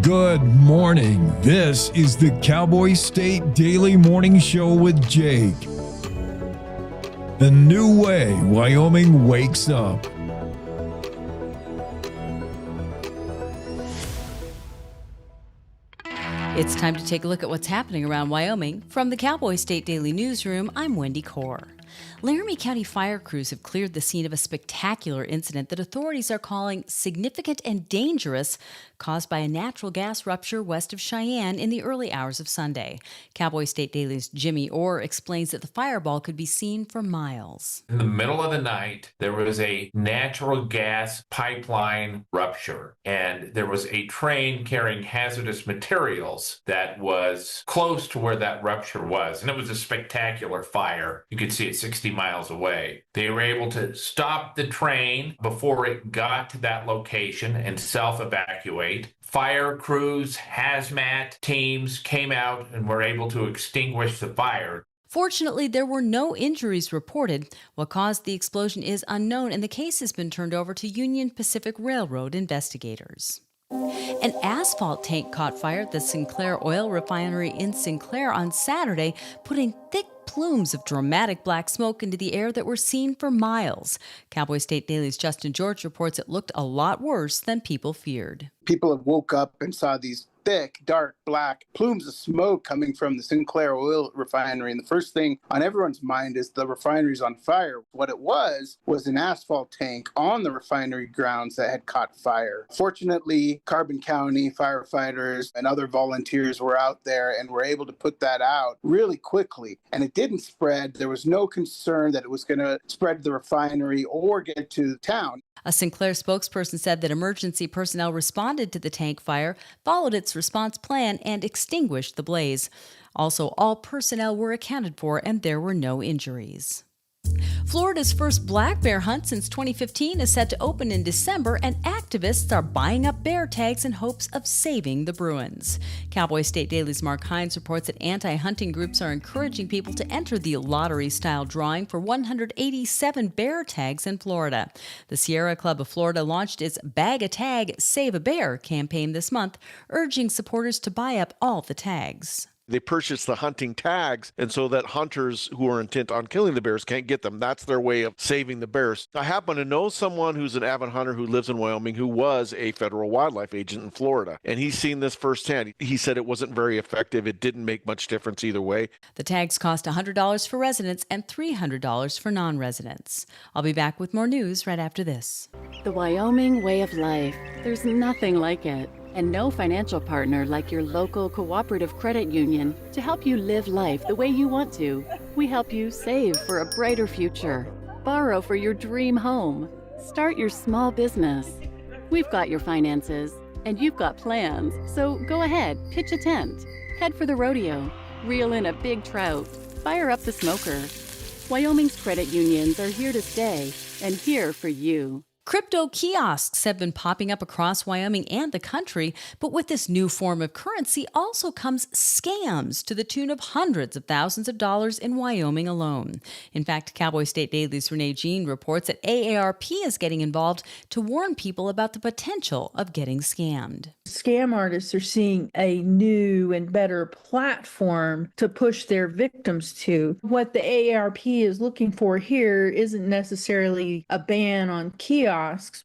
Good morning. This is the Cowboy State Daily Morning Show with Jake. The new way Wyoming wakes up. It's time to take a look at what's happening around Wyoming. From the Cowboy State Daily Newsroom, I'm Wendy Kaur. Laramie County fire crews have cleared the scene of a spectacular incident that authorities are calling significant and dangerous, caused by a natural gas rupture west of Cheyenne in the early hours of Sunday. Cowboy State Daily's Jimmy Orr explains that the fireball could be seen for miles. In the middle of the night, there was a natural gas pipeline rupture, and there was a train carrying hazardous materials that was close to where that rupture was, and it was a spectacular fire. You could see it 60 miles away. They were able to stop the train before it got to that location and self-evacuate. Fire crews, hazmat teams came out and were able to extinguish the fire. Fortunately, there were no injuries reported. What caused the explosion is unknown, and the case has been turned over to Union Pacific Railroad investigators. An asphalt tank caught fire at the Sinclair oil refinery in Sinclair on Saturday, putting thick plumes of dramatic black smoke into the air that were seen for miles. Cowboy State Daily's Justin George reports it looked a lot worse than people feared. People have woke up and saw these thick, dark, black plumes of smoke coming from the Sinclair oil refinery. And the first thing on everyone's mind is the refinery's on fire. What it was an asphalt tank on the refinery grounds that had caught fire. Fortunately, Carbon County firefighters and other volunteers were out there and were able to put that out really quickly. And it didn't spread. There was no concern that it was going to spread to the refinery or get to town. A Sinclair spokesperson said that emergency personnel responded to the tank fire, followed its response plan, and extinguished the blaze. Also, all personnel were accounted for and there were no injuries. Florida's first black bear hunt since 2015 is set to open in December, and activists are buying up bear tags in hopes of saving the Bruins. Cowboy State Daily's Mark Hines reports that anti-hunting groups are encouraging people to enter the lottery-style drawing for 187 bear tags in Florida. The Sierra Club of Florida launched its Bag a Tag, Save a Bear campaign this month, urging supporters to buy up all the tags. They purchase the hunting tags, and so that hunters who are intent on killing the bears can't get them. That's their way of saving the bears. I happen to know someone who's an avid hunter who lives in Wyoming who was a federal wildlife agent in Florida, and he's seen this firsthand. He said it wasn't very effective. It didn't make much difference either way. The tags cost $100 for residents and $300 for non-residents. I'll be back with more news right after this. The Wyoming way of life. There's nothing like it. And no financial partner like your local cooperative credit union to help you live life the way you want to. We help you save for a brighter future, borrow for your dream home, start your small business. We've got your finances, and you've got plans, so go ahead, pitch a tent, head for the rodeo, reel in a big trout, fire up the smoker. Wyoming's credit unions are here to stay and here for you. Crypto kiosks have been popping up across Wyoming and the country, but with this new form of currency also comes scams to the tune of hundreds of thousands of dollars in Wyoming alone. In fact, Cowboy State Daily's Renee Jean reports that AARP is getting involved to warn people about the potential of getting scammed. Scam artists are seeing a new and better platform to push their victims to. What the AARP is looking for here isn't necessarily a ban on kiosks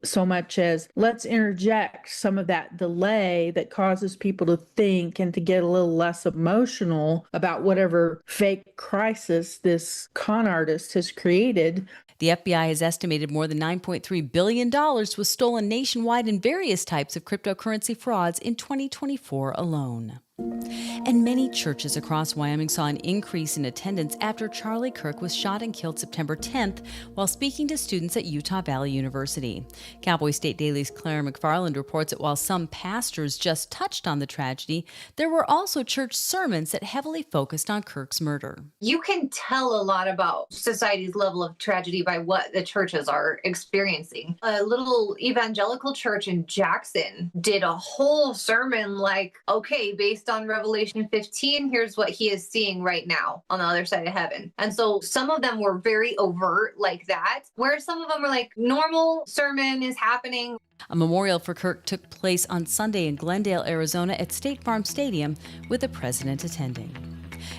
so much as let's interject some of that delay that causes people to think and to get a little less emotional about whatever fake crisis this con artist has created. The FBI has estimated more than $9.3 billion was stolen nationwide in various types of cryptocurrency frauds in 2024 alone. And many churches across Wyoming saw an increase in attendance after Charlie Kirk was shot and killed September 10th while speaking to students at Utah Valley University. Cowboy State Daily's Claire McFarland reports that while some pastors just touched on the tragedy, there were also church sermons that heavily focused on Kirk's murder. You can tell a lot about society's level of tragedy by what the churches are experiencing. A little evangelical church in Jackson did a whole sermon like, okay, based based on Revelation 15, here's what he is seeing right now on the other side of heaven. And so some of them were very overt like that, where some of them were like normal sermon is happening. A memorial for Kirk took place on Sunday in Glendale, Arizona at State Farm Stadium with the president attending.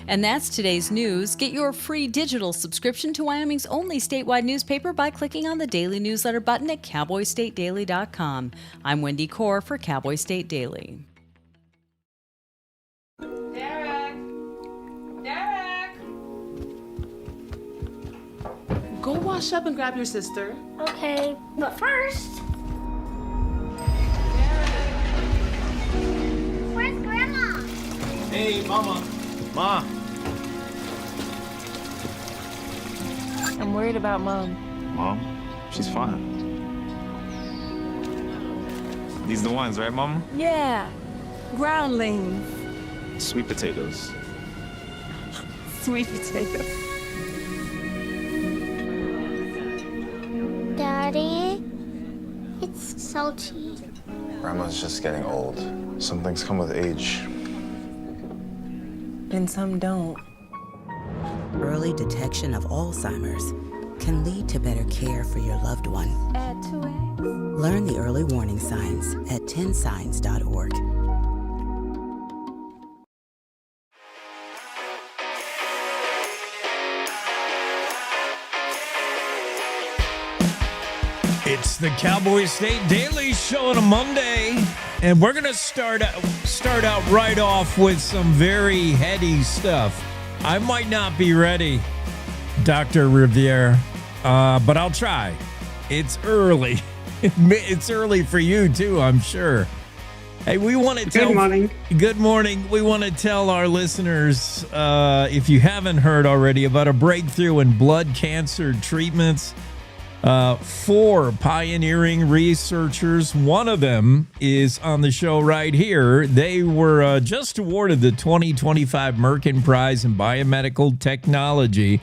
And that's today's news. Get your free digital subscription to Wyoming's only statewide newspaper by clicking on the daily newsletter button at cowboystatedaily.com. I'm Wendy Core for Cowboy State Daily. Derek! Go wash up and grab your sister. Okay, but first... Where's Grandma? Hey, Mama. Ma. I'm worried about Mom. Mom? She's fine. These the ones, right, Mama? Yeah, groundlings. Sweet potatoes. Sweet potato. Daddy, it's salty. Grandma's just getting old. Some things come with age. And some don't. Early detection of Alzheimer's can lead to better care for your loved one. Add 2 eggs. Learn the early warning signs at 10signs.org. It's the Cowboy State Daily Show on a Monday, and we're going to start out right off with some very heady stuff. I might not be ready, Dr. Riviere, but I'll try. It's early. It's early for you, too, I'm sure. Hey, we want to tell... Good morning. Good morning. We want to tell our listeners, if you haven't heard already, about a breakthrough in blood cancer treatments. 4 pioneering researchers. One of them is on the show right here. They were just awarded the 2025 Merkin Prize in Biomedical Technology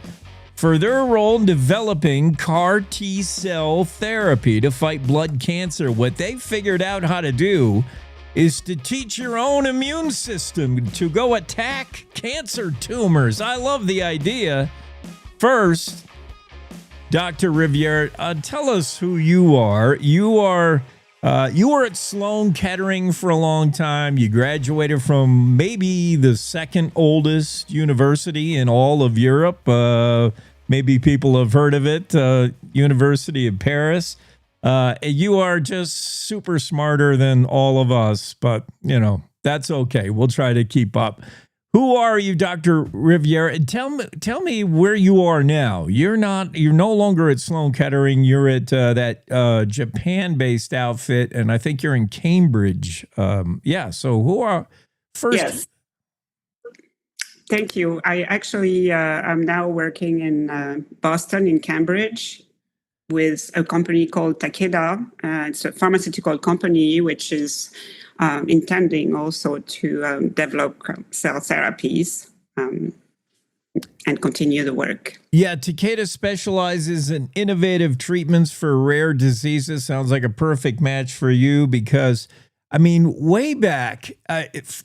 for their role in developing CAR T-cell therapy to fight blood cancer. What they figured out how to do is to teach your own immune system to go attack cancer tumors. I love the idea. First, Dr. Riviere, tell us who you are. You were at Sloan Kettering for a long time. You graduated from maybe the second oldest university in all of Europe. Maybe people have heard of it, University of Paris. You are just super smarter than all of us, but, you know, that's okay. We'll try to keep up. Who are you, Dr. Riviere? And tell me where you are now. You're no longer at Sloan Kettering. You're at that Japan-based outfit, and I think you're in Cambridge. So who are first? Yes. Thank you. I actually I'm now working in Boston, in Cambridge, with a company called Takeda. It's a pharmaceutical company which is intending also to develop cell therapies and continue the work. Yeah, Takeda specializes in innovative treatments for rare diseases. Sounds like a perfect match for you because, I mean, way back,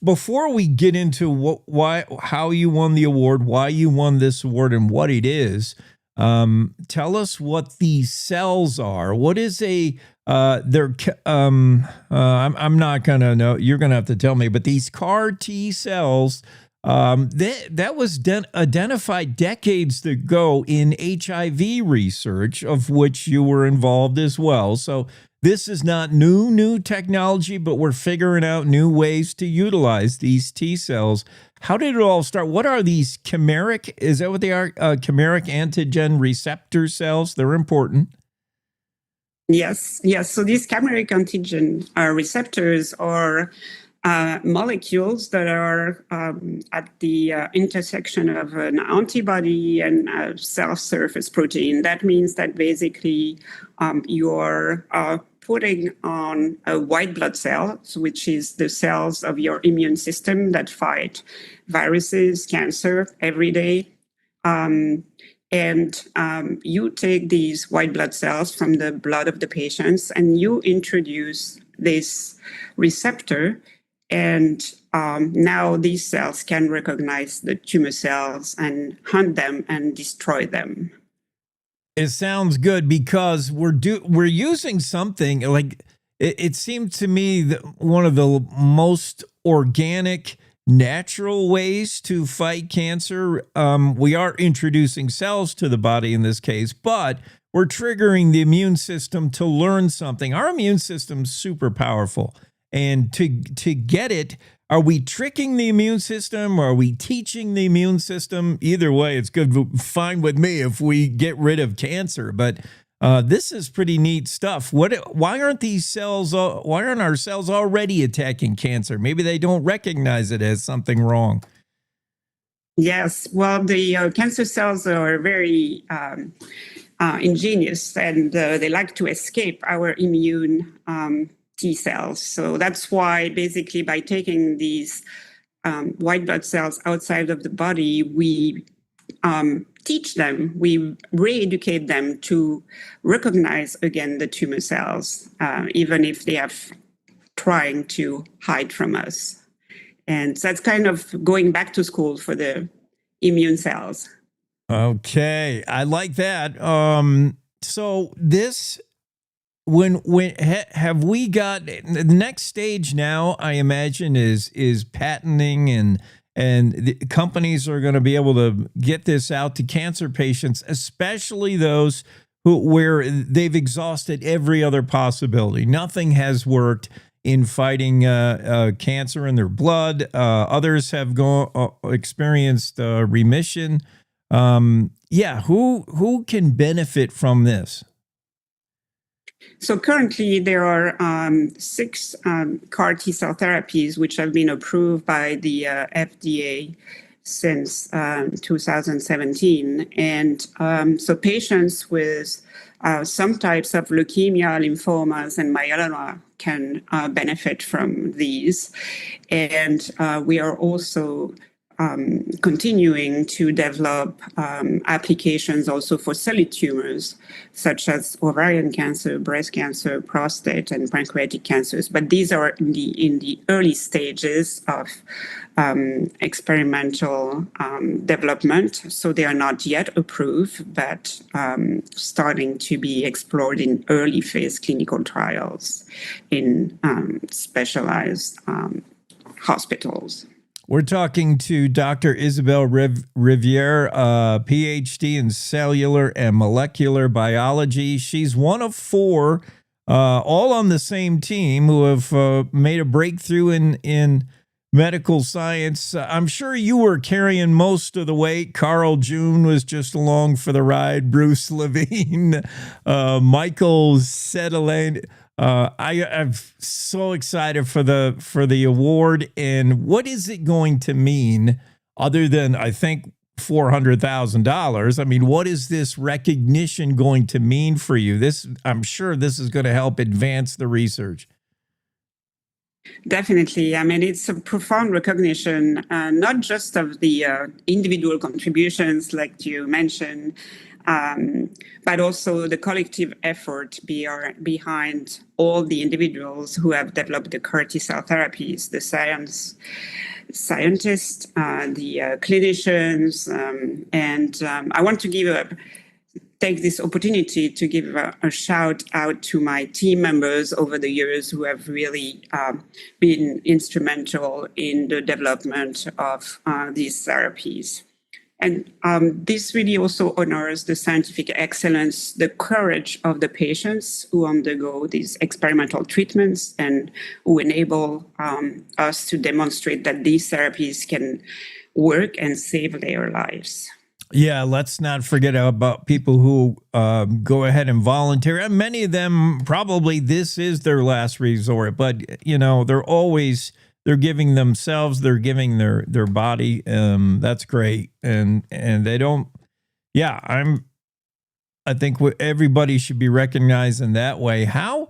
before we get into how you won the award, why you won this award, and what it is, tell us what these cells are. What is I'm not gonna know. You're gonna have to tell me. But these CAR T cells, that was identified decades ago in HIV research, of which you were involved as well. So this is not new technology, but we're figuring out new ways to utilize these T cells. How did it all start? What are these chimeric? Is that what they are? Chimeric antigen receptor cells? They're important. Yes. So these chimeric antigen receptors are molecules that are at the intersection of an antibody and a cell surface protein. That means that basically you're putting on a white blood cells, which is the cells of your immune system that fight viruses, cancer every day. And you take these white blood cells from the blood of the patients and you introduce this receptor, And now these cells can recognize the tumor cells and hunt them and destroy them. It sounds good because we're using something like it seemed to me that one of the most organic, natural ways to fight cancer. We are introducing cells to the body in this case, but we're triggering the immune system to learn something. Our immune system's super powerful. And to get it, are we tricking the immune system? Or are we teaching the immune system? Either way, it's good, fine with me if we get rid of cancer. But this is pretty neat stuff. Why aren't these cells? Why aren't our cells already attacking cancer? Maybe they don't recognize it as something wrong. Yes, well, the cancer cells are very ingenious, and they like to escape our immune T cells. So that's why basically by taking these white blood cells outside of the body, we teach them, we re-educate them to recognize again the tumor cells, even if they are trying to hide from us. And so that's kind of going back to school for the immune cells. Okay, I like that. So this, have we got the next stage now? I imagine is patenting, and the companies are going to be able to get this out to cancer patients, especially those where they've exhausted every other possibility. Nothing has worked in fighting cancer in their blood. Others have experienced remission. Who can benefit from this? So currently there are 6 CAR T-cell therapies which have been approved by the FDA since 2017. And so patients with some types of leukemia, lymphomas, and myeloma can benefit from these. And we are also continuing to develop applications also for solid tumors, such as ovarian cancer, breast cancer, prostate, and pancreatic cancers. But these are in the early stages of experimental development, so they are not yet approved, but starting to be explored in early phase clinical trials in specialized hospitals. We're talking to Dr. Isabelle Riviere, PhD in cellular and molecular biology. She's one of 4, all on the same team, who have made a breakthrough in medical science. I'm sure you were carrying most of the weight. Carl June was just along for the ride. Bruce Levine, Michael Settelaine. I'm so excited for the award. And what is it going to mean other than, I think, $400,000? I mean, what is this recognition going to mean for you? I'm sure this is going to help advance the research. Definitely. I mean, it's a profound recognition, not just of the individual contributions like you mentioned, but also the collective effort behind all the individuals who have developed the CAR T-cell therapies, the scientists, the clinicians, and I want to take this opportunity to give a shout out to my team members over the years who have really been instrumental in the development of these therapies. And this really also honors the scientific excellence, the courage of the patients who undergo these experimental treatments and who enable us to demonstrate that these therapies can work and save their lives. Yeah, let's not forget about people who go ahead and volunteer. And many of them, probably this is their last resort, but they're giving themselves, they're giving their body. That's great. And they don't, I think everybody should be recognized in that way. How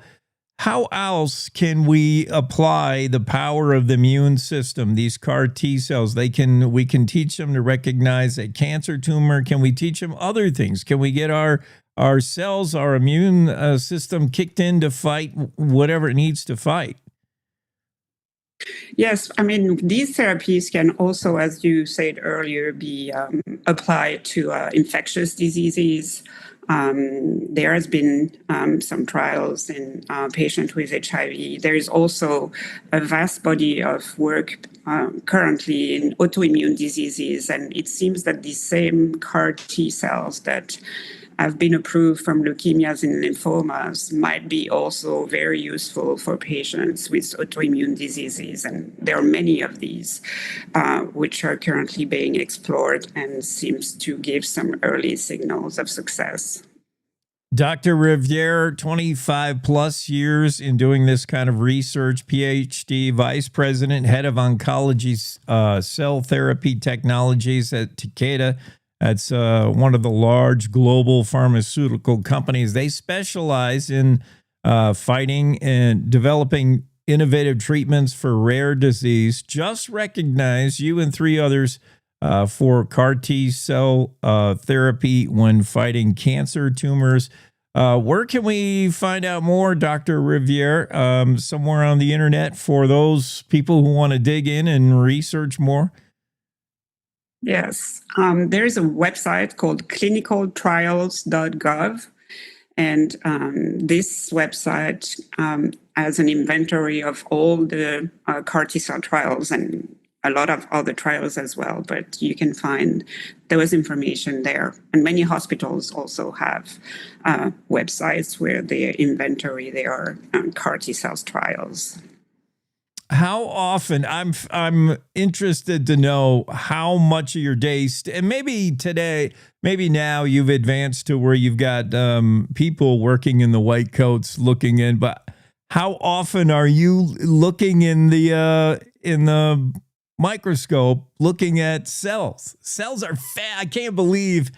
else can we apply the power of the immune system, these CAR T cells? We can teach them to recognize a cancer tumor. Can we teach them other things? Can we get our cells, our immune system kicked in to fight whatever it needs to fight? Yes, I mean, these therapies can also, as you said earlier, be applied to infectious diseases. There has been some trials in patients with HIV. There is also a vast body of work currently in autoimmune diseases, and it seems that the same CAR T cells that have been approved from leukemias and lymphomas might be also very useful for patients with autoimmune diseases. And there are many of these which are currently being explored and seems to give some early signals of success. Dr. Riviere, 25 plus years in doing this kind of research, PhD, Vice President, Head of Oncology Cell Therapy Technologies at Takeda. That's one of the large global pharmaceutical companies. They specialize in fighting and developing innovative treatments for rare disease. Just recognize you and 3 others for CAR T cell therapy when fighting cancer tumors. Where can we find out more, Dr. Riviere? Somewhere on the internet for those people who want to dig in and research more? Yes, there is a website called clinicaltrials.gov, and this website has an inventory of all the CAR T-cell trials and a lot of other trials as well, but you can find those information there. And many hospitals also have websites where they inventory their CAR T-cells trials. How often, I'm interested to know how much of your day, and maybe today, maybe now you've advanced to where you've got people working in the white coats looking in, but how often are you looking in the microscope looking at cells? Cells are I can't believe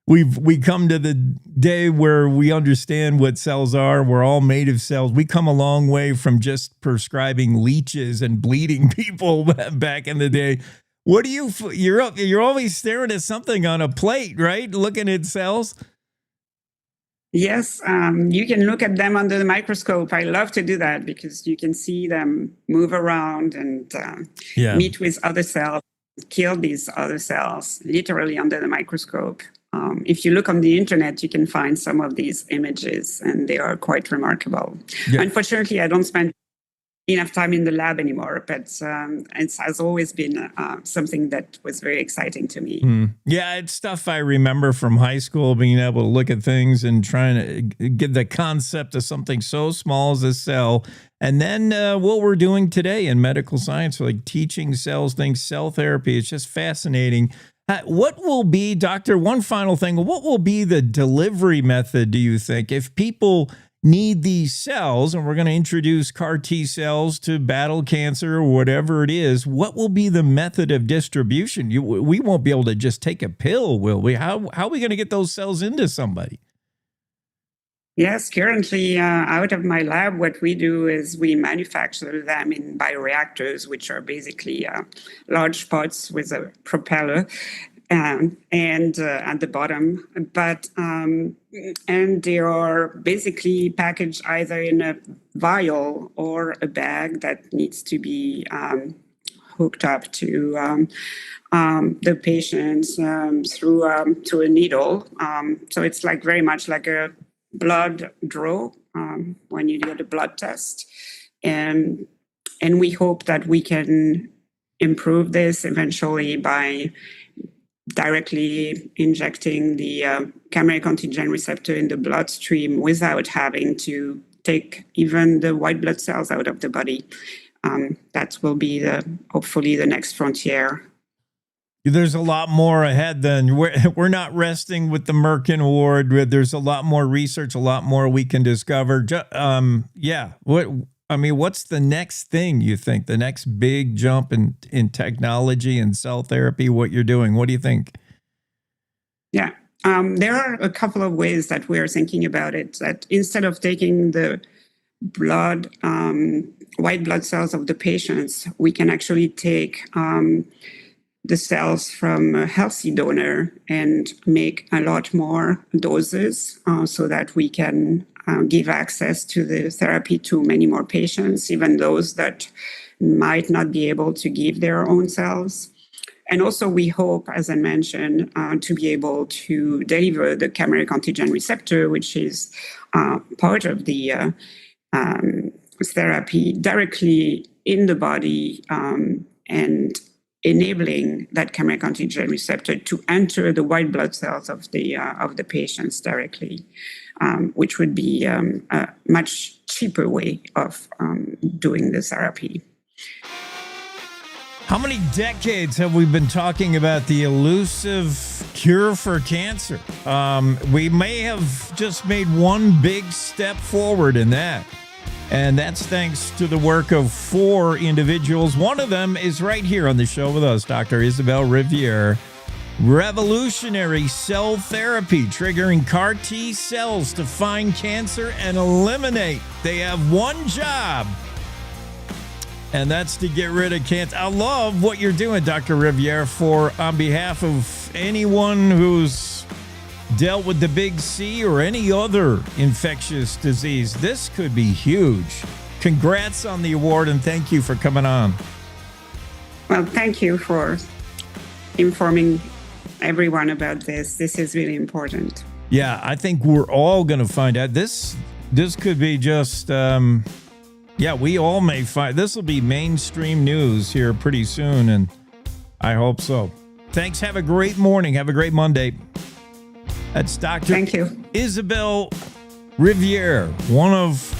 we come to the day where we understand what cells are. We're all made of cells. We come a long way from just prescribing leeches and bleeding people back in the day. What do you're always staring at something on a plate, right? Looking at cells. Yes, you can look at them under the microscope. I love to do that because you can see them move around and meet with other cells, kill these other cells, literally under the microscope. If you look on the internet, you can find some of these images, and they are quite remarkable. Yeah. Unfortunately, I don't spend enough time in the lab anymore, but it has always been something that was very exciting to me. Yeah, it's stuff I remember from high school, being able to look at things and trying to get the concept of something so small as a cell. And then what we're doing today in medical science, like teaching cells things, cell therapy, it's just fascinating. What will be, Doctor, one final thing, what will be the delivery method, do you think, if people need these cells, and we're going to introduce CAR T cells to battle cancer or whatever it is, what will be the method of distribution? We won't be able to just take a pill, will we? How are we going to get those cells into somebody? Yes, currently out of my lab, what we do is we manufacture them in bioreactors, which are basically large pots with a propeller and at the bottom. But and they are basically packaged either in a vial or a bag that needs to be hooked up to the patients through to a needle. So it's like very much like a blood draw when you get a blood test, and we hope that we can improve this eventually by directly injecting the chimeric antigen receptor in the bloodstream without having to take even the white blood cells out of the body. That will be hopefully the next frontier. There's a lot more ahead then. We're not resting with the Merkin Award. There's a lot more research, a lot more we can discover. What's the next thing you think? The next big jump in technology and cell therapy, what you're doing? What do you think? Yeah, there are a couple of ways that we're thinking about it. That instead of taking the blood, white blood cells of the patients, we can actually take the cells from a healthy donor and make a lot more doses so that we can give access to the therapy to many more patients, even those that might not be able to give their own cells. And also, we hope, as I mentioned, to be able to deliver the chimeric antigen receptor, which is part of the therapy, directly in the body and enabling that chimeric antigen receptor to enter the white blood cells of the patients directly, which would be a much cheaper way of doing the therapy. How many decades have we been talking about the elusive cure for cancer? We may have just made one big step forward in that. And that's thanks to the work of 4 individuals. One of them is right here on the show with us, Dr. Isabel Riviere. Revolutionary cell therapy, triggering CAR T cells to find cancer and eliminate. They have one job, and that's to get rid of cancer. I love what you're doing, Dr. Riviere, on behalf of anyone who's dealt with the big C or any other infectious disease. This could be huge. Congrats on the award, and thank you for coming on. Well, thank you for informing everyone about this. This is really important. Yeah, I think we're all going to find out. This could be just, we all may find, this will be mainstream news here pretty soon, and I hope so. Thanks. Have a great morning. Have a great Monday. That's Dr. Thank you. Isabel Riviere, one of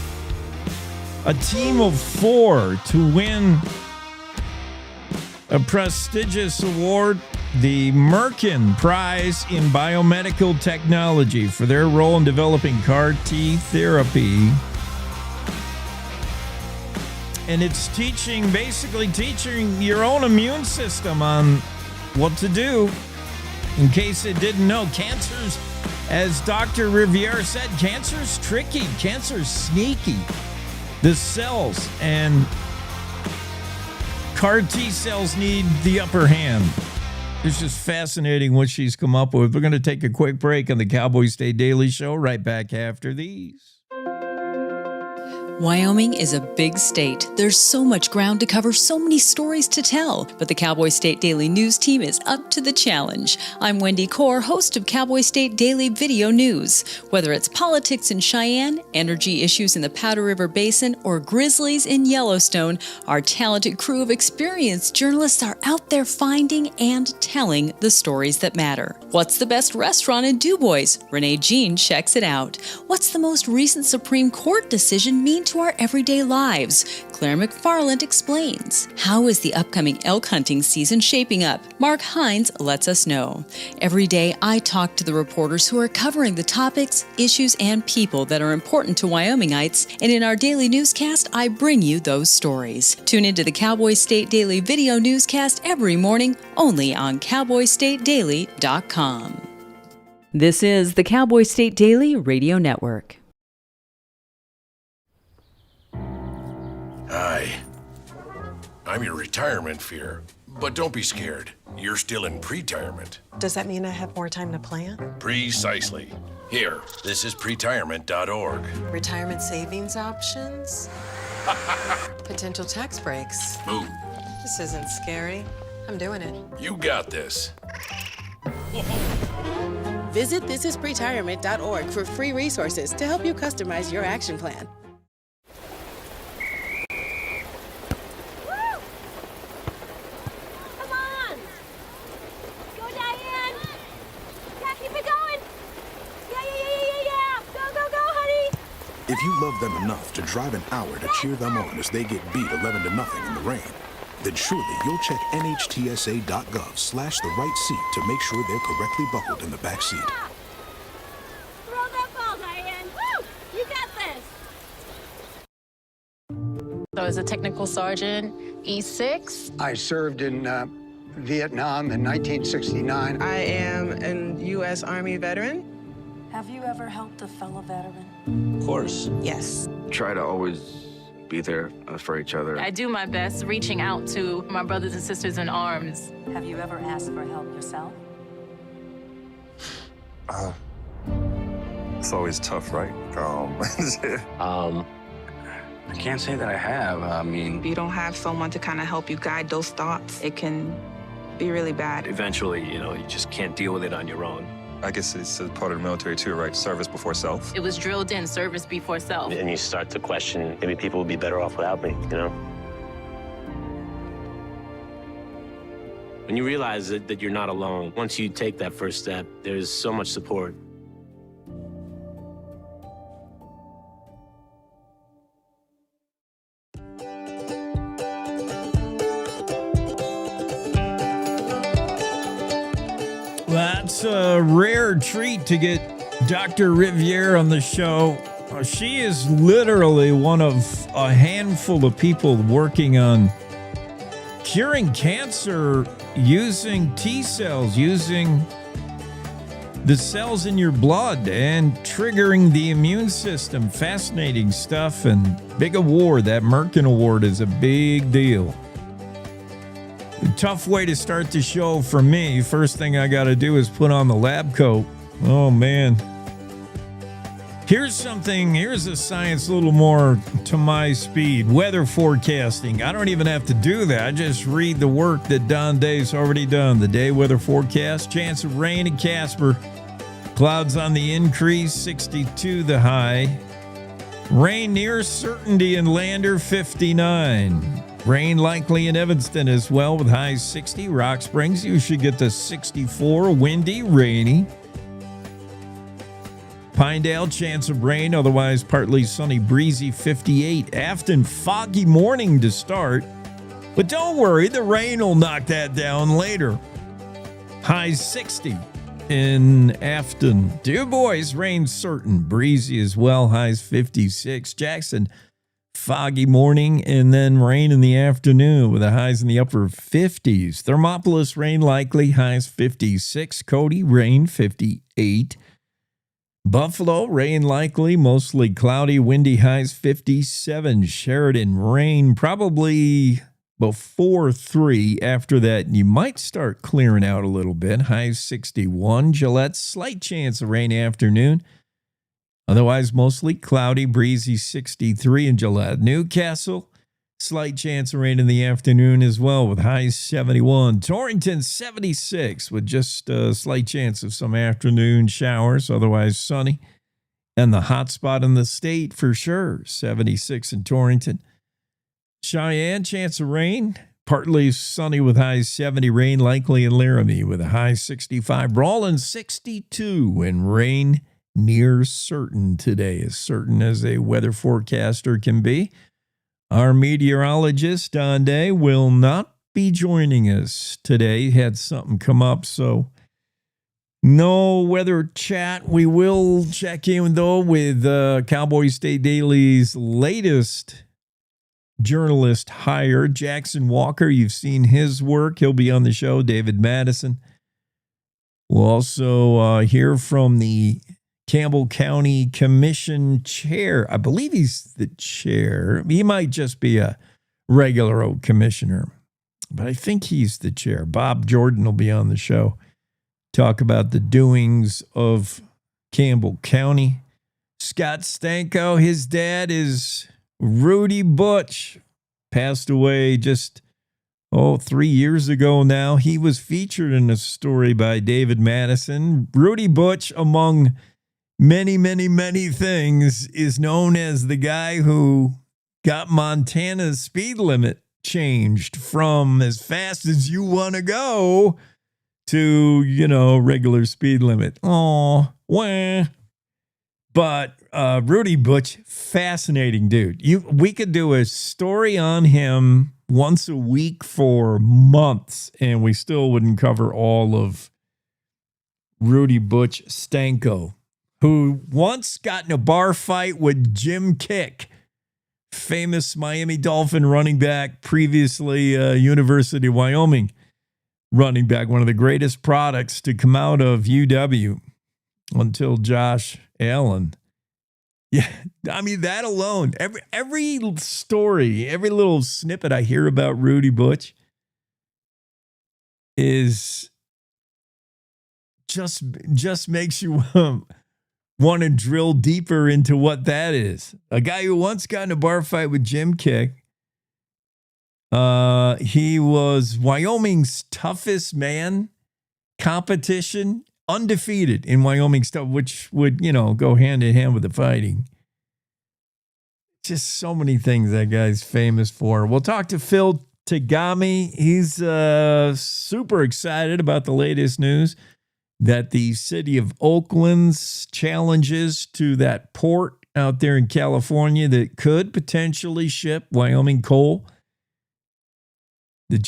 a team of 4 to win a prestigious award, the Merkin Prize in Biomedical Technology, for their role in developing CAR T therapy. And it's basically teaching your own immune system on what to do. In case it didn't know, cancer's, as Dr. Riviere said, cancer's tricky. Cancer's sneaky. The cells and CAR T cells need the upper hand. It's just fascinating what she's come up with. We're going to take a quick break on the Cowboy State Daily Show right back after these. Wyoming is a big state. There's so much ground to cover, so many stories to tell. But the Cowboy State Daily News team is up to the challenge. I'm Wendy Core, host of Cowboy State Daily Video News. Whether it's politics in Cheyenne, energy issues in the Powder River Basin, or grizzlies in Yellowstone, our talented crew of experienced journalists are out there finding and telling the stories that matter. What's the best restaurant in DuBois? Renee Jean checks it out. What's the most recent Supreme Court decision mean to our everyday lives? Claire McFarland explains. How is the upcoming elk hunting season shaping up? Mark Hines lets us know. Every day, I talk to the reporters who are covering the topics, issues, and people that are important to Wyomingites, and in our daily newscast, I bring you those stories. Tune into the Cowboy State Daily Video Newscast every morning, only on CowboyStateDaily.com. This is the Cowboy State Daily Radio Network. Hi. I'm your retirement fear, but don't be scared. You're still in pre-retirement. Does that mean I have more time to plan? Precisely. Here, this is pretirement.org. Retirement savings options? Potential tax breaks? Move. This isn't scary. I'm doing it. You got this. Visit thisispretirement.org for free resources to help you customize your action plan. If you love them enough to drive an hour to cheer them on as they get beat 11-0 in the rain, then surely you'll check NHTSA.gov/the right seat to make sure they're correctly buckled in the back seat. Throw that ball, Diane. Woo! You got this. So as a technical sergeant, E6. I served in Vietnam in 1969. I am a U.S. Army veteran. Have you ever helped a fellow veteran? Of course. Yes. Try to always be there for each other. I do my best reaching out to my brothers and sisters in arms. Have you ever asked for help yourself? It's always tough, right? I can't say that I have. I mean, If you don't have someone to kind of help you guide those thoughts, it can be really bad. eventually, you just can't deal with it on your own. I guess it's a part of the military too, right? Service before self. It was drilled in, service before self. And you start to question, maybe people would be better off without me, When you realize that you're not alone, once you take that first step, there's so much support. That's a rare treat to get Dr. Riviere on the show. She is literally one of a handful of people working on curing cancer using T cells, using the cells in your blood and triggering the immune system. Fascinating stuff and big award. That Merkin Award is a big deal. Tough way to start the show for me. First thing I got to do is put on the lab coat. Oh, man. Here's a science a little more to my speed. Weather forecasting. I don't even have to do that. I just read the work that Don Day's already done. The day weather forecast. Chance of rain in Casper. Clouds on the increase, 62 the high. Rain near certainty in Lander, 59. Rain likely in Evanston as well with highs 60. Rock Springs, you should get to 64. Windy, rainy. Pinedale, chance of rain, otherwise partly sunny, breezy, 58. Afton, foggy morning to start. But don't worry, the rain will knock that down later. Highs 60 in Afton. Du Bois, rain certain. Breezy as well, highs 56. Jackson, foggy morning and then rain in the afternoon with the highs in the upper 50s. Thermopolis, rain likely, highs 56. Cody, rain 58. Buffalo, rain likely, mostly cloudy, windy, highs 57. Sheridan, rain probably before 3. After that, you might start clearing out a little bit, highs 61. Gillette, slight chance of rain afternoon. Otherwise, mostly cloudy, breezy, 63 in Gillette. Newcastle, slight chance of rain in the afternoon as well with highs 71. Torrington, 76 with just a slight chance of some afternoon showers, otherwise sunny. And the hot spot in the state for sure, 76 in Torrington. Cheyenne, chance of rain, partly sunny with highs 70. Rain likely in Laramie with a high 65. Rawlins, 62 and rain near certain today, as certain as a weather forecaster can be. Our meteorologist, Don Day, will not be joining us today. He had something come up, so no weather chat. We will check in, though, with Cowboy State Daily's latest journalist hire, Jackson Walker. You've seen his work. He'll be on the show. David Madison. We'll also hear from the Campbell County Commission chair. I believe he's the chair. He might just be a regular old commissioner, but I think he's the chair. Bob Jordan will be on the show. Talk about the doings of Campbell County. Scott Stanko, his dad is Rudy Butch. Passed away just 3 years ago now. He was featured in a story by David Madison. Rudy Butch, among many, many, many things, is known as the guy who got Montana's speed limit changed from as fast as you want to go to, regular speed limit. Oh, wah. But Rudy Butch, fascinating dude. We could do a story on him once a week for months, and we still wouldn't cover all of Rudy Butch Stanko, who once got in a bar fight with Jim Kick, famous Miami Dolphin running back, previously University of Wyoming running back, one of the greatest products to come out of UW until Josh Allen. Yeah, I mean, that alone, every story, every little snippet I hear about Rudy Butch is just makes you want to drill deeper into what that is. A guy who once got in a bar fight with Jim Kick. He was Wyoming's toughest man competition, undefeated in Wyoming stuff, which would, go hand in hand with the fighting. Just so many things that guy's famous for. We'll talk to Phil Tagami. He's super excited about the latest news that the city of Oakland's challenges to that port out there in California that could potentially ship Wyoming coal. The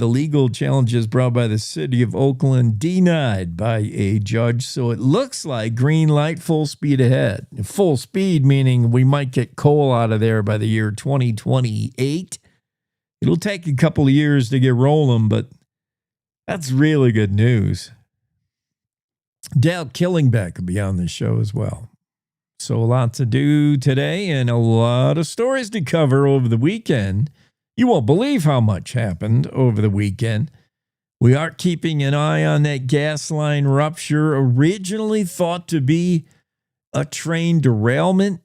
legal challenges brought by the city of Oakland denied by a judge. So it looks like green light, full speed ahead. Full speed meaning we might get coal out of there by the year 2028. It'll take a couple of years to get rolling, but that's really good news. Dale Killingbeck will be on the show as well. So a lot to do today and a lot of stories to cover over the weekend. You won't believe how much happened over the weekend. We are keeping an eye on that gas line rupture, originally thought to be a train derailment.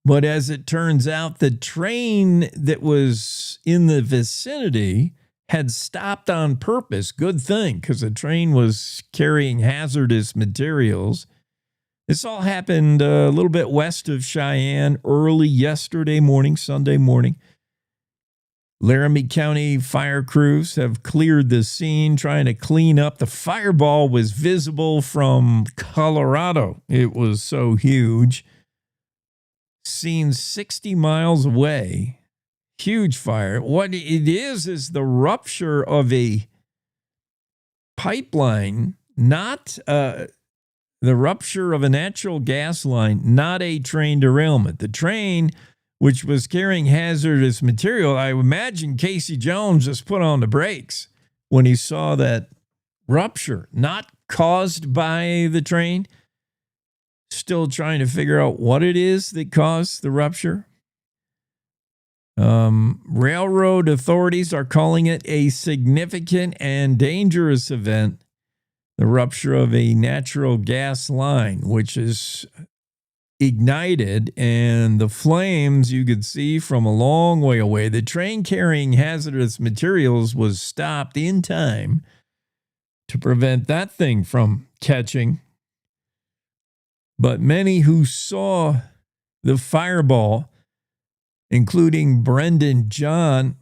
But as it turns out, the train that was in the vicinity had stopped on purpose. Good thing, because the train was carrying hazardous materials. This all happened a little bit west of Cheyenne early yesterday morning, Sunday morning. Laramie County fire crews have cleared the scene, trying to clean up. The fireball was visible from Colorado. It was so huge. Seen 60 miles away. Huge fire. What it is the rupture of a pipeline, not the rupture of a natural gas line, not a train derailment. The train, which was carrying hazardous material, I imagine Casey Jones just put on the brakes when he saw that rupture, not caused by the train. Still trying to figure out what it is that caused the rupture. Railroad authorities are calling it a significant and dangerous event, the rupture of a natural gas line, which is ignited, and the flames you could see from a long way away. The train carrying hazardous materials was stopped in time to prevent that thing from catching. But many who saw the fireball, including Brendan John,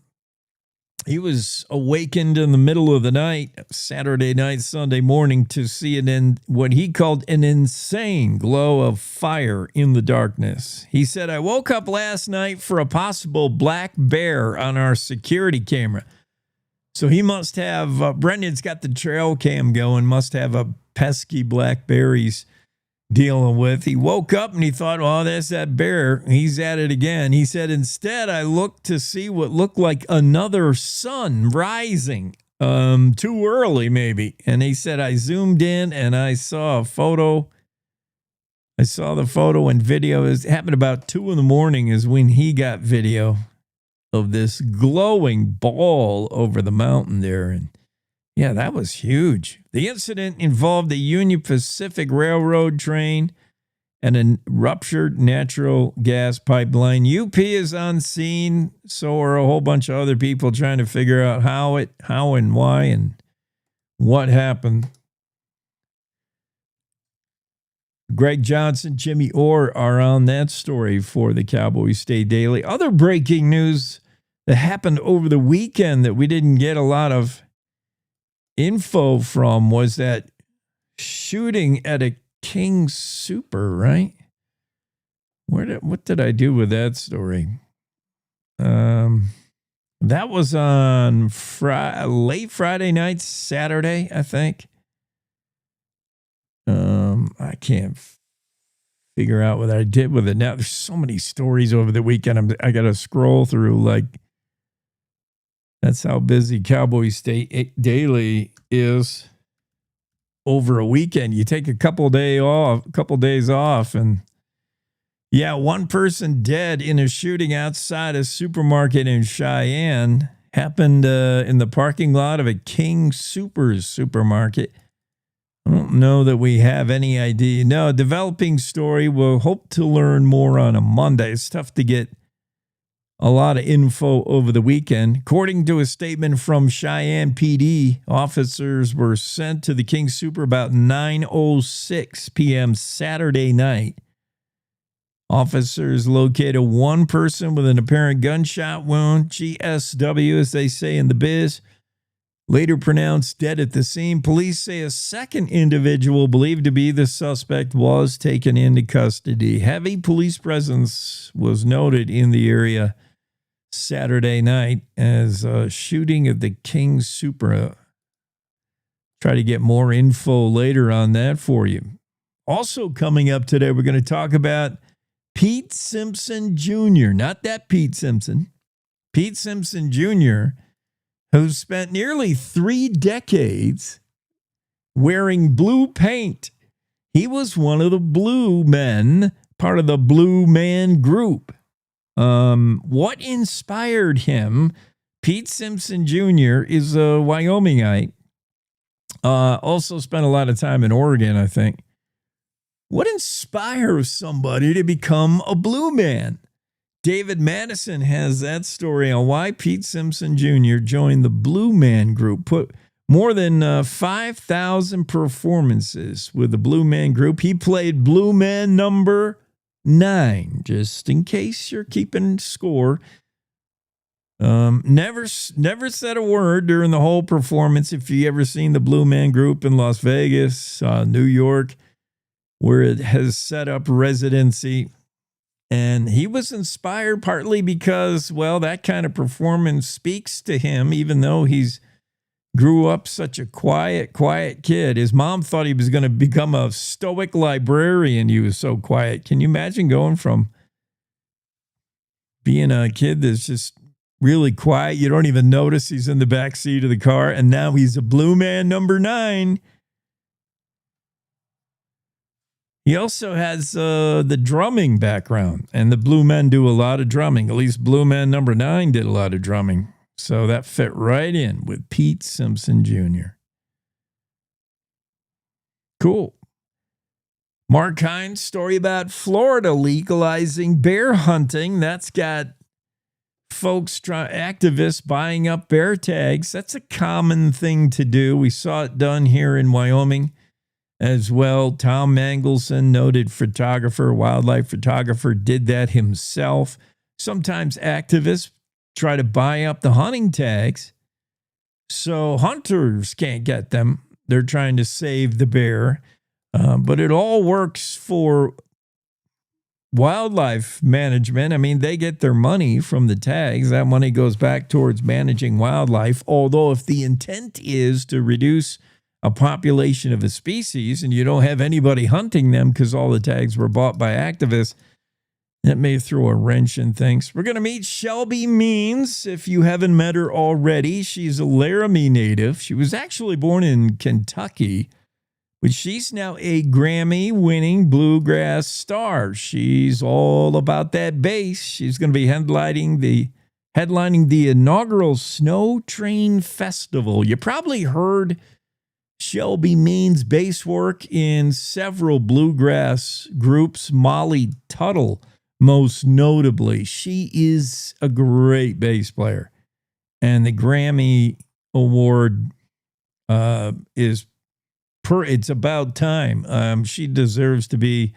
he was awakened in the middle of the night, Saturday night, Sunday morning, to see what he called an insane glow of fire in the darkness. He said, I woke up last night for a possible black bear on our security camera. So he must have, Brendan's got the trail cam going, must have a pesky black bear he's dealing with. He woke up and he thought, oh, that's that bear. He's at it again. He said, instead, I looked to see what looked like another sun rising, too early maybe. And he said, I zoomed in and I saw a photo. I saw the photo and video. It happened about 2 a.m. is when he got video of this glowing ball over the mountain there. And yeah, that was huge. The incident involved a Union Pacific Railroad train and a ruptured natural gas pipeline. UP is on scene, so are a whole bunch of other people trying to figure out how and why and what happened. Greg Johnson, Jimmy Orr are on that story for the Cowboy State Daily. Other breaking news that happened over the weekend that we didn't get a lot of info from was that shooting at a King Super, right? What did I do with that story? That was on late Friday night, Saturday, I think. I can't figure out what I did with it now. There's so many stories over the weekend. I got to scroll through like. That's how busy Cowboy State Daily is over a weekend. You take a couple days off, and yeah, one person dead in a shooting outside a supermarket in Cheyenne. Happened in the parking lot of a King Soopers supermarket. I don't know that we have any idea. No, developing story. We'll hope to learn more on a Monday. It's tough to get a lot of info over the weekend. According to a statement from Cheyenne PD, officers were sent to the King Super about 9:06 p.m. Saturday night. Officers located one person with an apparent gunshot wound, GSW, as they say in the biz, later pronounced dead at the scene. Police say a second individual believed to be the suspect was taken into custody. Heavy police presence was noted in the area Saturday night as a shooting at the King Supra. Try to get more info later on that for you. Also coming up today, we're going to talk about Pete Simpson Jr., not that Pete Simpson. Pete Simpson Jr., who spent nearly 3 decades wearing blue paint. He was one of the Blue Men, part of the Blue Man Group. What inspired him? Pete Simpson Jr. is a Wyomingite. Also spent a lot of time in Oregon, I think. What inspires somebody to become a blue man? David Madison has that story on why Pete Simpson Jr. joined the Blue Man Group. Put more than 5,000 performances with the Blue Man Group. He played Blue Man number 9, just in case you're keeping score. Never said a word during the whole performance. If you ever seen the Blue Man Group in Las Vegas, New York, where it has set up residency. And he was inspired partly because, well, that kind of performance speaks to him, even though he's grew up such a quiet kid. His mom thought he was going to become a stoic librarian. He was so quiet. Can you imagine going from being a kid that's just really quiet? You don't even notice he's in the back seat of the car. And now he's a Blue Man number 9. He also has the drumming background, and the Blue Men do a lot of drumming. At least Blue Man number 9 did a lot of drumming. So that fit right in with Pete Simpson Jr. Cool. Mark Hines' story about Florida legalizing bear hunting. That's got folks, activists buying up bear tags. That's a common thing to do. We saw it done here in Wyoming as well. Tom Mangelson, noted photographer, wildlife photographer, did that himself. Sometimes activists try to buy up the hunting tags so hunters can't get them. They're trying to save the bear. But it all works for wildlife management. I mean, they get their money from the tags. That money goes back towards managing wildlife. Although if the intent is to reduce a population of a species and you don't have anybody hunting them because all the tags were bought by activists, that may throw a wrench in things. We're going to meet Shelby Means, if you haven't met her already. She's a Laramie native. She was actually born in Kentucky, but she's now a Grammy-winning bluegrass star. She's all about that bass. She's going to be headlining the inaugural Snow Train Festival. You probably heard Shelby Means' bass work in several bluegrass groups. Molly Tuttle, most notably. She is a great bass player. And the Grammy Award it's about time. She deserves to be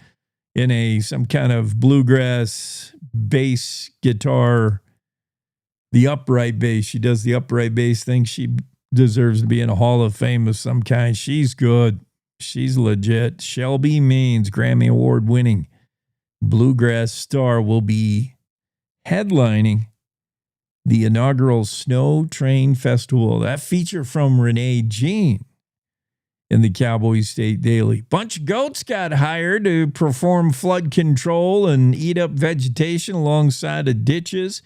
in some kind of bluegrass bass guitar, the upright bass. She does the upright bass thing. She deserves to be in a Hall of Fame of some kind. She's good. She's legit. Shelby Means, Grammy Award winning bluegrass star, will be headlining the inaugural Snow Train Festival. That feature from Renee Jean in the Cowboy State Daily. Bunch of goats got hired to perform flood control and eat up vegetation alongside of ditches.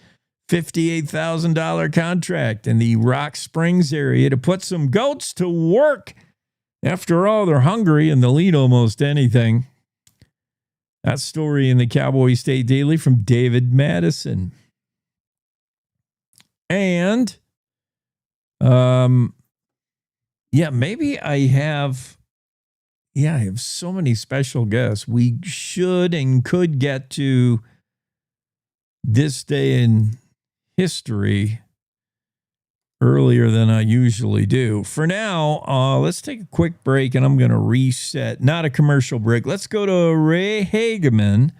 $58,000 contract in the Rock Springs area to put some goats to work. After all, they're hungry and they'll eat almost anything. That story in the Cowboy State Daily from David Madison. And, maybe I have I have so many special guests. We should and could get to this day in history earlier than I usually do. For now, let's take a quick break, and I'm going to reset. Not a commercial break. Let's go to Ray Hageman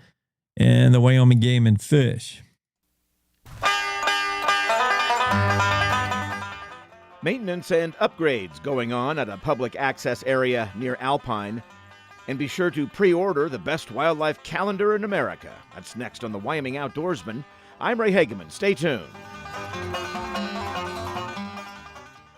and the Wyoming Game and Fish. Maintenance and upgrades going on at a public access area near Alpine. And be sure to pre-order the best wildlife calendar in America. That's next on the Wyoming Outdoorsman. I'm Ray Hageman. Stay tuned.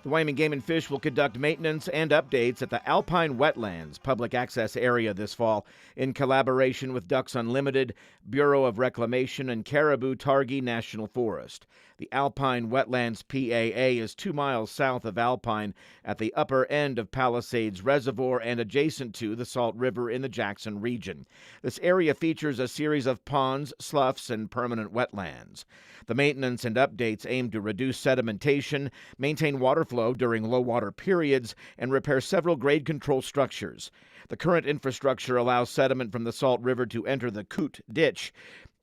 The Wyoming Game and Fish will conduct maintenance and updates at the Alpine Wetlands public access area this fall in collaboration with Ducks Unlimited, Bureau of Reclamation, and Caribou Targhee National Forest. The Alpine Wetlands PAA is 2 miles south of Alpine at the upper end of Palisades Reservoir and adjacent to the Salt River in the Jackson region. This area features a series of ponds, sloughs, and permanent wetlands. The maintenance and updates aim to reduce sedimentation, maintain water flow during low water periods, and repair several grade control structures. The current infrastructure allows sediment from the Salt River to enter the Coot Ditch,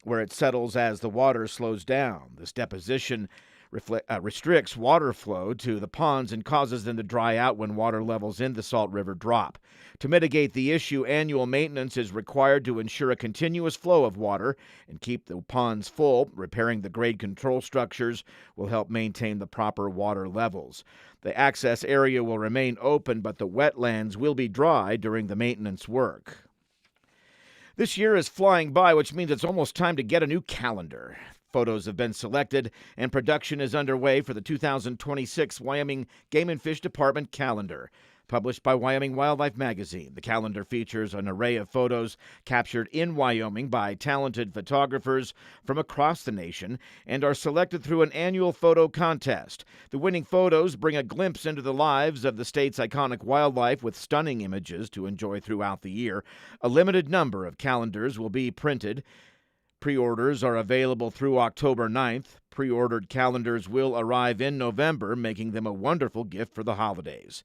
where it settles as the water slows down. This deposition restricts water flow to the ponds and causes them to dry out when water levels in the Salt River drop. To mitigate the issue, annual maintenance is required to ensure a continuous flow of water and keep the ponds full. Repairing the grade control structures will help maintain the proper water levels. The access area will remain open, but the wetlands will be dry during the maintenance work. This year is flying by, which means it's almost time to get a new calendar. Photos have been selected, and production is underway for the 2026 Wyoming Game and Fish Department calendar. Published by Wyoming Wildlife Magazine, the calendar features an array of photos captured in Wyoming by talented photographers from across the nation and are selected through an annual photo contest. The winning photos bring a glimpse into the lives of the state's iconic wildlife with stunning images to enjoy throughout the year. A limited number of calendars will be printed. Pre-orders are available through October 9th. Pre-ordered calendars will arrive in November, making them a wonderful gift for the holidays.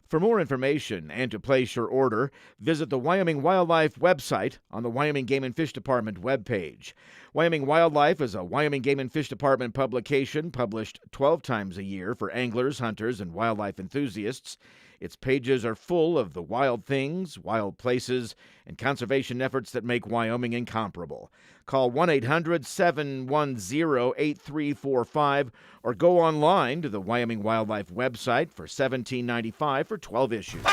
For more information and to place your order, visit the Wyoming Wildlife website on the Wyoming Game and Fish Department webpage. Wyoming Wildlife is a Wyoming Game and Fish Department publication published 12 times a year for anglers, hunters, and wildlife enthusiasts. Its pages are full of the wild things, wild places, and conservation efforts that make Wyoming incomparable. Call 1-800-710-8345 or go online to the Wyoming Wildlife website for $17.95 for 12 issues.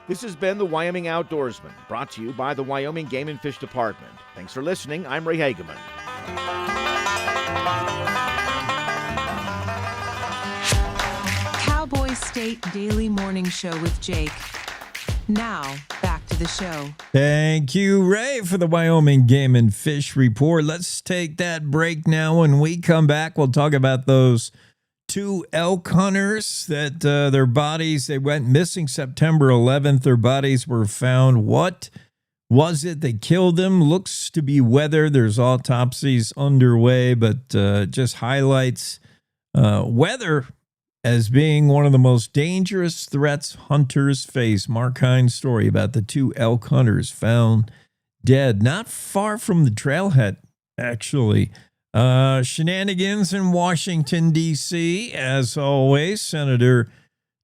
This has been the Wyoming Outdoorsman, brought to you by the Wyoming Game and Fish Department. Thanks for listening. I'm Ray Hageman. Cowboy State Daily Morning Show with Jake. Now, back to the show. Thank you, Ray, for the Wyoming Game and Fish Report. Let's take that break now. When we come back, we'll talk about those 2 elk hunters that their bodies, they went missing September 11th. Their bodies were found. What was it that killed them? Looks to be weather. There's autopsies underway, but just highlights weather as being one of the most dangerous threats hunters face. Mark Hines' story about the 2 elk hunters found dead not far from the trailhead, actually. Shenanigans in Washington, D.C. As always, Senator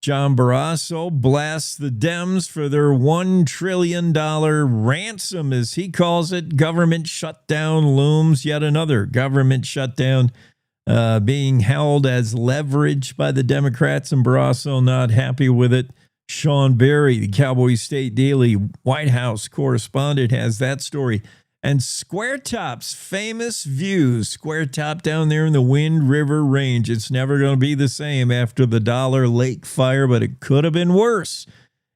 John Barrasso blasts the Dems for their $1 trillion ransom, as he calls it. Government shutdown looms. Yet another government shutdown being held as leverage by the Democrats, and Barrasso not happy with it. Sean Berry, the Cowboy State Daily White House correspondent, has that story. And Square Top's famous views, Square Top down there in the Wind River Range. It's never going to be the same after the Dollar Lake fire, but it could have been worse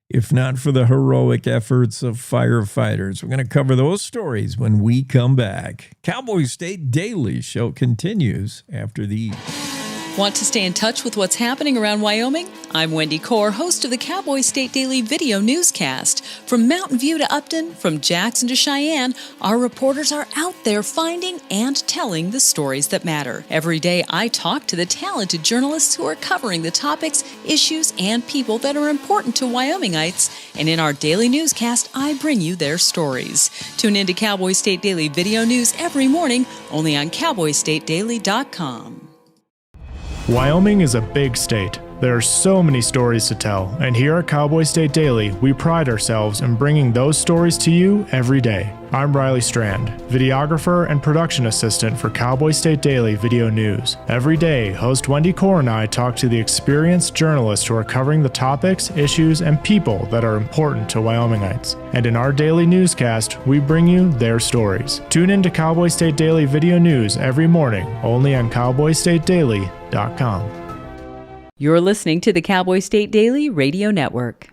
if not for the heroic efforts of firefighters. We're going to cover those stories when we come back. Cowboy State Daily Show continues after these. Want to stay in touch with what's happening around Wyoming? I'm Wendy Core, host of the Cowboy State Daily video newscast. From Mountain View to Upton, from Jackson to Cheyenne, our reporters are out there finding and telling the stories that matter. Every day, I talk to the talented journalists who are covering the topics, issues, and people that are important to Wyomingites. And in our daily newscast, I bring you their stories. Tune in to Cowboy State Daily video news every morning, only on cowboystatedaily.com. Wyoming is a big state. There are so many stories to tell, and here at Cowboy State Daily, we pride ourselves in bringing those stories to you every day. I'm Riley Strand, videographer and production assistant for Cowboy State Daily Video News. Every day, host Wendy Core and I talk to the experienced journalists who are covering the topics, issues, and people that are important to Wyomingites. And in our daily newscast, we bring you their stories. Tune in to Cowboy State Daily Video News every morning, only on cowboystatedaily.com. You're listening to the Cowboy State Daily Radio Network.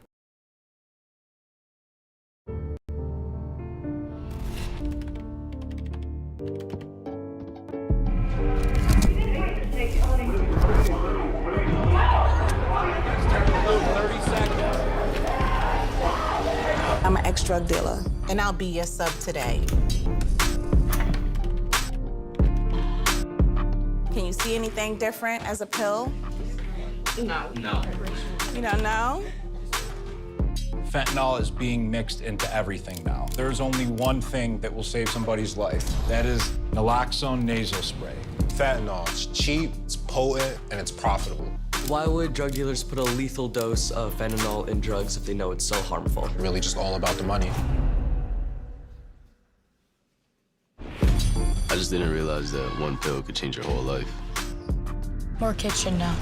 I'm an ex-drug dealer, and I'll be your sub today. Can you see anything different as a pill? No. You don't know? Fentanyl is being mixed into everything now. There's only one thing that will save somebody's life. That is naloxone nasal spray. Fentanyl, it's cheap, it's potent, and it's profitable. Why would drug dealers put a lethal dose of fentanyl in drugs if they know it's so harmful? Really just all about the money. I just didn't realize that one pill could change your whole life. More kitchen now.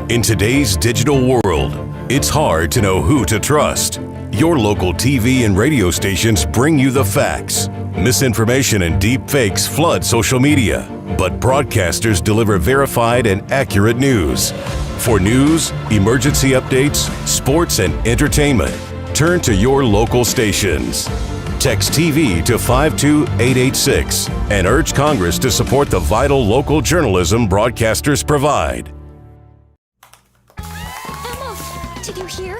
In today's digital world, it's hard to know who to trust. Your local TV and radio stations bring you the facts. Misinformation and deep fakes flood social media, but broadcasters deliver verified and accurate news. For news, emergency updates, sports, and entertainment, turn to your local stations. Text TV to 52886 and urge Congress to support the vital local journalism broadcasters provide. Did you hear?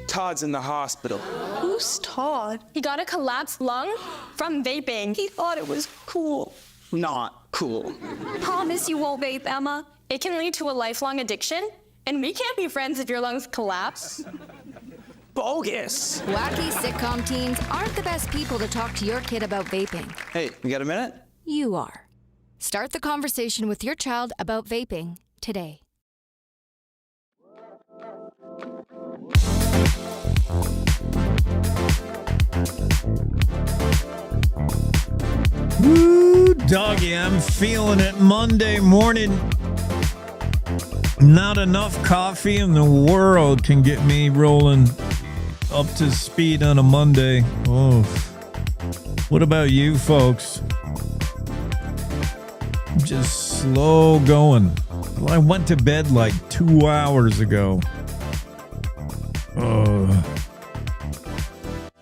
Todd's in the hospital. Who's Todd? He got a collapsed lung from vaping. He thought it was cool. Not cool. Promise you won't vape, Emma. It can lead to a lifelong addiction, and we can't be friends if your lungs collapse. Bogus. Wacky sitcom teens aren't the best people to talk to your kid about vaping. Hey, you got a minute? You are. Start the conversation with your child about vaping today. Woo, doggy, I'm feeling it. Monday morning. Not enough coffee in the world can get me rolling up to speed on a Monday. Oh, what about you folks? Just slow going. Well, I went to bed like 2 hours ago.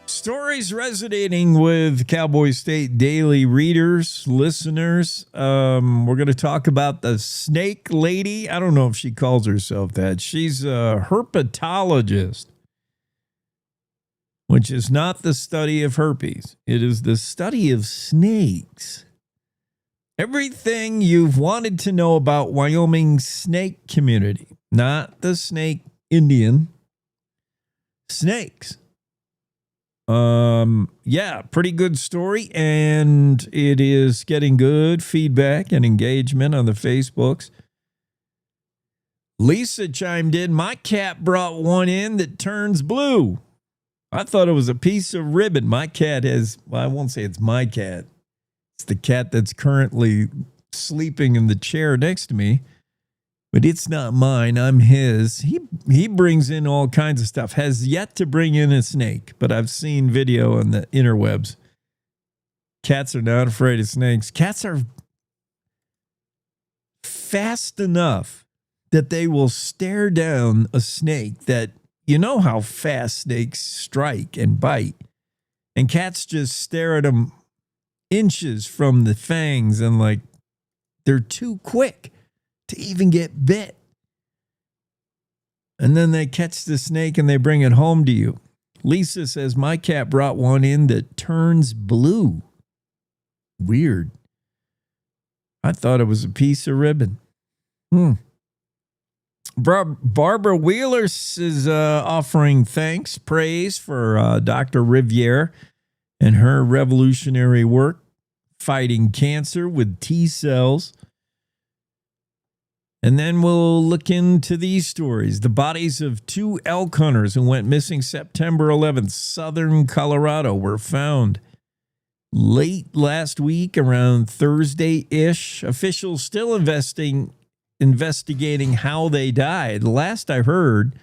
Stories resonating with Cowboy State Daily readers, listeners. We're going to talk about the snake lady. I don't know if she calls herself that. She's a herpetologist, which is not the study of herpes. It is the study of snakes. Everything you've wanted to know about Wyoming's snake community, not the snake Indian, snakes. Yeah, pretty good story, and it is getting good feedback and engagement on the Facebooks. Lisa chimed in, my cat brought one in that turns blue. I thought it was a piece of ribbon. My cat has, well, I won't say it's my cat. It's the cat that's currently sleeping in the chair next to me. But it's not mine. I'm his. He brings in all kinds of stuff. Has yet to bring in a snake, but I've seen video on the interwebs. Cats are not afraid of snakes. Cats are fast enough that they will stare down a snake that, you know how fast snakes strike and bite. And cats just stare at them inches from the fangs and like they're too quick to even get bit. And then they catch the snake and they bring it home to you. Lisa says, my cat brought one in that turns blue. Weird. I thought it was a piece of ribbon. Barbara Wheeler is offering praise for Dr. Riviere and her revolutionary work fighting cancer with T cells. And then we'll look into these stories. The bodies of 2 elk hunters who went missing September 11th, southern Colorado, were found late last week around Thursday-ish. Officials still investigating how they died. Last I heard,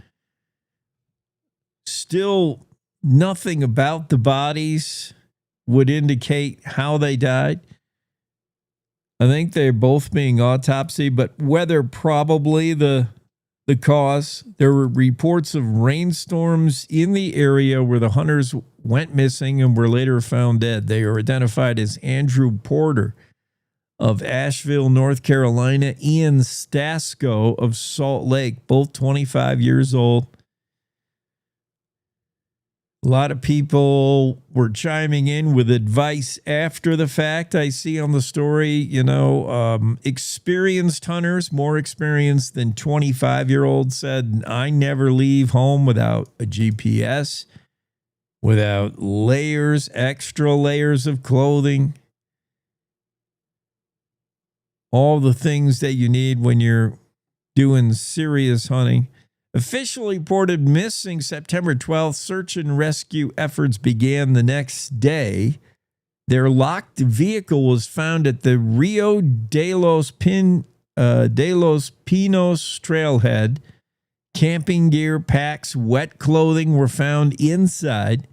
still nothing about the bodies would indicate how they died. I think they're both being autopsied, but whether probably the cause. There were reports of rainstorms in the area where the hunters went missing and were later found dead. They are identified as Andrew Porter of Asheville, North Carolina, Ian Stasko of Salt Lake, both 25 years old. A lot of people were chiming in with advice after the fact. I see on the story, experienced hunters, more experienced than 25-year-olds, said, I never leave home without a GPS, without extra layers of clothing, all the things that you need when you're doing serious hunting. Officially reported missing September 12th. Search and rescue efforts began the next day. Their locked vehicle was found at the Rio de los Pinos trailhead. Camping gear, packs, wet clothing were found inside.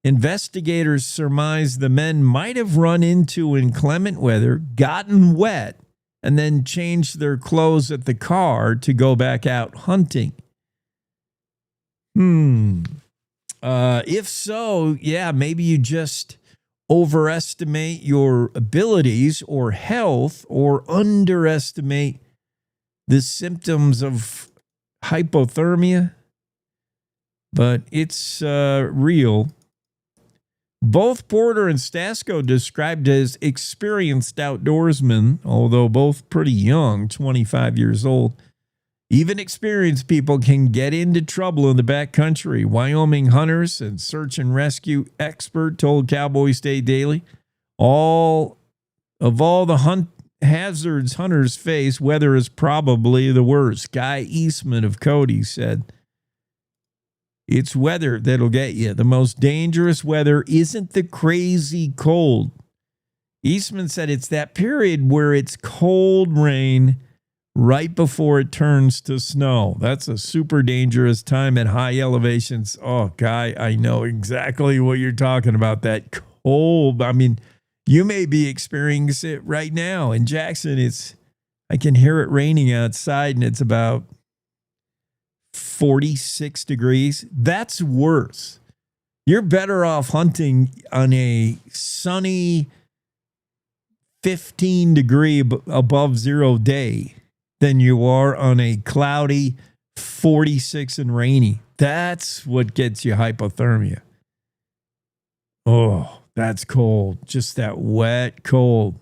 Investigators surmise the men might have run into inclement weather, gotten wet, and then changed their clothes at the car to go back out hunting. If so, maybe you just overestimate your abilities or health or underestimate the symptoms of hypothermia. But it's real. Both Porter and Stasko described as experienced outdoorsmen, although both pretty young, 25 years old. Even experienced people can get into trouble in the backcountry. Wyoming hunters and search and rescue expert told Cowboy State Daily, all the hazards hunters face, weather is probably the worst. Guy Eastman of Cody said, it's weather that'll get you. The most dangerous weather isn't the crazy cold. Eastman said it's that period where it's cold rain right before it turns to snow. That's a super dangerous time at high elevations. Oh, Guy, I know exactly what you're talking about. That cold. I mean, you may be experiencing it right now. In Jackson, I can hear it raining outside and it's about 46 degrees. That's worse. You're better off hunting on a sunny 15 degree above zero day than you are on a cloudy 46 and rainy. That's what gets you hypothermia. Oh, that's cold. Just that wet cold.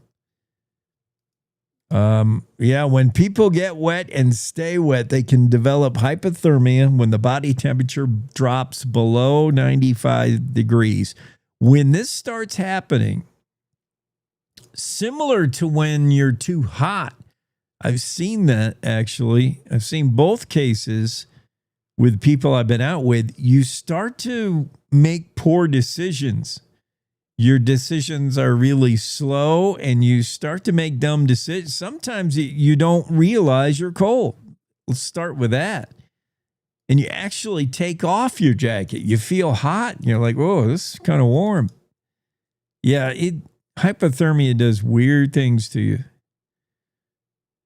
When people get wet and stay wet, they can develop hypothermia when the body temperature drops below 95 degrees. When this starts happening, similar to when you're too hot, I've seen that actually. I've seen both cases with people I've been out with. You start to make poor decisions. Your decisions are really slow and you start to make dumb decisions. Sometimes you don't realize you're cold. Let's start with that. And you actually take off your jacket. You feel hot and you're like, whoa, this is kind of warm. Yeah, hypothermia does weird things to you.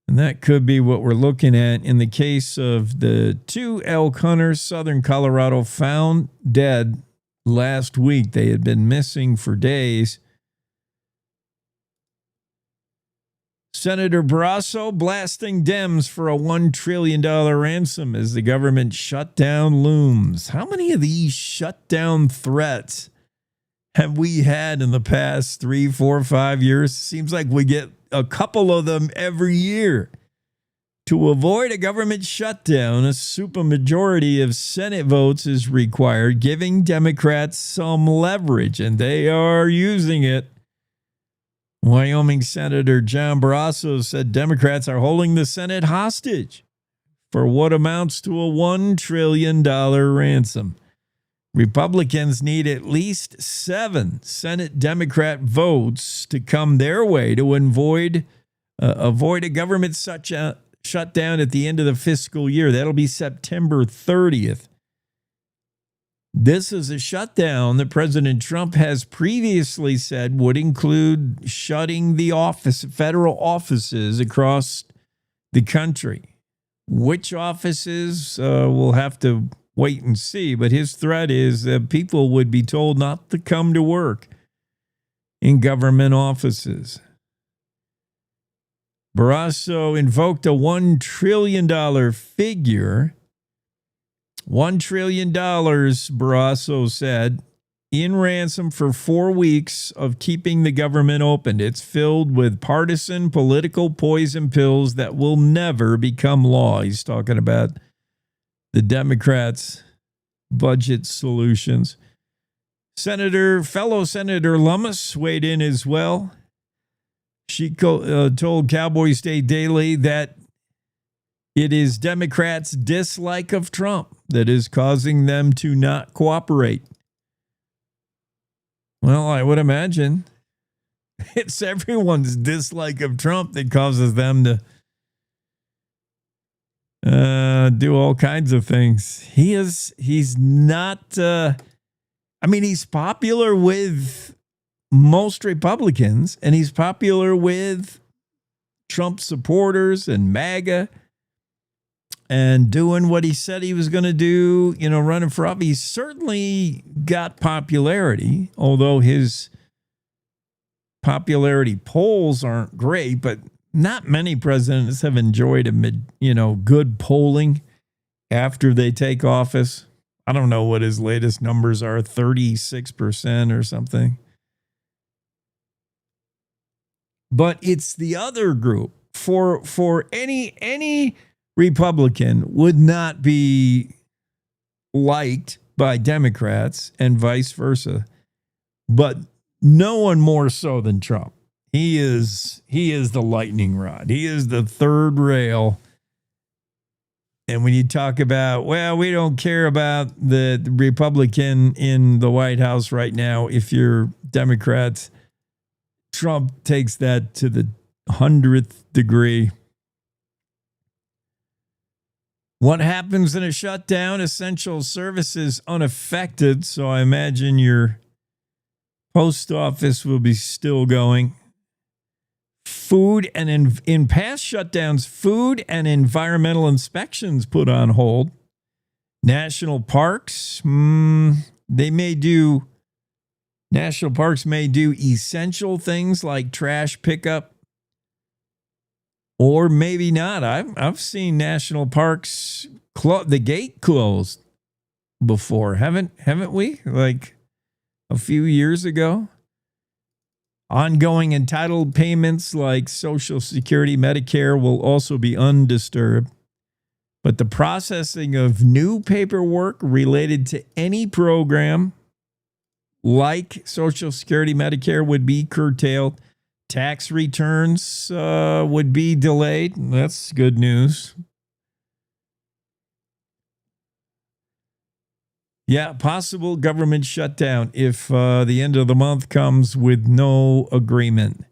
And that could be what we're looking at in the case of the 2 elk hunters, southern Colorado, found dead last week. They had been missing for days. Senator Barrasso blasting Dems for a $1 trillion ransom as the government shutdown looms. How many of these shutdown threats have we had in the past 3, 4, 5 years? Seems like we get a couple of them every year. To avoid a government shutdown, a supermajority of Senate votes is required, giving Democrats some leverage, and they are using it. Wyoming Senator John Barrasso said Democrats are holding the Senate hostage for what amounts to a $1 trillion ransom. Republicans need at least 7 Senate Democrat votes to come their way to avoid a government shutdown at the end of the fiscal year. That'll be September 30th. This is a shutdown that President Trump has previously said would include shutting the federal offices across the country. Which offices, we'll have to wait and see, but his threat is that people would be told not to come to work in government offices. Barrasso invoked a $1 trillion figure. $1 trillion, Barrasso said, in ransom for 4 weeks of keeping the government open. It's filled with partisan political poison pills that will never become law. He's talking about the Democrats' budget solutions. Fellow Senator Lummis weighed in as well. She told Cowboy State Daily that it is Democrats' dislike of Trump that is causing them to not cooperate. Well, I would imagine it's everyone's dislike of Trump that causes them to do all kinds of things. He's not, he's popular with most Republicans, and he's popular with Trump supporters and MAGA, and doing what he said he was going to do, running for office. He's certainly got popularity, although his popularity polls aren't great, but not many presidents have enjoyed good polling after they take office. I don't know what his latest numbers are, 36% or something. But it's the other group. For any Republican would not be liked by Democrats and vice versa, but no one more so than Trump. He is the lightning rod. He is the third rail. And when you talk about, well, we don't care about the Republican in the White House right now, if you're Democrats, Trump takes that to the 100th degree. What happens in a shutdown? Essential services unaffected, so I imagine your post office will be still going. Food and in past shutdowns, food and environmental inspections put on hold. National parks, national parks may do essential things like trash pickup. Or maybe not. I've seen national parks the gate closed before, haven't we? Like a few years ago. Ongoing entitled payments like Social Security, Medicare will also be undisturbed. But the processing of new paperwork related to any program like Social Security, Medicare would be curtailed. Tax returns would be delayed. That's good news. Yeah, possible government shutdown if the end of the month comes with no agreement.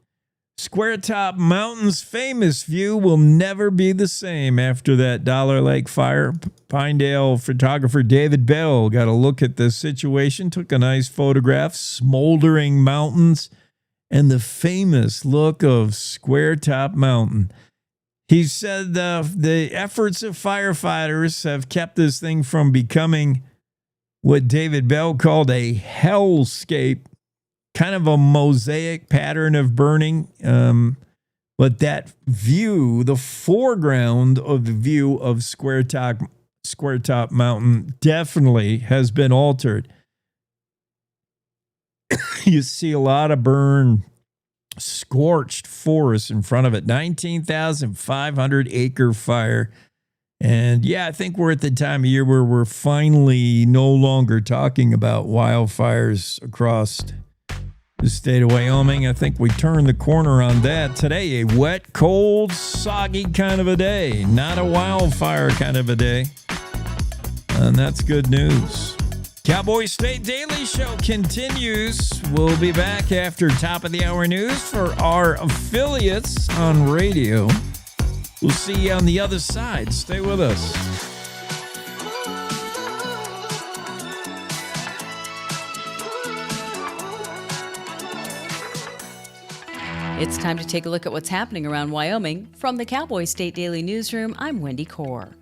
Square-top Mountain's famous view will never be the same after that Dollar Lake fire. Pinedale photographer David Bell got a look at the situation, took a nice photograph, smoldering mountains, and the famous look of Square-top Mountain. He said the efforts of firefighters have kept this thing from becoming what David Bell called a hellscape, kind of a mosaic pattern of burning. But that view, the foreground of the view of Square Top Mountain definitely has been altered. You see a lot of burn, scorched forest in front of it. 19,500 acre fire. And yeah, I think we're at the time of year where we're finally no longer talking about wildfires across the state of Wyoming. I think we turned the corner on that. Today, a wet, cold, soggy kind of a day, not a wildfire kind of a day. And that's good news. Cowboy State Daily Show continues. We'll be back after top of the hour news for our affiliates on radio. We'll see you on the other side. Stay with us. It's time to take a look at what's happening around Wyoming. From the Cowboy State Daily Newsroom, I'm Wendy Kaur.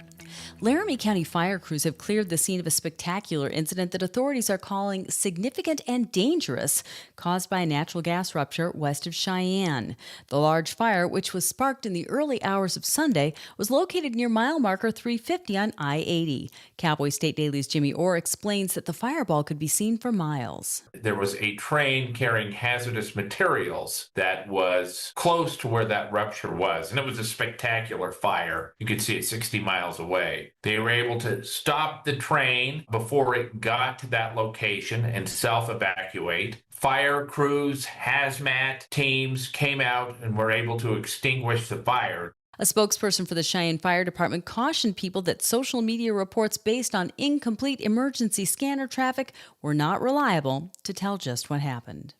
Laramie County fire crews have cleared the scene of a spectacular incident that authorities are calling significant and dangerous, caused by a natural gas rupture west of Cheyenne. The large fire, which was sparked in the early hours of Sunday, was located near mile marker 350 on I-80. Cowboy State Daily's Jimmy Orr explains that the fireball could be seen for miles. There was a train carrying hazardous materials that was close to where that rupture was, and it was a spectacular fire. You could see it 60 miles away. They were able to stop the train before it got to that location and self-evacuate. Fire crews, hazmat teams came out and were able to extinguish the fire. A spokesperson for the Cheyenne Fire Department cautioned people that social media reports based on incomplete emergency scanner traffic were not reliable to tell just what happened.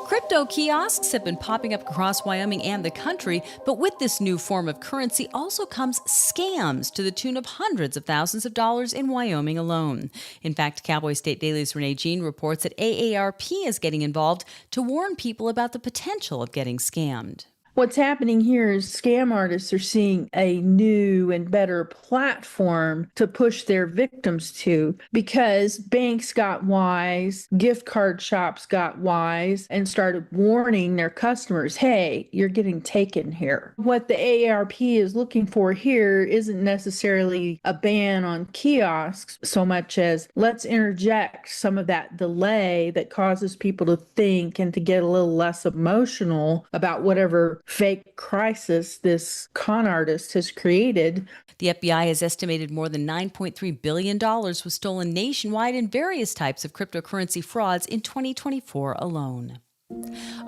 Crypto kiosks have been popping up across Wyoming and the country, but with this new form of currency also comes scams to the tune of hundreds of thousands of dollars in Wyoming alone. In fact, Cowboy State Daily's Renee Jean reports that AARP is getting involved to warn people about the potential of getting scammed. What's happening here is scam artists are seeing a new and better platform to push their victims to, because banks got wise, gift card shops got wise, and started warning their customers, hey, you're getting taken here. What the AARP is looking for here isn't necessarily a ban on kiosks so much as let's interject some of that delay that causes people to think and to get a little less emotional about whatever fake crisis this con artist has created. The FBI has estimated more than $9.3 billion was stolen nationwide in various types of cryptocurrency frauds in 2024 alone.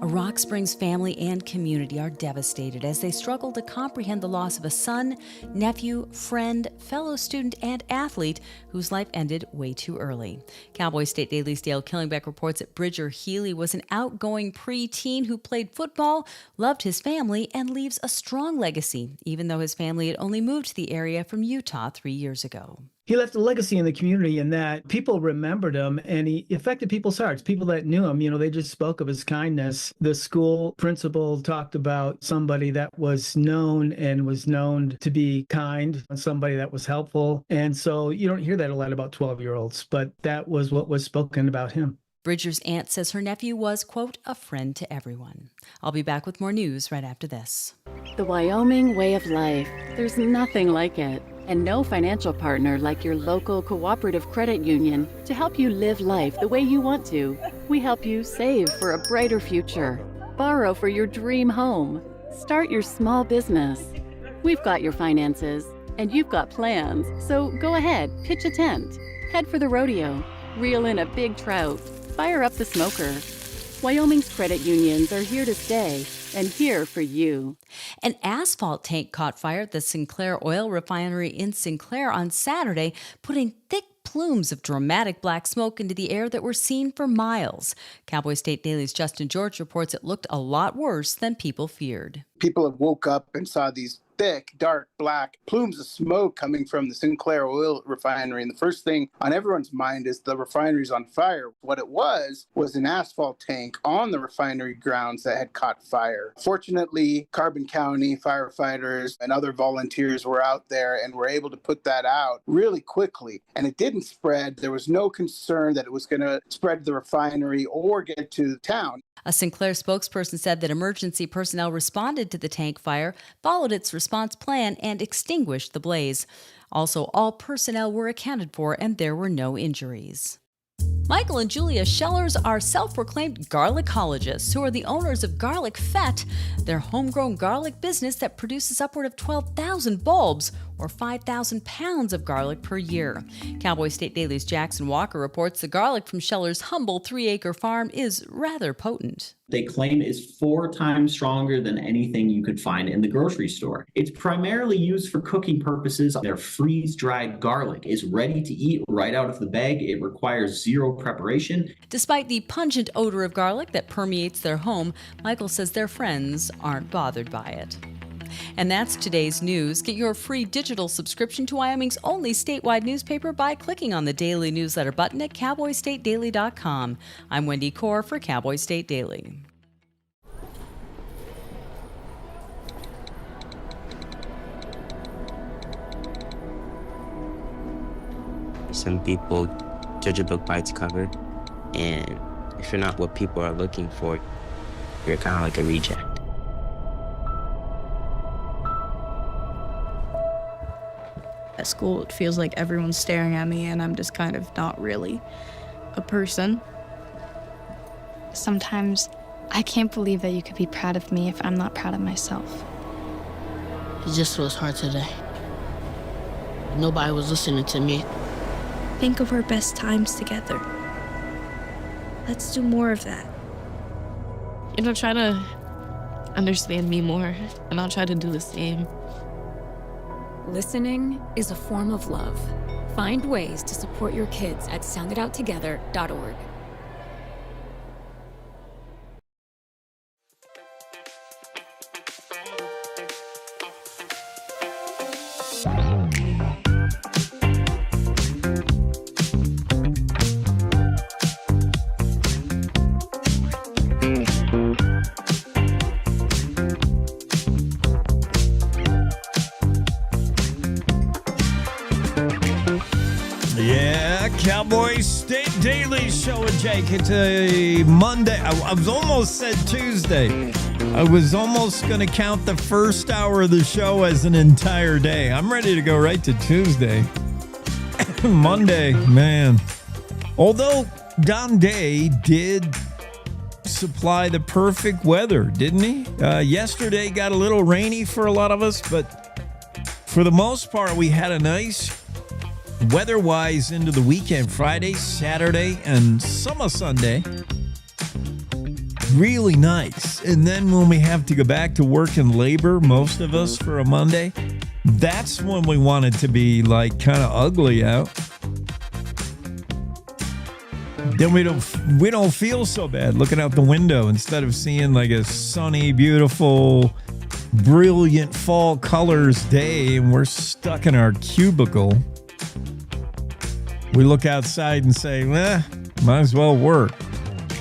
A Rock Springs family and community are devastated as they struggle to comprehend the loss of a son, nephew, friend, fellow student, and athlete whose life ended way too early. Cowboy State Daily's Dale Killingbeck reports that Bridger Healy was an outgoing preteen who played football, loved his family, and leaves a strong legacy, even though his family had only moved to the area from Utah 3 years ago. He left a legacy in the community in that people remembered him and he affected people's hearts. People that knew him, they just spoke of his kindness. The school principal talked about somebody that was known and was known to be kind, somebody that was helpful. And so you don't hear that a lot about 12-year-olds, but that was what was spoken about him. Bridger's aunt says her nephew was, quote, a friend to everyone. I'll be back with more news right after this. The Wyoming way of life. There's nothing like it. And no financial partner like your local cooperative credit union to help you live life the way you want to. We help you save for a brighter future, borrow for your dream home, start your small business. We've got your finances, and you've got plans, so go ahead, pitch a tent, head for the rodeo, reel in a big trout, fire up the smoker. Wyoming's credit unions are here to stay and here for you. An asphalt tank caught fire at the Sinclair oil refinery in Sinclair on Saturday, putting thick plumes of dramatic black smoke into the air that were seen for miles. Cowboy State Daily's Justin George reports it looked a lot worse than people feared. People have woke up and saw these thick, dark, black plumes of smoke coming from the Sinclair oil refinery. And the first thing on everyone's mind is the refinery's on fire. What it was an asphalt tank on the refinery grounds that had caught fire. Fortunately, Carbon County firefighters and other volunteers were out there and were able to put that out really quickly. And it didn't spread. There was no concern that it was going to spread to the refinery or get to town. A Sinclair spokesperson said that emergency personnel responded to the tank fire, followed its response plan, and extinguished the blaze. Also, all personnel were accounted for and there were no injuries. Michael and Julia Schellers are self-proclaimed garlicologists who are the owners of Garlic Fett, their homegrown garlic business that produces upward of 12,000 bulbs or 5,000 pounds of garlic per year. Cowboy State Daily's Jackson Walker reports the garlic from Schellers' humble 3-acre farm is rather potent. They claim is 4 times stronger than anything you could find in the grocery store. It's primarily used for cooking purposes. Their freeze-dried garlic is ready to eat right out of the bag. It requires 0 preparation. Despite the pungent odor of garlic that permeates their home, Michael says their friends aren't bothered by it. And that's today's news. Get your free digital subscription to Wyoming's only statewide newspaper by clicking on the daily newsletter button at cowboystatedaily.com. I'm Wendy Core for Cowboy State Daily. Some people judge a book by its cover, and if you're not what people are looking for, you're kind of like a reject. At school, it feels like everyone's staring at me and I'm just kind of not really a person. Sometimes I can't believe that you could be proud of me if I'm not proud of myself. It just was hard today. Nobody was listening to me. Think of our best times together. Let's do more of that. Try to understand me more, and I'll try to do the same. Listening is a form of love. Find ways to support your kids at sounditouttogether.org. Cowboy State Daily Show with Jake. It's a Monday. I was almost said Tuesday. I was almost going to count the first hour of the show as an entire day. I'm ready to go right to Tuesday. Monday, man. Although Don Day did supply the perfect weather, didn't he? Yesterday got a little rainy for a lot of us, but for the most part, we had a nice weather-wise into the weekend, Friday, Saturday, and some of Sunday. Really nice. And then when we have to go back to work and labor, most of us for a Monday, that's when we want it to be like kind of ugly out. Then we don't feel so bad looking out the window instead of seeing like a sunny, beautiful, brilliant fall colors day and we're stuck in our cubicle. We look outside and say, might as well work.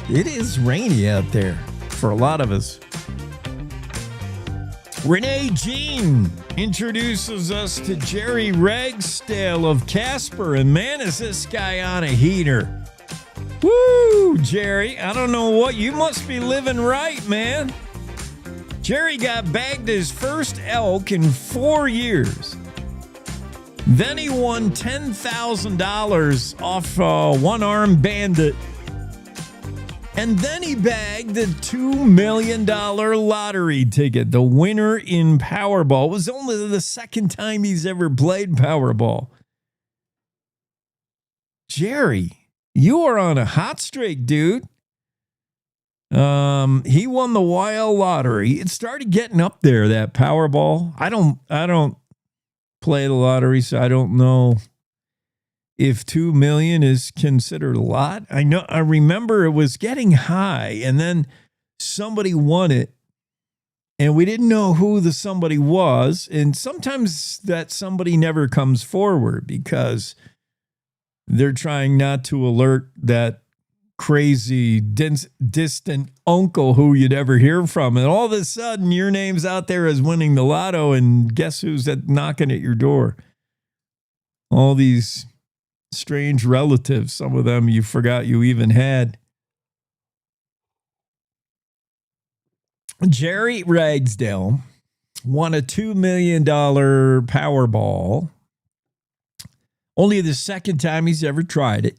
It is rainy out there for a lot of us. Renee Jean introduces us to Jerry Ragsdale of Casper, and man, is this guy on a heater. Woo, Jerry, I don't know what, you must be living right, man. Jerry got bagged his first elk in 4 years. Then he won $10,000 off a one-armed bandit. And then he bagged a $2 million lottery ticket, the winner in Powerball. It was only the second time he's ever played Powerball. Jerry, you are on a hot streak, dude. He won the wild lottery. It started getting up there, that Powerball. I don't play the lottery, so I don't know if 2 million is considered a lot. I remember it was getting high, and then somebody won it, And we didn't know who the somebody was. And sometimes that somebody never comes forward because they're trying not to alert that crazy distant uncle who you'd ever hear from. And all of a sudden, your name's out there as winning the lotto. And guess who's knocking at your door? All these strange relatives. Some of them you forgot you even had. Jerry Ragsdale won a $2 million Powerball. Only the second time he's ever tried it.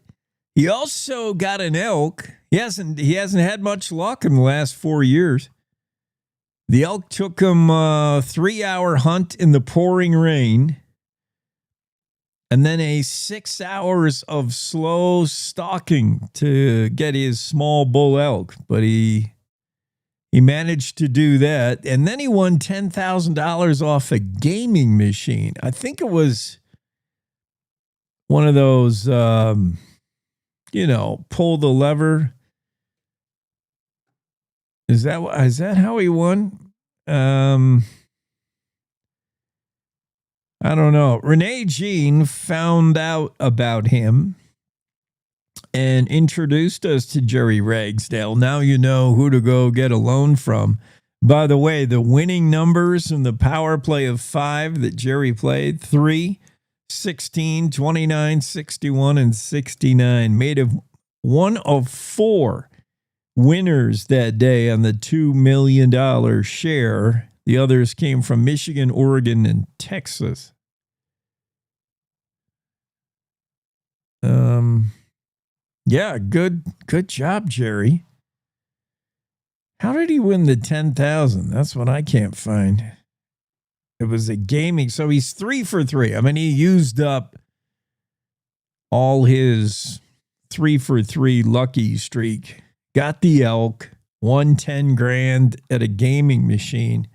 He also got an elk. He hasn't had much luck in the last 4 years. The elk took him a 3-hour hunt in the pouring rain. And then a 6 hours of slow stalking to get his small bull elk. But he managed to do that. And then he won $10,000 off a gaming machine. I think it was one of those, pull the lever. Is that how he won? I don't know. Renee Jean found out about him and introduced us to Jerry Ragsdale. Now you know who to go get a loan from. By the way, the winning numbers in the power play of 5 that Jerry played, 3, 16, 29, 61, and 69, made of one of 4 winners that day on the $2 million share. The others came from Michigan, Oregon, and Texas. Yeah, good job, Jerry. How did he win the 10,000? That's what I can't find. It was a gaming, so he's 3 for 3. I mean, he used up all his 3 for 3 lucky streak. Got the elk, won 10 grand at a gaming machine,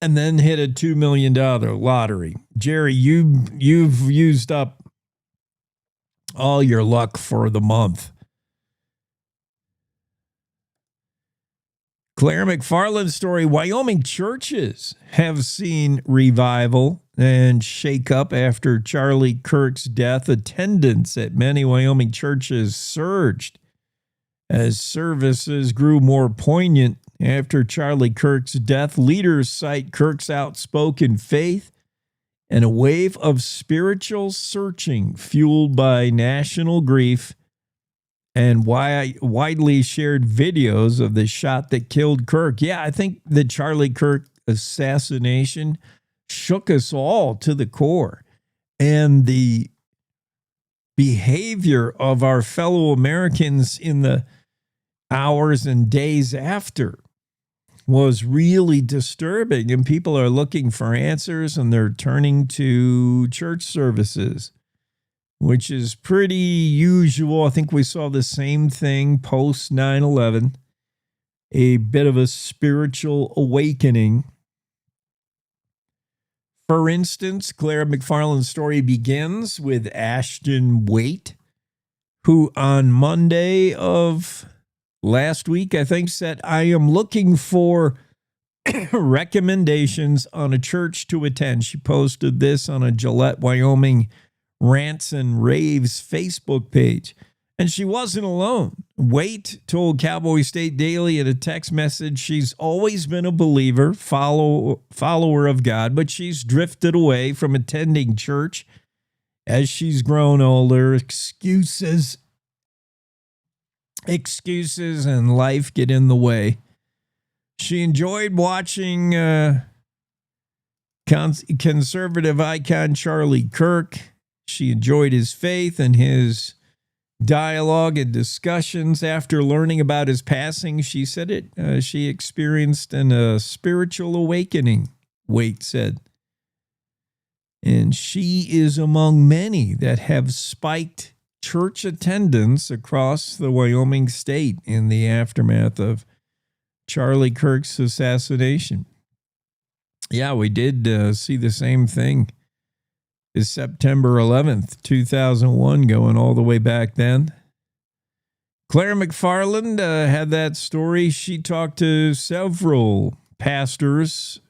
and then hit a $2 million lottery. Jerry, you've used up all your luck for the month. Claire McFarland's story, Wyoming churches have seen revival and shake up after Charlie Kirk's death. Attendance at many Wyoming churches surged as services grew more poignant after Charlie Kirk's death. Leaders cite Kirk's outspoken faith and a wave of spiritual searching fueled by national grief and widely shared videos of the shot that killed Kirk. Yeah, I think the Charlie Kirk assassination shook us all to the core. And the behavior of our fellow Americans in the hours and days after was really disturbing, and people are looking for answers, and they're turning to church services, which is pretty usual. I think we saw the same thing post 9/11, a bit of a spiritual awakening. For instance, Claire McFarland's story begins with Ashton Waite, who on Monday of last week, I think, said, I am looking for recommendations on a church to attend. She posted this on a Gillette, Wyoming Rants and Raves Facebook page. And she wasn't alone. Waite told Cowboy State Daily in a text message she's always been a believer, follower of God, but she's drifted away from attending church as she's grown older. Excuses and life get in the way. She enjoyed watching conservative icon Charlie Kirk. She enjoyed his faith and his dialogue and discussions. After learning about his passing, she said she experienced a spiritual awakening, Waite said. And she is among many that have spiked church attendance across the Wyoming state in the aftermath of Charlie Kirk's assassination. Yeah, we did see the same thing. Is September 11th, 2001, going all the way back then. Claire McFarland had that story. She talked to several pastors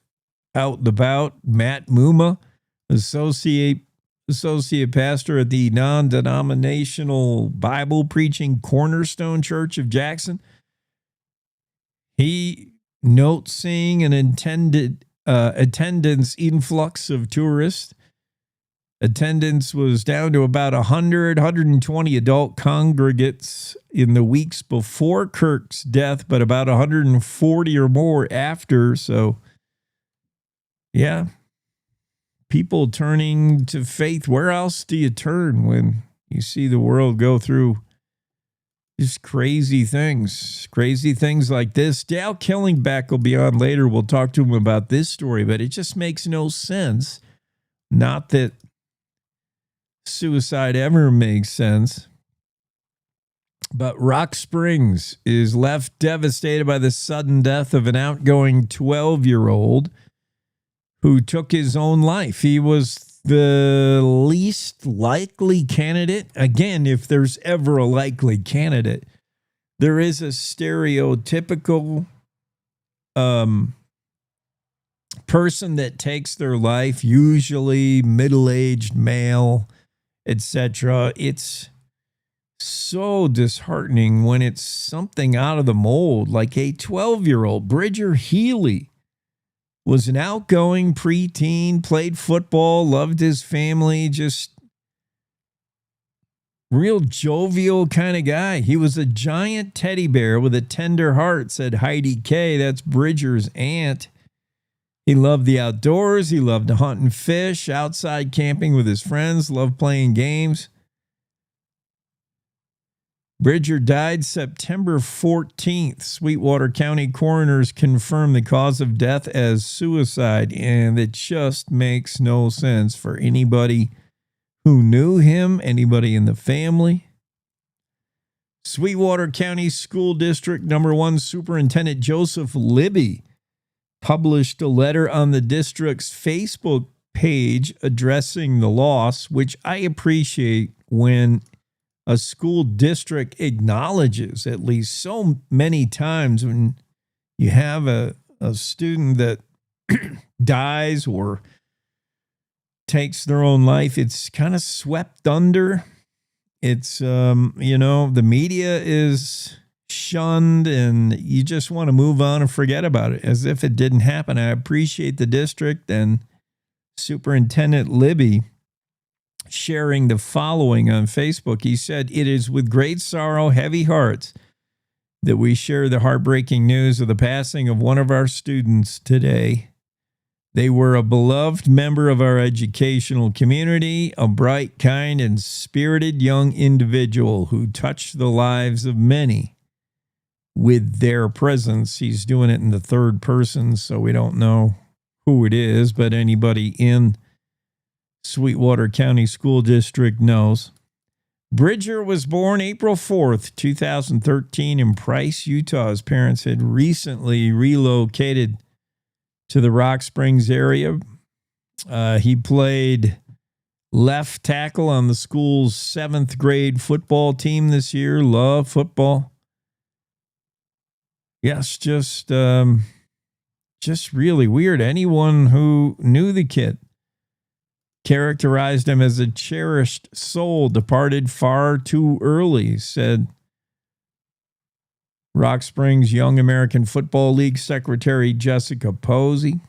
out and about. Matt Muma, associate pastor at the non-denominational Bible preaching Cornerstone Church of Jackson. He notes seeing an attendance influx of tourists. Attendance was down to about 120 adult congregates in the weeks before Kirk's death, but about 140 or more after. So, yeah, people turning to faith. Where else do you turn when you see the world go through just crazy things like this? Dale Killingback will be on later. We'll talk to him about this story, but it just makes no sense. Not that suicide ever makes sense. But Rock Springs is left devastated by the sudden death of an outgoing 12-year-old who took his own life. He was the least likely candidate. Again, if there's ever a likely candidate, there is a stereotypical person that takes their life, usually middle-aged male, etc. It's so disheartening when it's something out of the mold, like a 12-year-old. Bridger Healy was an outgoing preteen, played football, loved his family, just real jovial kind of guy. He was a giant teddy bear with a tender heart, said Heidi Kay. That's Bridger's aunt. He loved the outdoors. He loved to hunt and fish, outside camping with his friends, loved playing games. Bridger died September 14th. Sweetwater County coroners confirmed the cause of death as suicide, and it just makes no sense for anybody who knew him, anybody in the family. Sweetwater County School District number 1 Superintendent Joseph Libby published a letter on the district's Facebook page addressing the loss, which I appreciate when a school district acknowledges, at least so many times when you have a student that dies or takes their own life, it's kind of swept under. It's, the media is shunned and you just want to move on and forget about it as if it didn't happen. I appreciate the district and Superintendent Libby sharing the following on Facebook. He said, "It is with great sorrow, heavy hearts, that we share the heartbreaking news of the passing of one of our students today. They were a beloved member of our educational community, a bright, kind, and spirited young individual who touched the lives of many with their presence." He's doing it in the third person, so we don't know who it is, but anybody in Sweetwater County School District knows. Bridger was born April 4th, 2013 in Price, Utah. His parents had recently relocated to the Rock Springs area. He played left tackle on the school's 7th grade football team this year. Love football. Yes, just really weird. Anyone who knew the kid characterized him as a cherished soul, departed far too early, said Rock Springs Young American Football League Secretary Jessica Posey.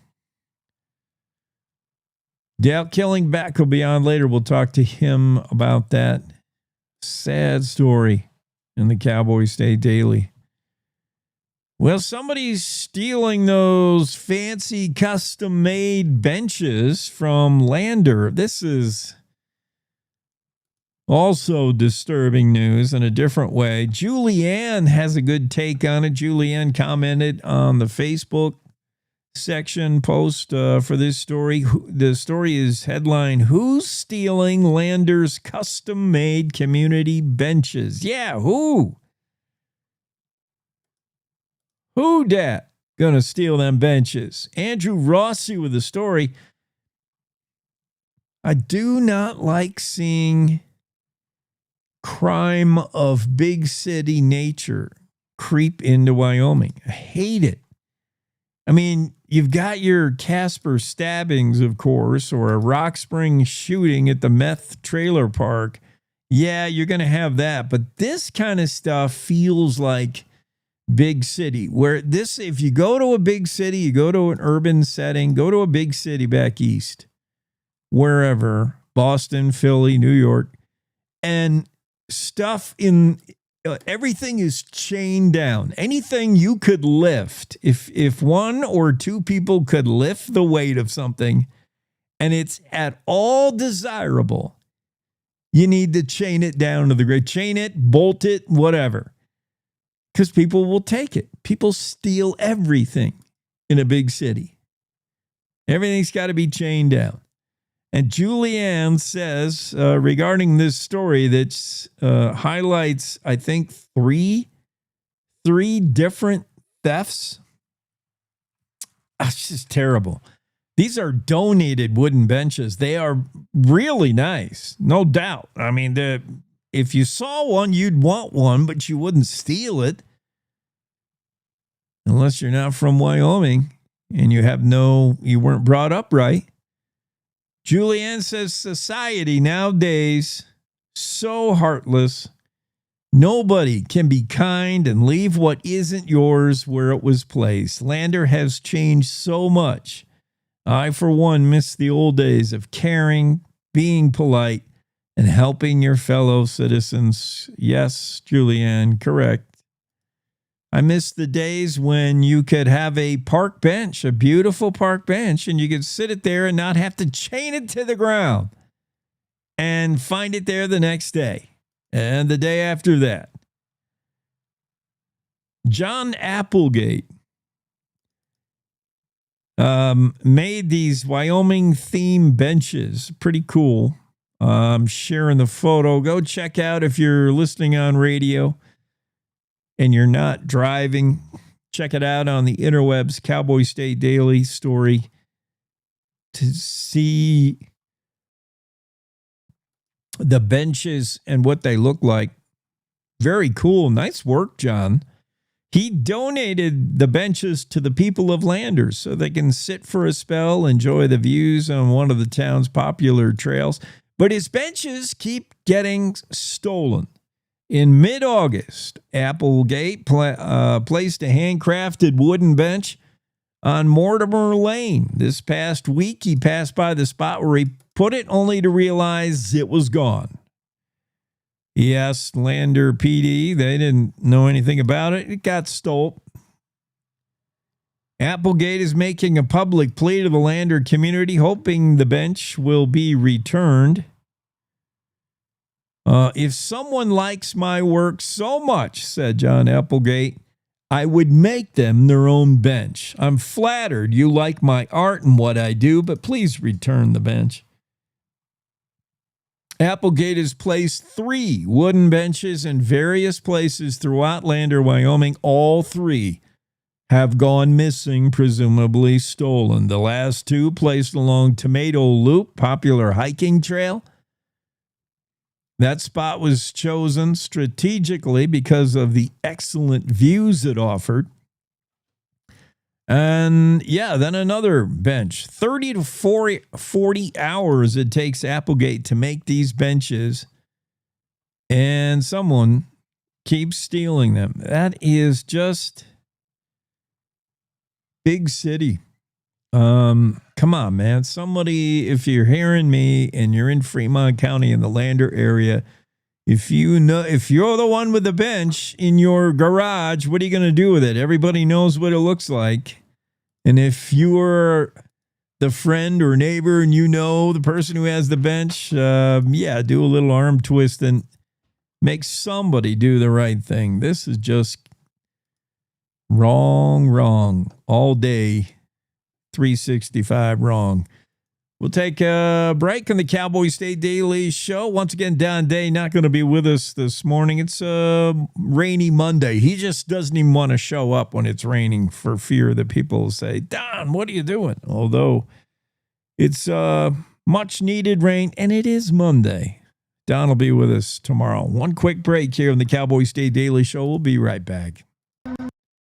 Dale Killingback will be on later. We'll talk to him about that sad story in the Cowboy State Daily. Well, somebody's stealing those fancy custom-made benches from Lander. This is also disturbing news in a different way. Julianne has a good take on it. Julianne commented on the Facebook section post for this story. The story is headline, "Who's stealing Lander's custom-made community benches?" Yeah, who? Who dat gonna steal them benches? Andrew Rossi with the story. I do not like seeing crime of big city nature creep into Wyoming. I hate it. I mean, you've got your Casper stabbings, of course, or a Rock Spring shooting at the meth trailer park. Yeah, you're going to have that. But this kind of stuff feels like big city, where this, if you go to a big city, you go to an urban setting, go to a big city back east, wherever, Boston, Philly, New York, and stuff in everything is chained down. Anything you could lift, if one or two people could lift the weight of something and it's at all desirable, you need to chain it down to the ground. Chain it, bolt it, whatever. Because people will take it. People steal everything in a big city. Everything's got to be chained down. And Julianne says regarding this story that highlights, I think, three different thefts. It's just terrible. These are donated wooden benches. They are really nice, no doubt. I mean, if you saw one, you'd want one, but you wouldn't steal it. Unless you're not from Wyoming and you weren't brought up right. Julianne says society nowadays so heartless. Nobody can be kind and leave what isn't yours where it was placed. Lander has changed so much. I, for one, miss the old days of caring, being polite, and helping your fellow citizens. Yes, Julianne, correct. I miss the days when you could have a park bench, a beautiful park bench, and you could sit it there and not have to chain it to the ground and find it there the next day and the day after that. John Applegate made these Wyoming theme benches. Pretty cool. I'm sharing the photo. Go check out if you're listening on radio and you're not driving. Check it out on the interwebs, Cowboy State Daily story, to see the benches and what they look like. Very cool. Nice work, John. He donated the benches to the people of Landers so they can sit for a spell, enjoy the views on one of the town's popular trails. But his benches keep getting stolen. In mid-August, Applegate placed a handcrafted wooden bench on Mortimer Lane. This past week, he passed by the spot where he put it only to realize it was gone. He asked Lander PD. They didn't know anything about it. It got stole. Applegate is making a public plea to the Lander community, hoping the bench will be returned. If someone likes my work so much, said John Applegate, I would make them their own bench. I'm flattered you like my art and what I do, but please return the bench. Applegate has placed 3 wooden benches in various places throughout Lander, Wyoming. All 3 have gone missing, presumably stolen. The last 2 placed along Tomato Loop, popular hiking trail. That spot was chosen strategically because of the excellent views it offered. And yeah, then another bench. 30 to 40 hours it takes Applegate to make these benches. And someone keeps stealing them. That is just big city. Come on, man. Somebody, if you're hearing me and you're in Fremont County in the Lander area, if you're the one with the bench in your garage, what are you going to do with it? Everybody knows what it looks like. And if you're the friend or neighbor and you know the person who has the bench, do a little arm twist and make somebody do the right thing. This is just wrong all day. 365 wrong. We'll take a break on the Cowboy State Daily Show. Once again, Don Day not going to be with us this morning. It's a rainy Monday. He just doesn't even want to show up when it's raining for fear that people will say, Don, what are you doing? Although it's much needed rain, and it is Monday. Don will be with us tomorrow. One quick break here on the Cowboy State Daily Show. We'll be right back.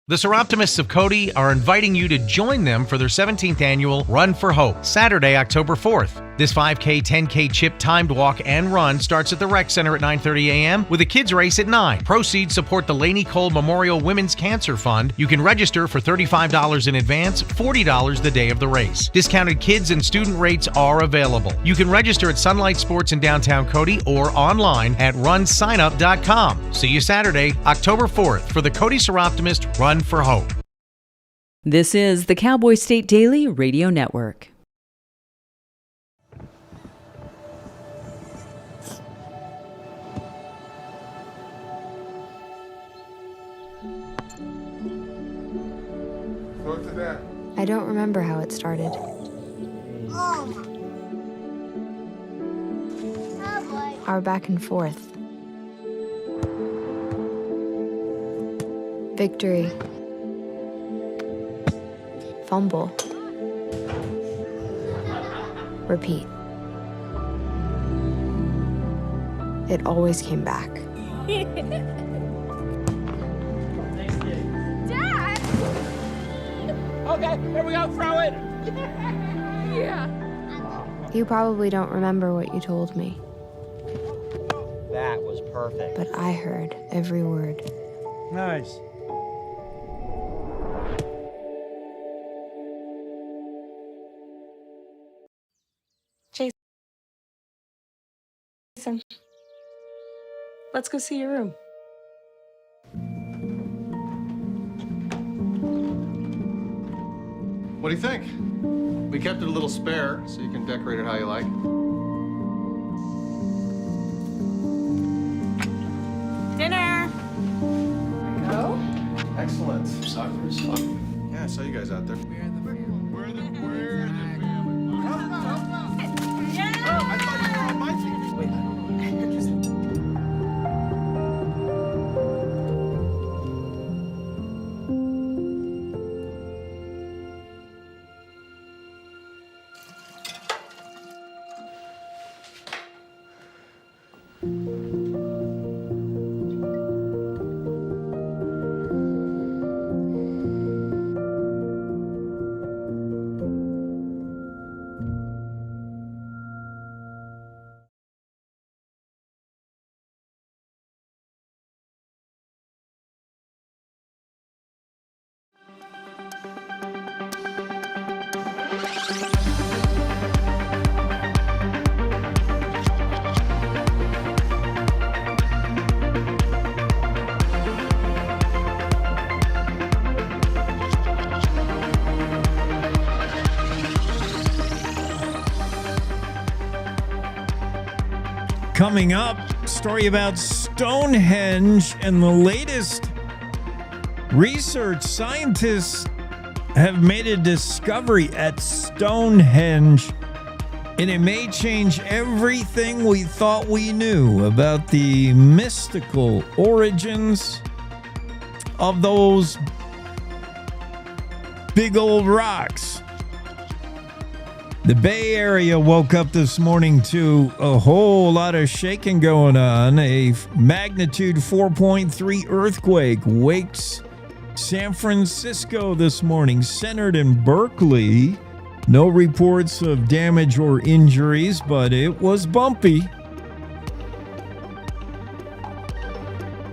The Seroptimists of Cody are inviting you to join them for their 17th annual Run for Hope, Saturday, October 4th. This 5K, 10K chip timed walk and run starts at the Rec Center at 9:30 a.m. with a kids race at 9. Proceeds support the Laney Cole Memorial Women's Cancer Fund. You can register for $35 in advance, $40 the day of the race. Discounted kids and student rates are available. You can register at Sunlight Sports in downtown Cody or online at runsignup.com. See you Saturday, October 4th for the Cody Seroptimist Run for Hope. This is the Cowboy State Daily Radio Network. I don't remember how it started. Our back and forth. Victory. Fumble. Repeat. It always came back. Okay, here we go, throw it! Yeah. You probably don't remember what you told me, That was perfect. but I heard every word. Nice. Jason, let's go see your room. What do you think? We kept it a little spare, so you can decorate it how you like. Dinner! Go. Excellent. Soccer is fun. Yeah, I saw you guys out there. We're the family. Yeah! Oh, I thought you were on my team. Coming up, story about Stonehenge and the latest research. Scientists have made a discovery at Stonehenge, and it may change everything we thought we knew about the mystical origins of those big old rocks. The Bay Area woke up this morning to a whole lot of shaking going on. A magnitude 4.3 earthquake wakes San Francisco this morning, centered in Berkeley. No reports of damage or injuries, but it was bumpy.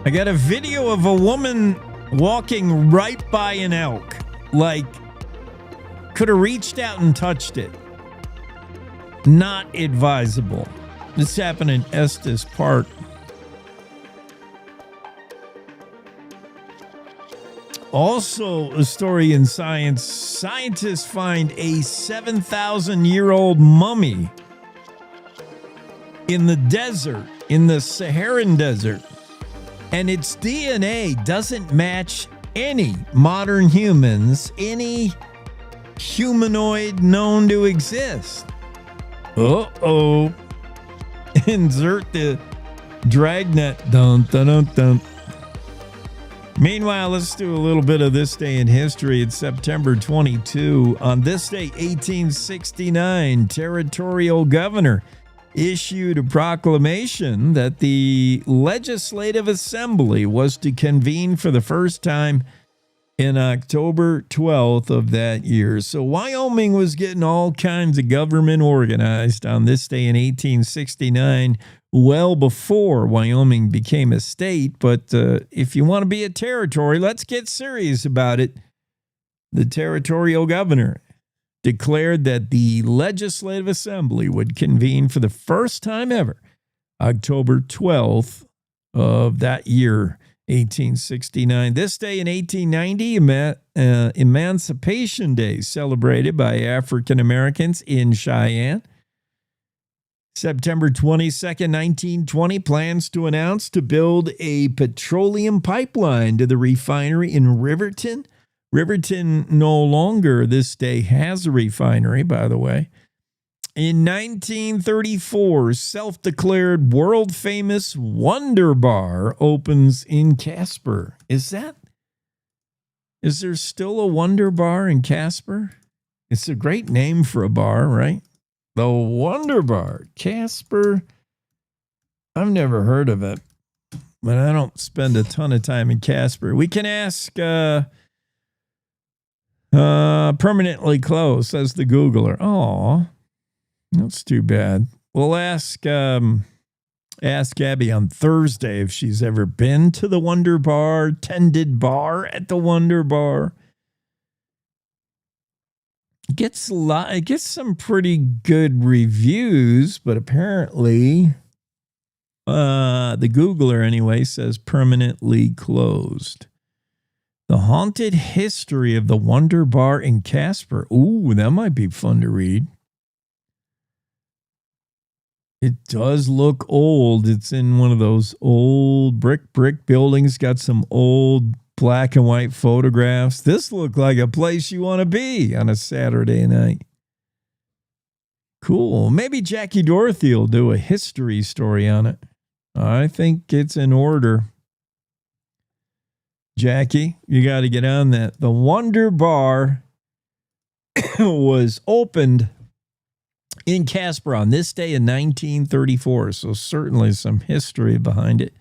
I got a video of a woman walking right by an elk, like could have reached out and touched it. Not advisable. This happened in Estes Park. Also, a story in science. Scientists find a 7,000-year-old mummy in the desert, in the Saharan desert. And its DNA doesn't match any modern humans, any humanoid known to exist. Uh-oh. Insert the dragnet. Dun, dun, dun, dun. Meanwhile, let's do a little bit of this day in history. It's September 22. On this day, 1869, territorial governor issued a proclamation that the Legislative Assembly was to convene for the first time in October 12th of that year. So Wyoming was getting all kinds of government organized on this day in 1869, well before Wyoming became a state. But if you want to be a territory, let's get serious about it. The territorial governor declared that the Legislative Assembly would convene for the first time ever, October 12th of that year, 1869. This day in 1890, Emancipation Day, celebrated by African Americans in Cheyenne. September 22nd, 1920, plans to announce to build a petroleum pipeline to the refinery in Riverton. Riverton no longer this day has a refinery, by the way. In 1934, self-declared world-famous Wonder Bar opens in Casper. Is there still a Wonder Bar in Casper? It's a great name for a bar, right? The Wonder Bar, Casper. I've never heard of it, but I don't spend a ton of time in Casper. We can ask permanently closed, says the Googler. Oh, that's too bad. We'll ask Abby on Thursday if she's ever been to the Wonder Bar, tended bar at the Wonder Bar. It gets some pretty good reviews, but apparently the Googler anyway says permanently closed. The Haunted History of the Wonder Bar in Casper. Ooh, that might be fun to read. It does look old. It's in one of those old brick buildings. Got some old black and white photographs. This looked like a place you want to be on a Saturday night. Cool. Maybe Jackie Dorothy will do a history story on it. I think it's in order. Jackie, you got to get on that. The Wonder Bar was opened in Casper on this day in 1934, so certainly some history behind it.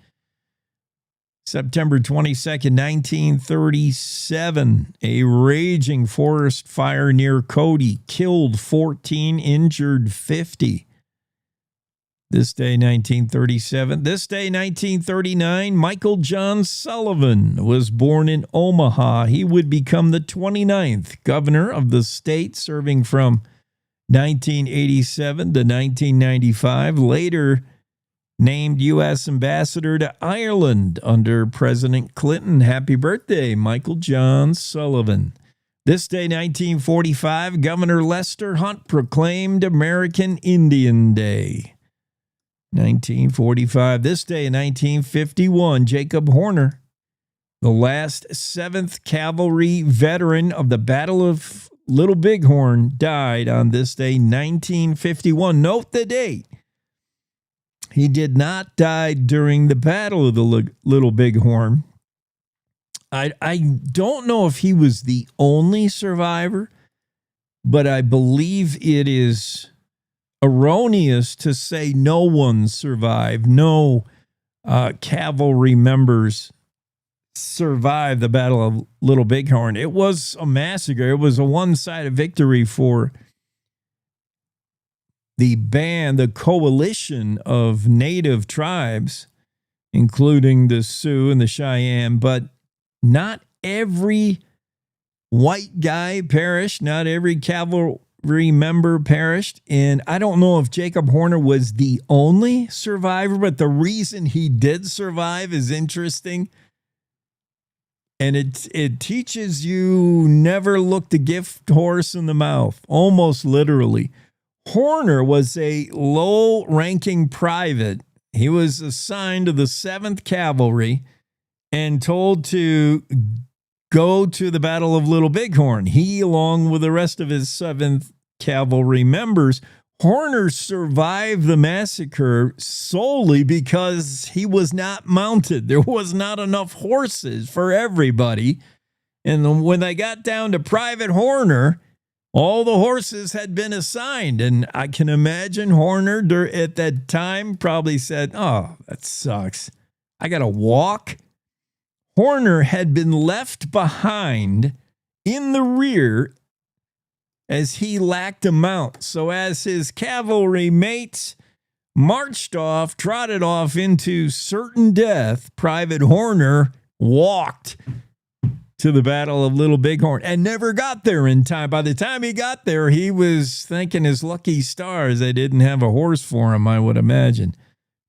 September 22nd, 1937, a raging forest fire near Cody killed 14, injured 50. This day, 1937. This day, 1939, Michael John Sullivan was born in Omaha. He would become the 29th governor of the state, serving from 1987 to 1995. Later named U.S. ambassador to Ireland under President Clinton. Happy birthday, Michael John Sullivan. This day, 1945, Governor Lester Hunt proclaimed American Indian Day. 1945. This day in 1951, Jacob Horner, the last 7th Cavalry veteran of the Battle of Little Bighorn, died on this day, 1951. Note the date. He did not die during the Battle of the Little Bighorn. I don't know if he was the only survivor, but I believe it is erroneous to say no one survived. No cavalry members survived the Battle of Little Bighorn. It was a massacre. It was a one-sided victory for the band, the coalition of native tribes, including the Sioux and the Cheyenne, but not every white guy perished. Not every cavalry member perished. And I don't know if Jacob Horner was the only survivor, but the reason he did survive is interesting. And it teaches you never look the gift horse in the mouth, almost literally. Horner was a low-ranking private. He was assigned to the 7th Cavalry and told to go to the Battle of Little Bighorn. He, along with the rest of his 7th Cavalry members, Horner survived the massacre solely because he was not mounted. There was not enough horses for everybody. And when they got down to Private Horner, All the horses had been assigned, and I can imagine Horner at that time probably said, "Oh, that sucks. I got to walk." Horner had been left behind in the rear as he lacked a mount. So as his cavalry mates marched off, trotted off into certain death, Private Horner walked to the Battle of Little Bighorn and never got there in time. By the time he got there, he was thanking his lucky stars they didn't have a horse for him, I would imagine.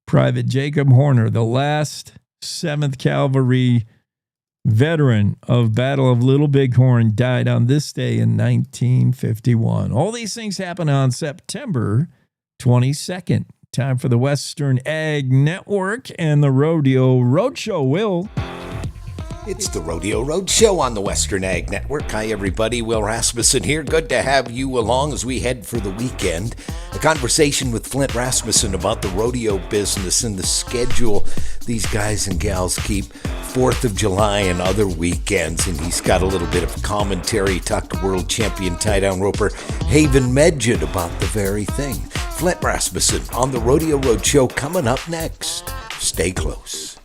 Private Jacob Horner, the last 7th Cavalry veteran of Battle of Little Bighorn, died on this day in 1951. All these things happen on September 22nd. Time for the Western Ag Network and the Rodeo Roadshow. Will. It's the Rodeo Roadshow on the Western Ag Network. Hi, everybody. Will Rasmussen here. Good to have you along as we head for the weekend. A conversation with Flint Rasmussen about the rodeo business and the schedule these guys and gals keep 4th of July and other weekends. And he's got a little bit of commentary. Talked to world champion tie-down roper Haven Medjid about the very thing. Flint Rasmussen on the Rodeo Roadshow coming up next. Stay close.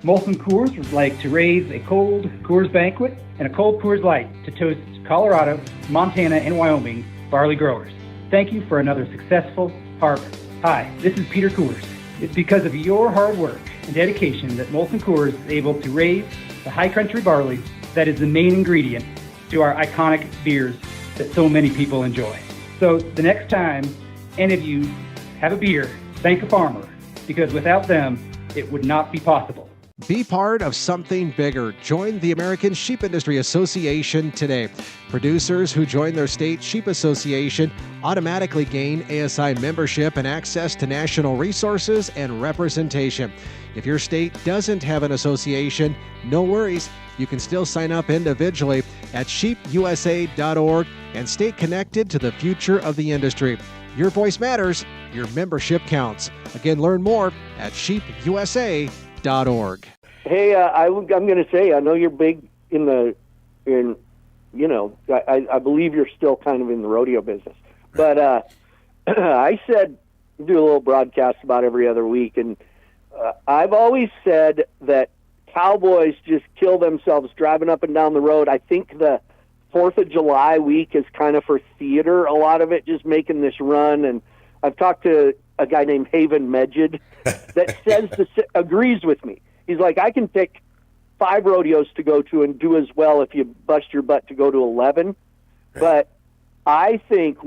Molson Coors would like to raise a cold Coors banquet and a cold Coors Light to toast Colorado, Montana, and Wyoming barley growers. Thank you for another successful harvest. Hi, this is Peter Coors. It's because of your hard work and dedication that Molson Coors is able to raise the high country barley that is the main ingredient to our iconic beers that so many people enjoy. So the next time any of you have a beer, thank a farmer, because without them, it would not be possible. Be part of something bigger. Join the American Sheep Industry Association today. Producers who join their state sheep association automatically gain ASI membership and access to national resources and representation. If your state doesn't have an association, no worries. You can still sign up individually at sheepusa.org and stay connected to the future of the industry. Your voice matters. Your membership counts. Again, learn more at sheepusa.org. Hey, I'm going to say, I know you're big I believe you're still kind of in the rodeo business. But I said, do a little broadcast about every other week, and I've always said that cowboys just kill themselves driving up and down the road. I think the 4th of July week is kind of for theater, a lot of it, just making this run. And I've talked to a guy named Haven Medjid that agrees with me. He's like, I can pick 5 rodeos to go to and do as well if you bust your butt to go to 11. But I think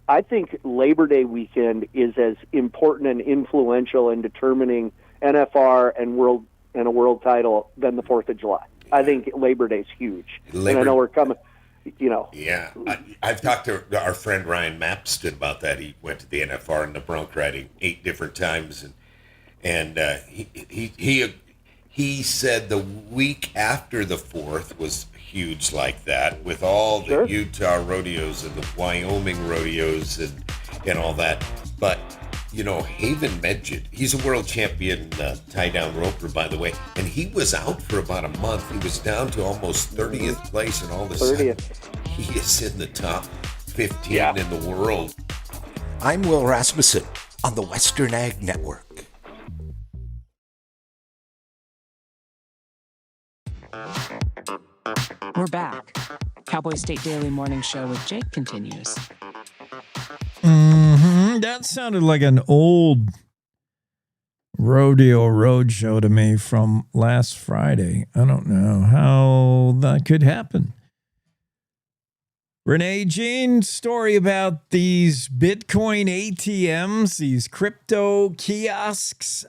I think Labor Day weekend is as important and influential in determining NFR and a world title than the 4th of July. I think Labor Day's huge. And I know we're coming. Yeah, I've talked to our friend Ryan Mapston about that. He went to the NFR and the bronc riding 8 different times, and he said the week after the 4th was huge like that, with all the Utah rodeos and the Wyoming rodeos and all that. But Haven Medjid, he's a world champion tie-down roper, by the way, and he was out for about a month. He was down to almost 30th place, and all of a sudden, he is in the top 15 in the world. I'm Will Rasmussen on the Western Ag Network. We're back. Cowboy State Daily Morning Show with Jake continues. That sounded like an old Rodeo Roadshow to me from last Friday. I don't know how that could happen. Renee Jean's story about these Bitcoin ATMs, these crypto kiosks.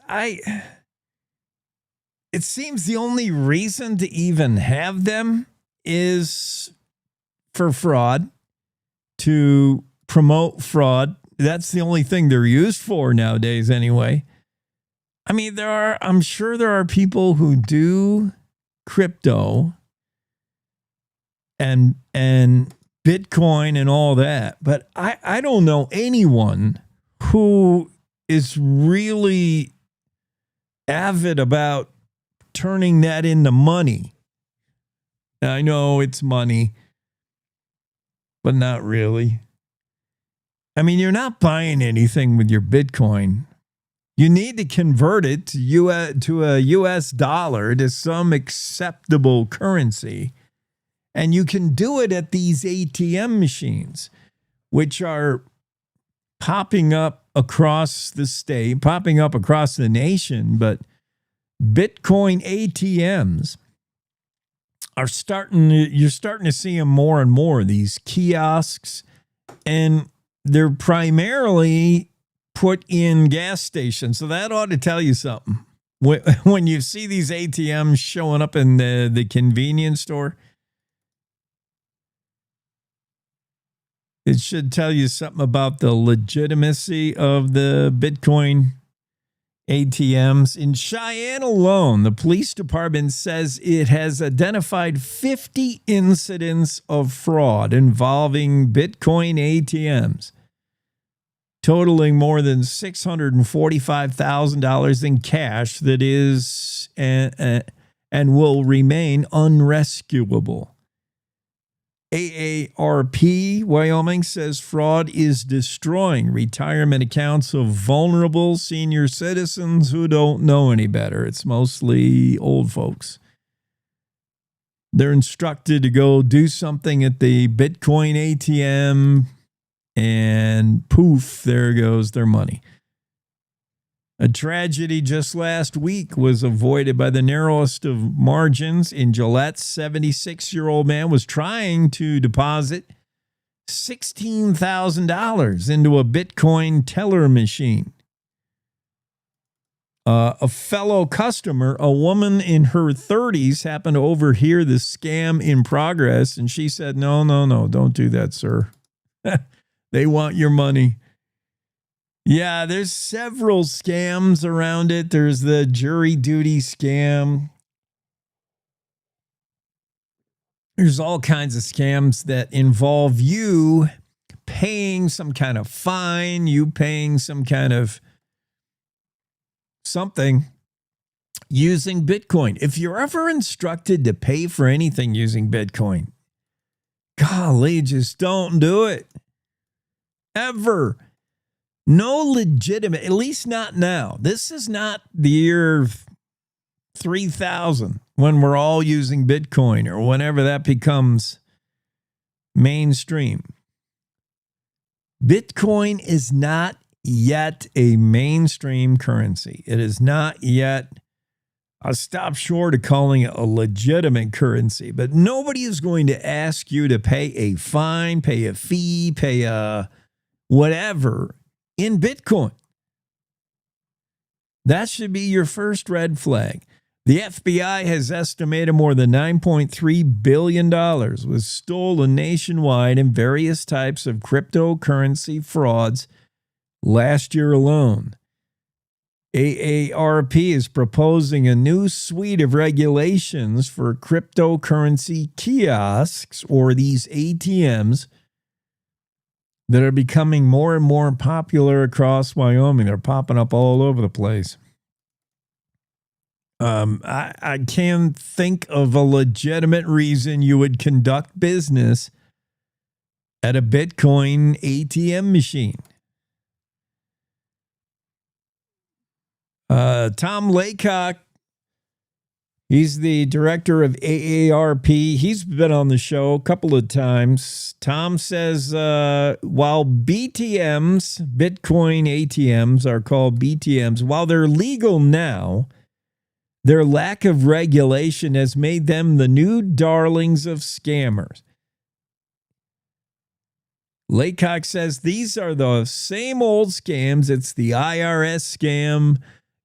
It seems the only reason to even have them is for fraud, to promote fraud. That's the only thing they're used for nowadays anyway. I mean, I'm sure there are people who do crypto and Bitcoin and all that, but I don't know anyone who is really avid about turning that into money. I know it's money, but not really. I mean, you're not buying anything with your Bitcoin. You need to convert it to a US dollar, to some acceptable currency. And you can do it at these ATM machines, which are popping up across the state, popping up across the nation. But Bitcoin ATMs are you're starting to see them more and more, these kiosks, and they're primarily put in gas stations. So that ought to tell you something. When you see these ATMs showing up in the convenience store, it should tell you something about the legitimacy of the Bitcoin ATMs. In Cheyenne alone, the police department says it has identified 50 incidents of fraud involving Bitcoin ATMs, totaling more than $645,000 in cash that is and will remain unrescuable. AARP Wyoming says fraud is destroying retirement accounts of vulnerable senior citizens who don't know any better. It's mostly old folks. They're instructed to go do something at the Bitcoin ATM, and poof, there goes their money. A tragedy just last week was avoided by the narrowest of margins. In Gillette, 76-year-old man was trying to deposit $16,000 into a Bitcoin teller machine. A fellow customer, a woman in her 30s, happened to overhear the scam in progress, and she said, no, don't do that, sir. They want your money. Yeah, there's several scams around it. There's the jury duty scam. There's all kinds of scams that involve you paying some kind of fine, you paying some kind of something using Bitcoin. If you're ever instructed to pay for anything using Bitcoin, golly, just don't do it. Ever. No legitimate, at least not now. This is not the year 3000 when we're all using Bitcoin or whenever that becomes mainstream. Bitcoin is not yet a mainstream currency. It is not yet, I'll stop short of calling it a legitimate currency, but nobody is going to ask you to pay a fine, pay a fee, pay a whatever in Bitcoin. That should be your first red flag. The FBI has estimated more than $9.3 billion was stolen nationwide in various types of cryptocurrency frauds last year alone. AARP is proposing a new suite of regulations for cryptocurrency kiosks, or these ATMs, that are becoming more and more popular across Wyoming. They're popping up all over the place. I can't think of a legitimate reason you would conduct business at a Bitcoin ATM machine. Tom Laycock, he's the director of AARP. He's been on the show a couple of times. Tom says while BTMs, Bitcoin ATMs, are called BTMs, while they're legal now, their lack of regulation has made them the new darlings of scammers. Laycock says these are the same old scams. It's the IRS scam.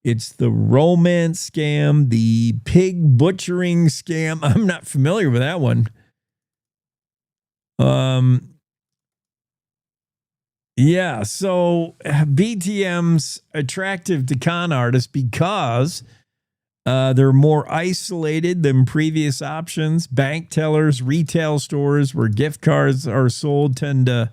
It's the romance scam, the pig butchering scam. I'm not familiar with that one. Yeah, so BTM's attractive to con artists because they're more isolated than previous options. Bank tellers, retail stores where gift cards are sold tend to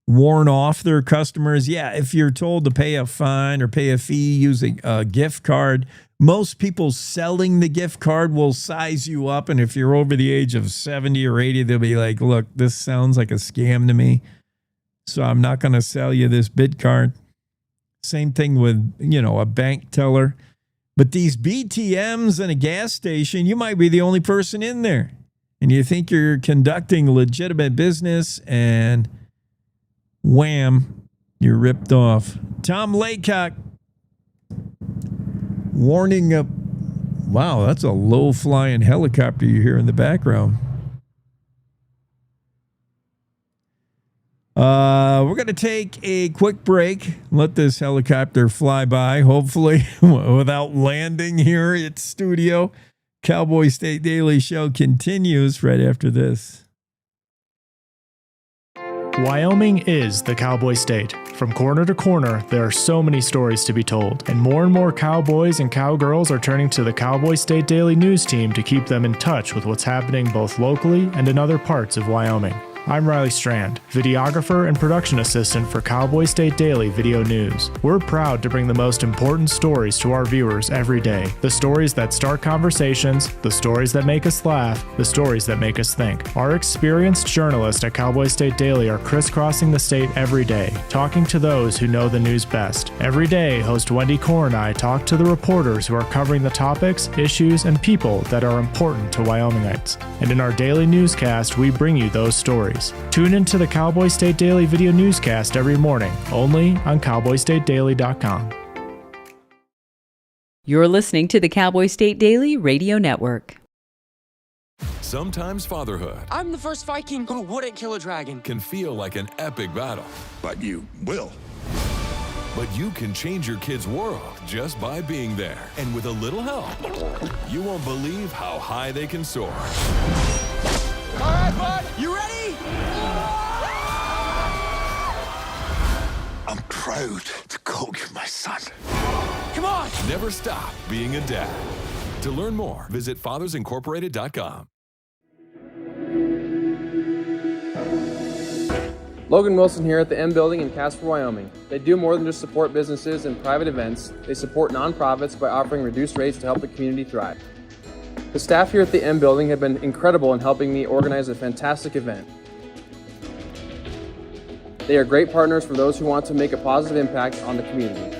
warn off their customers. Yeah, if you're told to pay a fine or pay a fee using a gift card, most people selling the gift card will size you up. And if you're over the age of 70 or 80, they'll be like, look, this sounds like a scam to me, so I'm not going to sell you this bid card. Same thing with, a bank teller. But these BTMs in a gas station, you might be the only person in there. And you think you're conducting legitimate business, and wham, you're ripped off. Tom Laycock warning up. Wow, that's a low-flying helicopter you hear in the background. We're going to take a quick break. Let this helicopter fly by, hopefully, without landing here at studio. Cowboy State Daily Show continues right after this. Wyoming is the cowboy state. From corner to corner, there are so many stories to be told, and more cowboys and cowgirls are turning to the Cowboy State Daily News team to keep them in touch with what's happening both locally and in other parts of Wyoming. I'm Riley Strand, videographer and production assistant for Cowboy State Daily Video News. We're proud to bring the most important stories to our viewers every day. The stories that start conversations, the stories that make us laugh, the stories that make us think. Our experienced journalists at Cowboy State Daily are crisscrossing the state every day, talking to those who know the news best. Every day, host Wendy Core and I talk to the reporters who are covering the topics, issues, and people that are important to Wyomingites. And in our daily newscast, we bring you those stories. Tune into the Cowboy State Daily Video Newscast every morning, only on CowboyStateDaily.com. You're listening to the Cowboy State Daily Radio Network. Sometimes fatherhood I'm the first Viking who wouldn't kill a dragon. can feel like an epic battle. But you will. But you can change your kid's world just by being there. And with a little help, you won't believe how high they can soar. All right, bud, you ready? I'm proud to call you my son. Come on! Never stop being a dad. To learn more, visit fathersincorporated.com. Logan Wilson here at the M Building in Casper, Wyoming. They do more than just support businesses and private events. They support nonprofits by offering reduced rates to help the community thrive. The staff here at the M Building have been incredible in helping me organize a fantastic event. They are great partners for those who want to make a positive impact on the community.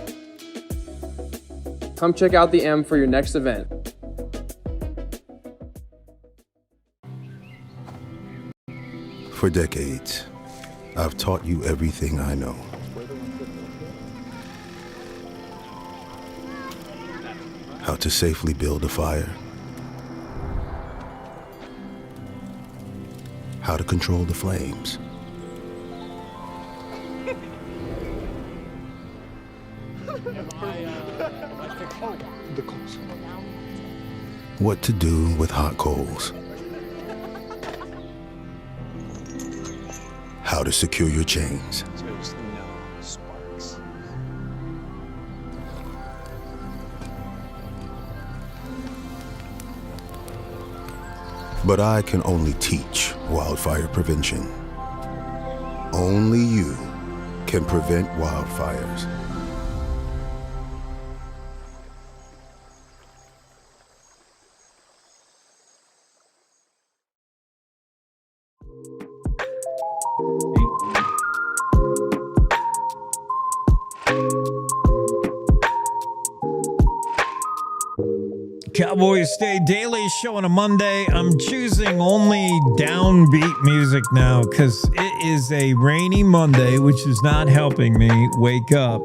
Come check out the M for your next event. For decades, I've taught you everything I know. How to safely build a fire. How to control the flames. What to do with hot coals. How to secure your chains. But I can only teach wildfire prevention. Only you can prevent wildfires. Cowboy State Daily Show on a Monday. I'm choosing only downbeat music now because it is a rainy Monday, which is not helping me wake up.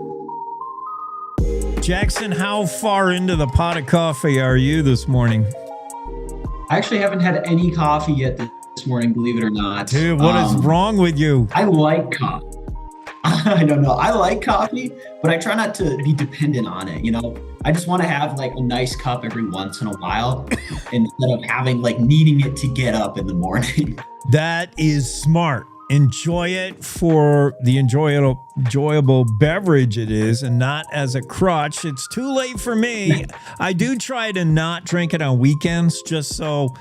Jackson, how far into the pot of coffee are you this morning? I actually haven't had any coffee yet this morning, believe it or not. Dude, what is wrong with you? I like coffee. I don't know. I like coffee, but I try not to be dependent on it, I just want to have like a nice cup every once in a while instead of having needing it to get up in the morning. That is smart. Enjoy it for the enjoyable beverage it is and not as a crutch. It's too late for me. I do try to not drink it on weekends just so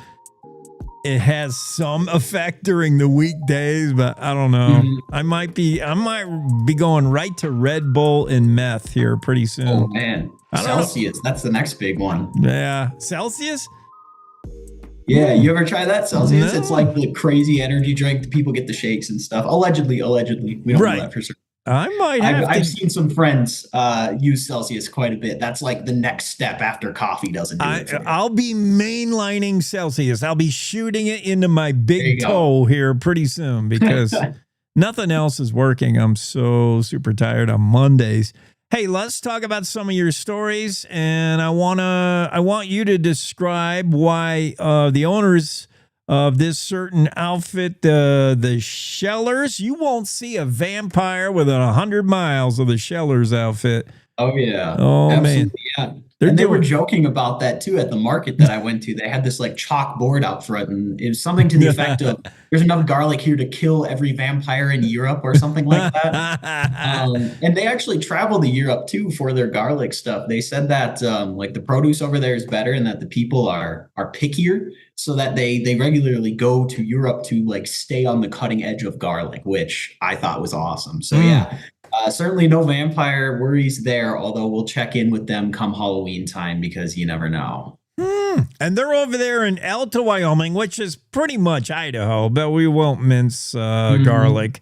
it has some effect during the weekdays, but I don't know. I might be going right to Red Bull and meth here pretty soon. Oh man, Celsius, that's the next big one. Yeah, Celsius. Yeah, you ever try that Celsius? No. It's like the crazy energy drink. People get the shakes and stuff. Allegedly, we don't know that for sure. I might have. I've seen some friends use Celsius quite a bit. That's like the next step after coffee doesn't do it. I'll be mainlining Celsius. I'll be shooting it into my big toe here pretty soon because nothing else is working. I'm so super tired on Mondays. Hey, let's talk about some of your stories, and I want you to describe why the owners of this certain outfit, the Shellers, you won't see a vampire within 100 miles of the Shellers outfit. Oh yeah. Oh absolutely, man. Yeah. And they were joking about that too at the market that I went to. They had this like chalkboard out front, and it was something to the effect of, "There's enough garlic here to kill every vampire in Europe," or something like that. And they actually travel to Europe too for their garlic stuff. They said that like the produce over there is better, and that the people are pickier, so that they regularly go to Europe to like stay on the cutting edge of garlic, which I thought was awesome. So yeah. Certainly no vampire worries there, although we'll check in with them come Halloween time because you never know. And they're over there in Alta, Wyoming, which is pretty much Idaho, but we won't mince garlic.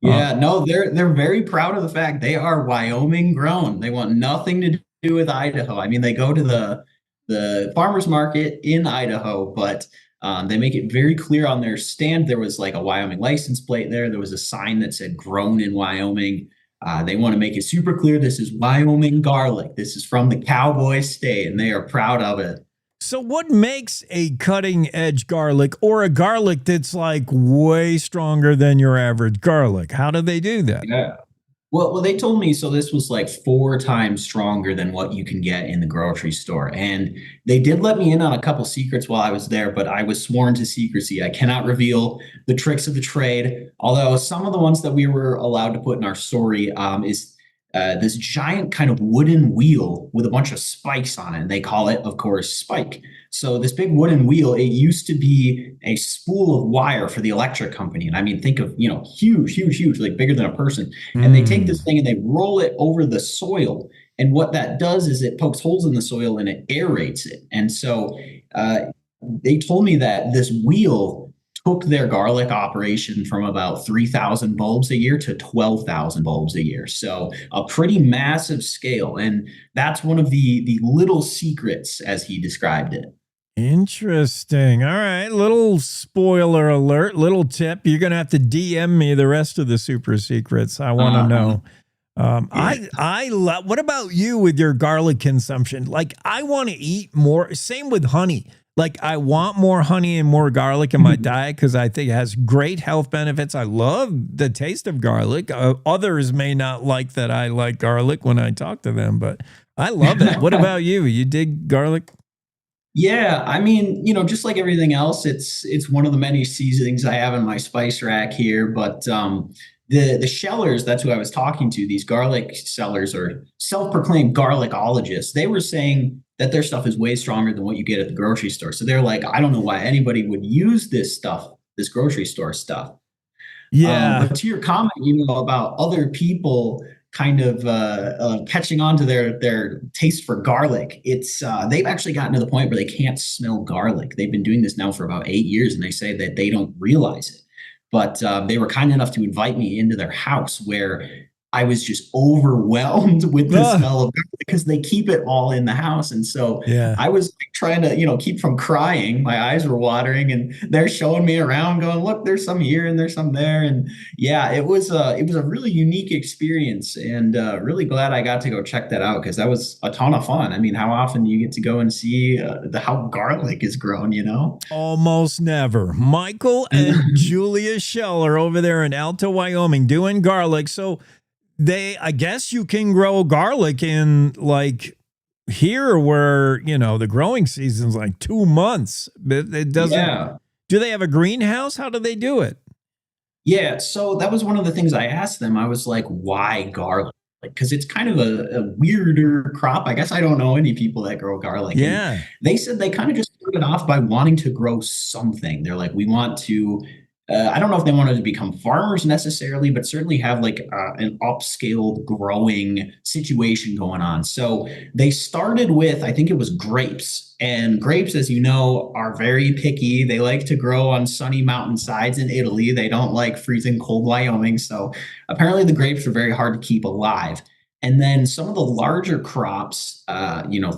Yeah, no, they're very proud of the fact they are Wyoming grown. They want nothing to do with Idaho. I mean, they go to the farmers market in Idaho, but they make it very clear on their stand. There was like a Wyoming license plate there. There was a sign that said grown in Wyoming. They want to make it super clear this is Wyoming garlic. This is from the Cowboy State, and they are proud of it. So what makes a cutting edge garlic or a garlic that's like way stronger than your average garlic? How do they do that? Yeah. Well, they told me, so this was like 4 times stronger than what you can get in the grocery store. And they did let me in on a couple secrets while I was there, but I was sworn to secrecy. I cannot reveal the tricks of the trade. Although some of the ones that we were allowed to put in our story is this giant kind of wooden wheel with a bunch of spikes on it. And they call it, of course, Spike. So this big wooden wheel, it used to be a spool of wire for the electric company. And I mean, think of, huge, like bigger than a person. And they take this thing and they roll it over the soil. And what that does is it pokes holes in the soil and it aerates it. And so they told me that this wheel took their garlic operation from about 3,000 bulbs a year to 12,000 bulbs a year. So a pretty massive scale. And that's one of the little secrets, as he described it. Interesting. All right. Little spoiler alert, little tip. You're going to have to DM me the rest of the super secrets. I want to know. I love, what about you with your garlic consumption? Like, I want to eat more. Same with honey. Like, I want more honey and more garlic in my diet because I think it has great health benefits. I love the taste of garlic. Others may not like that I like garlic when I talk to them, but I love it. What about you? You dig garlic? Yeah, I mean, just like everything else, it's one of the many seasonings I have in my spice rack here. But the Shellers, that's who I was talking to, these garlic sellers or self-proclaimed garlicologists, they were saying that their stuff is way stronger than what you get at the grocery store. So they're like, I don't know why anybody would use this stuff, this grocery store stuff. Yeah. But to your comment, about other people kind of catching on to their taste for garlic, it's they've actually gotten to the point where they can't smell garlic. They've been doing this now for about 8 years, and they say that they don't realize it. But they were kind enough to invite me into their house where I was just overwhelmed with the smell of garlic because they keep it all in the house. And so I was trying to, keep from crying. My eyes were watering, and they're showing me around going, look, there's some here and there's some there. And yeah, it was a really unique experience, and really glad I got to go check that out because that was a ton of fun. I mean, how often do you get to go and see how garlic is grown, Almost never. Michael and Julia Scheller over there in Alta, Wyoming doing garlic. So I guess you can grow garlic in like here where, the growing season's like 2 months. It doesn't. Do they have a greenhouse? How do they do it? Yeah. So that was one of the things I asked them. I was like, why garlic? because it's kind of a weirder crop. I guess I don't know any people that grow garlic. Yeah. And they said they kind of just started off by wanting to grow something. They're like, we want to, I don't know if they wanted to become farmers necessarily, but certainly have like an upscaled growing situation going on. So they started with, I think it was grapes. And grapes, as you know, are very picky. They like to grow on sunny mountainsides in Italy. They don't like freezing cold Wyoming. So apparently the grapes are very hard to keep alive. And then some of the larger crops,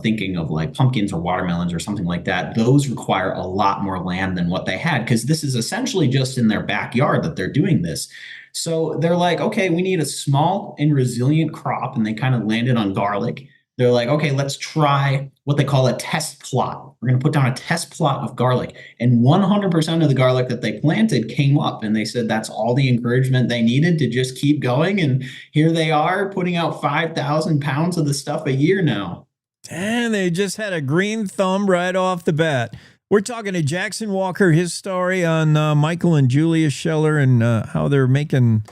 thinking of like pumpkins or watermelons or something like that, those require a lot more land than what they had, because this is essentially just in their backyard that they're doing this. So they're like, okay, we need a small and resilient crop. And they kind of landed on garlic. They're like, okay, let's try what they call a test plot. We're going to put down a test plot of garlic. And 100% of the garlic that they planted came up. And they said that's all the encouragement they needed to just keep going. And here they are putting out 5,000 pounds of the stuff a year now. And they just had a green thumb right off the bat. We're talking to Jackson Walker, his story on Michael and Julia Scheller and how they're making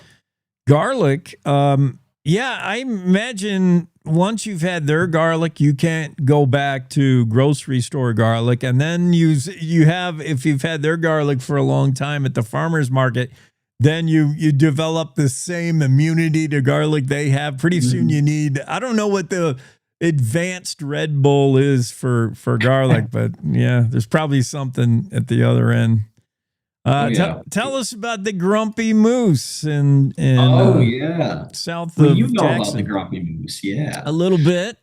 garlic. Yeah, I imagine once you've had their garlic, you can't go back to grocery store garlic. And then you have, if you've had their garlic for a long time at the farmer's market, then you develop the same immunity to garlic they have. Pretty soon you need, I don't know what the advanced Red Bull is for garlic, but yeah, there's probably something at the other end. Tell us about the Grumpy Moose and south of you know Jackson. About the Grumpy Moose, yeah, a little bit.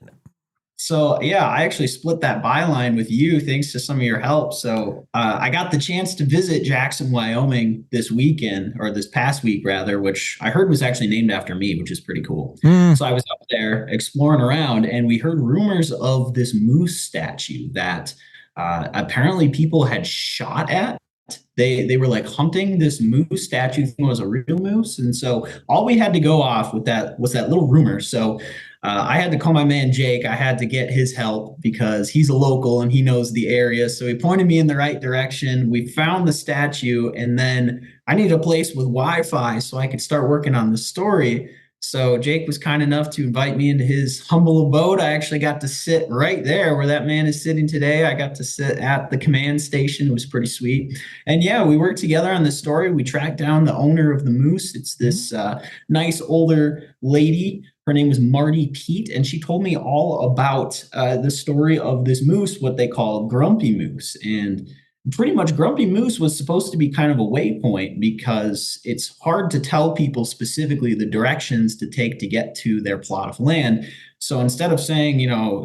So yeah, I actually split that byline with you thanks to some of your help. So I got the chance to visit Jackson, Wyoming this weekend, or this past week rather, which I heard was actually named after me, which is pretty cool. So I was up there exploring around, and we heard rumors of this moose statue that apparently people had shot at. They were like hunting this moose statue thing was a real moose. And so all we had to go off with that was that little rumor. So I had to call my man Jake. I had to get his help because he's a local and he knows the area. So he pointed me in the right direction. We found the statue, and then I needed a place with Wi-Fi so I could start working on the story. So Jake was kind enough to invite me into his humble abode. I actually got to sit right there where that man is sitting today. I got to sit at the command station. It was pretty sweet. And yeah, we worked together on this story. We tracked down the owner of the moose. It's this nice older lady. Her name was Marty Pete, and she told me all about the story of this moose, what they call Grumpy Moose. And pretty much Grumpy Moose was supposed to be kind of a waypoint because it's hard to tell people specifically the directions to take to get to their plot of land. So instead of saying,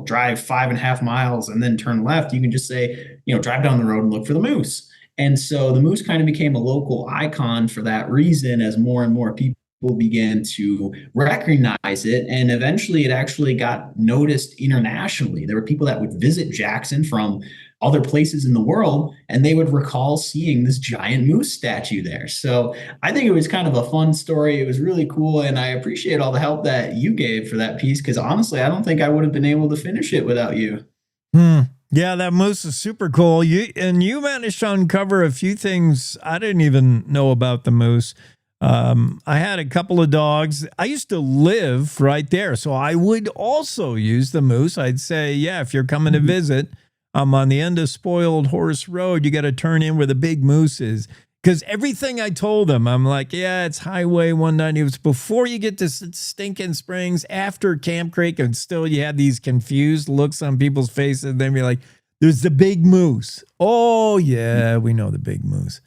drive 5.5 miles and then turn left, you can just say, drive down the road and look for the moose. And so the moose kind of became a local icon for that reason as more and more people began to recognize it. And eventually it actually got noticed internationally. There were people that would visit Jackson from other places in the world, and they would recall seeing this giant moose statue there. So I think it was kind of a fun story. It was really cool, and I appreciate all the help that you gave for that piece, because honestly, I don't think I would have been able to finish it without you. Yeah, that moose is super cool. You managed to uncover a few things I didn't even know about the moose. I had a couple of dogs. I used to live right there, so I would also use the moose. I'd say, yeah, if you're coming to visit, I'm on the end of Spoiled Horse Road. You got to turn in where the big moose is. Because everything I told them, I'm like, yeah, it's Highway 190. It was before you get to Stinking Springs, after Camp Creek, and still you had these confused looks on people's faces. And then you're like, there's the big moose. Oh, yeah, we know the big moose.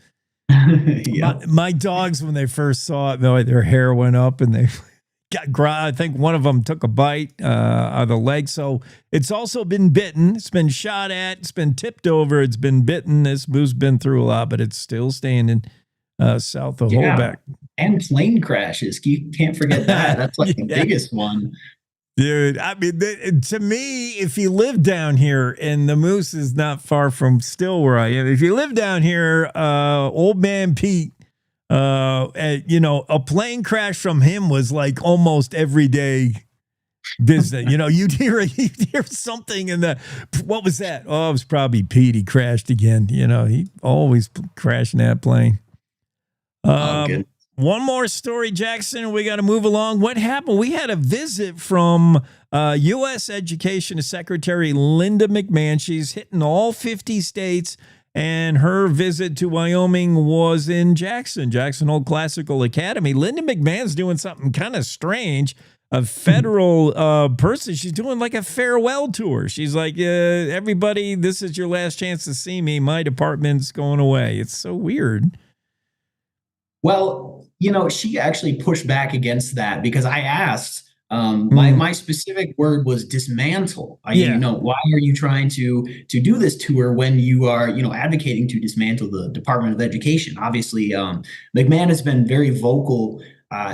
Yeah. My dogs, when they first saw it, their hair went up and they I think one of them took a bite out of the leg. So it's also been bitten. It's been shot at. It's been tipped over. It's been bitten. This moose been through a lot, but it's still standing south of Holbeck. And plane crashes. You can't forget that. That's like the biggest one. Dude, I mean, to me, if you live down here, and the moose is not far from still where I am, if you live down here, old man Pete, a plane crash from him was like almost everyday business. You'd hear something in the, what was that? Oh, it was probably Pete. He crashed again. He always crashing that plane. Good. One more story, Jackson. We got to move along. What happened? We had a visit from U.S. Education Secretary Linda McMahon. She's hitting all 50 states, and her visit to Wyoming was in Jackson Old Classical Academy. Linda McMahon's doing something kind of strange. A federal person. She's doing like a farewell tour. She's like, everybody, this is your last chance to see me. My department's going away. It's so weird. Well, she actually pushed back against that because I asked, my specific word was dismantle. Why are you trying to do this tour when you are, advocating to dismantle the Department of Education? Obviously, McMahon has been very vocal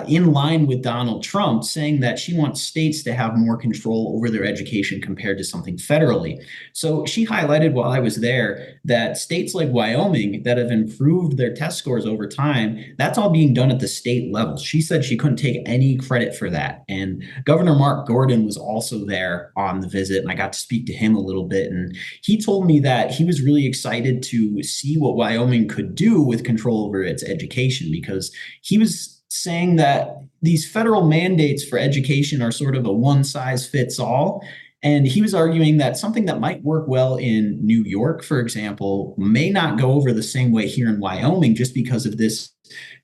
in line with Donald Trump, saying that she wants states to have more control over their education compared to something federally. So she highlighted while I was there that states like Wyoming that have improved their test scores over time, that's all being done at the state level. She said she couldn't take any credit for that. And Governor Mark Gordon was also there on the visit, and I got to speak to him a little bit. And he told me that he was really excited to see what Wyoming could do with control over its education, because he was saying that these federal mandates for education are sort of a one-size-fits-all. And he was arguing that something that might work well in New York, for example, may not go over the same way here in Wyoming, just because of this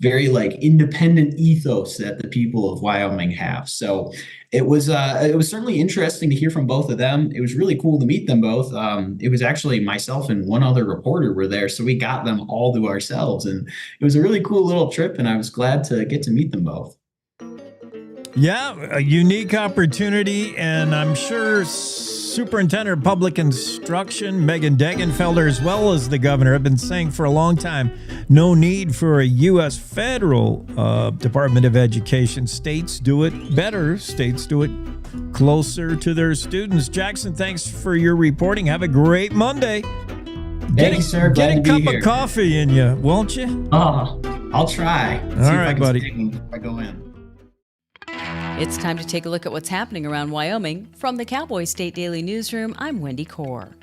very independent ethos that the people of Wyoming have. So it was certainly interesting to hear from both of them. It was really cool to meet them both. It was actually myself and one other reporter were there, so we got them all to ourselves, and it was a really cool little trip, and I was glad to get to meet them both. Yeah, a unique opportunity, and I'm sure Superintendent of Public Instruction Megan Degenfelder, as well as the governor, have been saying for a long time, no need for a U.S. federal Department of Education. States do it better. States do it closer to their students. Jackson, thanks for your reporting. Have a great Monday. Thank you, sir. Get a cup of coffee in you, won't you? Oh, I'll try. All right, buddy. Before I go in. It's time to take a look at what's happening around Wyoming. From the Cowboy State Daily Newsroom, I'm Wendy Kaur.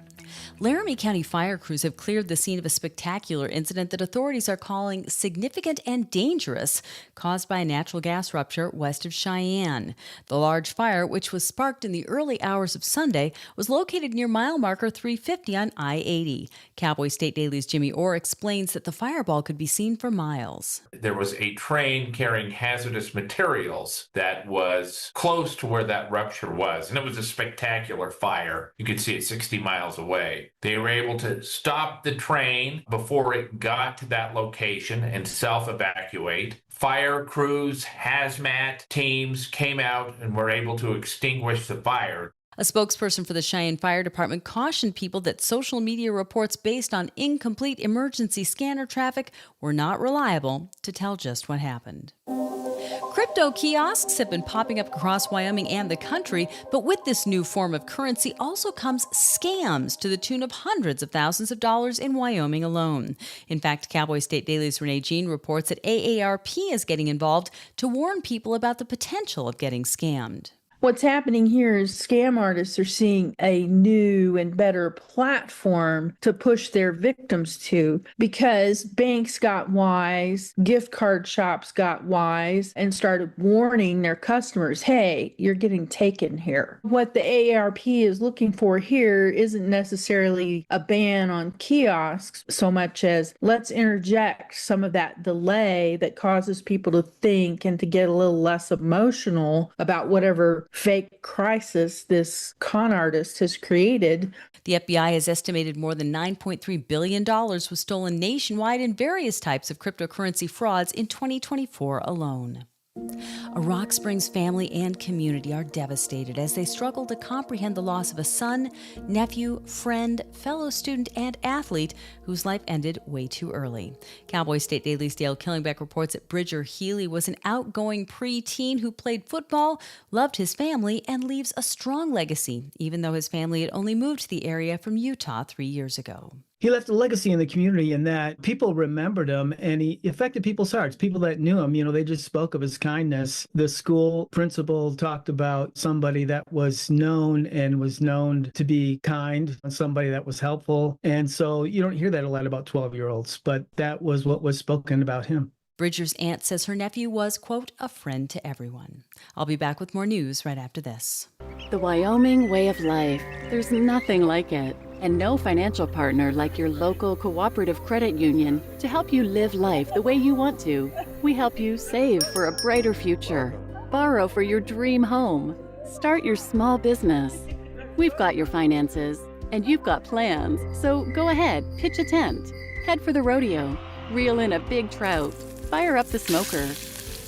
Laramie County fire crews have cleared the scene of a spectacular incident that authorities are calling significant and dangerous, caused by a natural gas rupture west of Cheyenne. The large fire, which was sparked in the early hours of Sunday, was located near mile marker 350 on I-80. Cowboy State Daily's Jimmy Orr explains that the fireball could be seen for miles. There was a train carrying hazardous materials that was close to where that rupture was, and it was a spectacular fire. You could see it 60 miles away. They were able to stop the train before it got to that location and self-evacuate. Fire crews, hazmat teams came out and were able to extinguish the fire. A spokesperson for the Cheyenne Fire Department cautioned people that social media reports based on incomplete emergency scanner traffic were not reliable to tell just what happened. Crypto kiosks have been popping up across Wyoming and the country, but with this new form of currency also comes scams to the tune of hundreds of thousands of dollars in Wyoming alone. In fact, Cowboy State Daily's Renee Jean reports that AARP is getting involved to warn people about the potential of getting scammed. What's happening here is scam artists are seeing a new and better platform to push their victims to, because banks got wise, gift card shops got wise, and started warning their customers, hey, you're getting taken here. What the AARP is looking for here isn't necessarily a ban on kiosks so much as let's interject some of that delay that causes people to think and to get a little less emotional about whatever fake crisis this con artist has created. The FBI has estimated more than $9.3 billion was stolen nationwide in various types of cryptocurrency frauds in 2024 alone. A Rock Springs family and community are devastated as they struggle to comprehend the loss of a son, nephew, friend, fellow student, and athlete whose life ended way too early. Cowboy State Daily's Dale Killingbeck reports that Bridger Healy was an outgoing preteen who played football, loved his family, and leaves a strong legacy, even though his family had only moved to the area from Utah 3 years ago. He left a legacy in the community in that people remembered him, and he affected people's hearts. People that knew him, they just spoke of his kindness. The school principal talked about somebody that was known to be kind, and somebody that was helpful. And so you don't hear that a lot about 12-year-olds, but that was what was spoken about him. Bridger's aunt says her nephew was, quote, a friend to everyone. I'll be back with more news right after this. The Wyoming way of life. There's nothing like it. And no financial partner like your local cooperative credit union to help you live life the way you want to. We help you save for a brighter future, borrow for your dream home, start your small business. We've got your finances, and you've got plans. So go ahead, pitch a tent, head for the rodeo, reel in a big trout, fire up the smoker.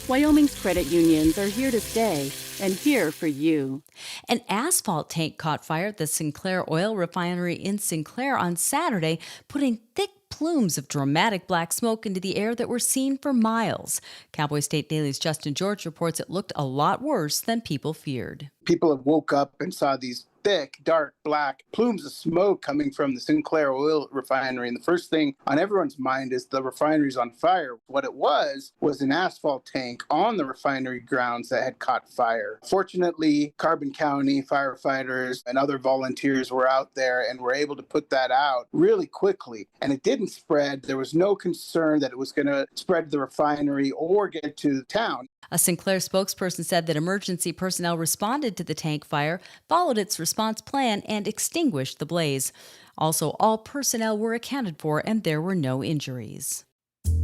Wyoming's credit unions are here to stay and here for you. An asphalt tank caught fire at the Sinclair oil refinery in Sinclair on Saturday, putting thick plumes of dramatic black smoke into the air that were seen for miles. Cowboy State Daily's Justin George reports it looked a lot worse than people feared. People have woke up and saw these thick, dark, black plumes of smoke coming from the Sinclair oil refinery. And the first thing on everyone's mind is the refinery's on fire. What it was an asphalt tank on the refinery grounds that had caught fire. Fortunately, Carbon County firefighters and other volunteers were out there and were able to put that out really quickly. And it didn't spread. There was no concern that it was going to spread to the refinery or get to town. A Sinclair spokesperson said that emergency personnel responded to the tank fire, followed its response plan, and extinguished the blaze. Also, all personnel were accounted for and there were no injuries.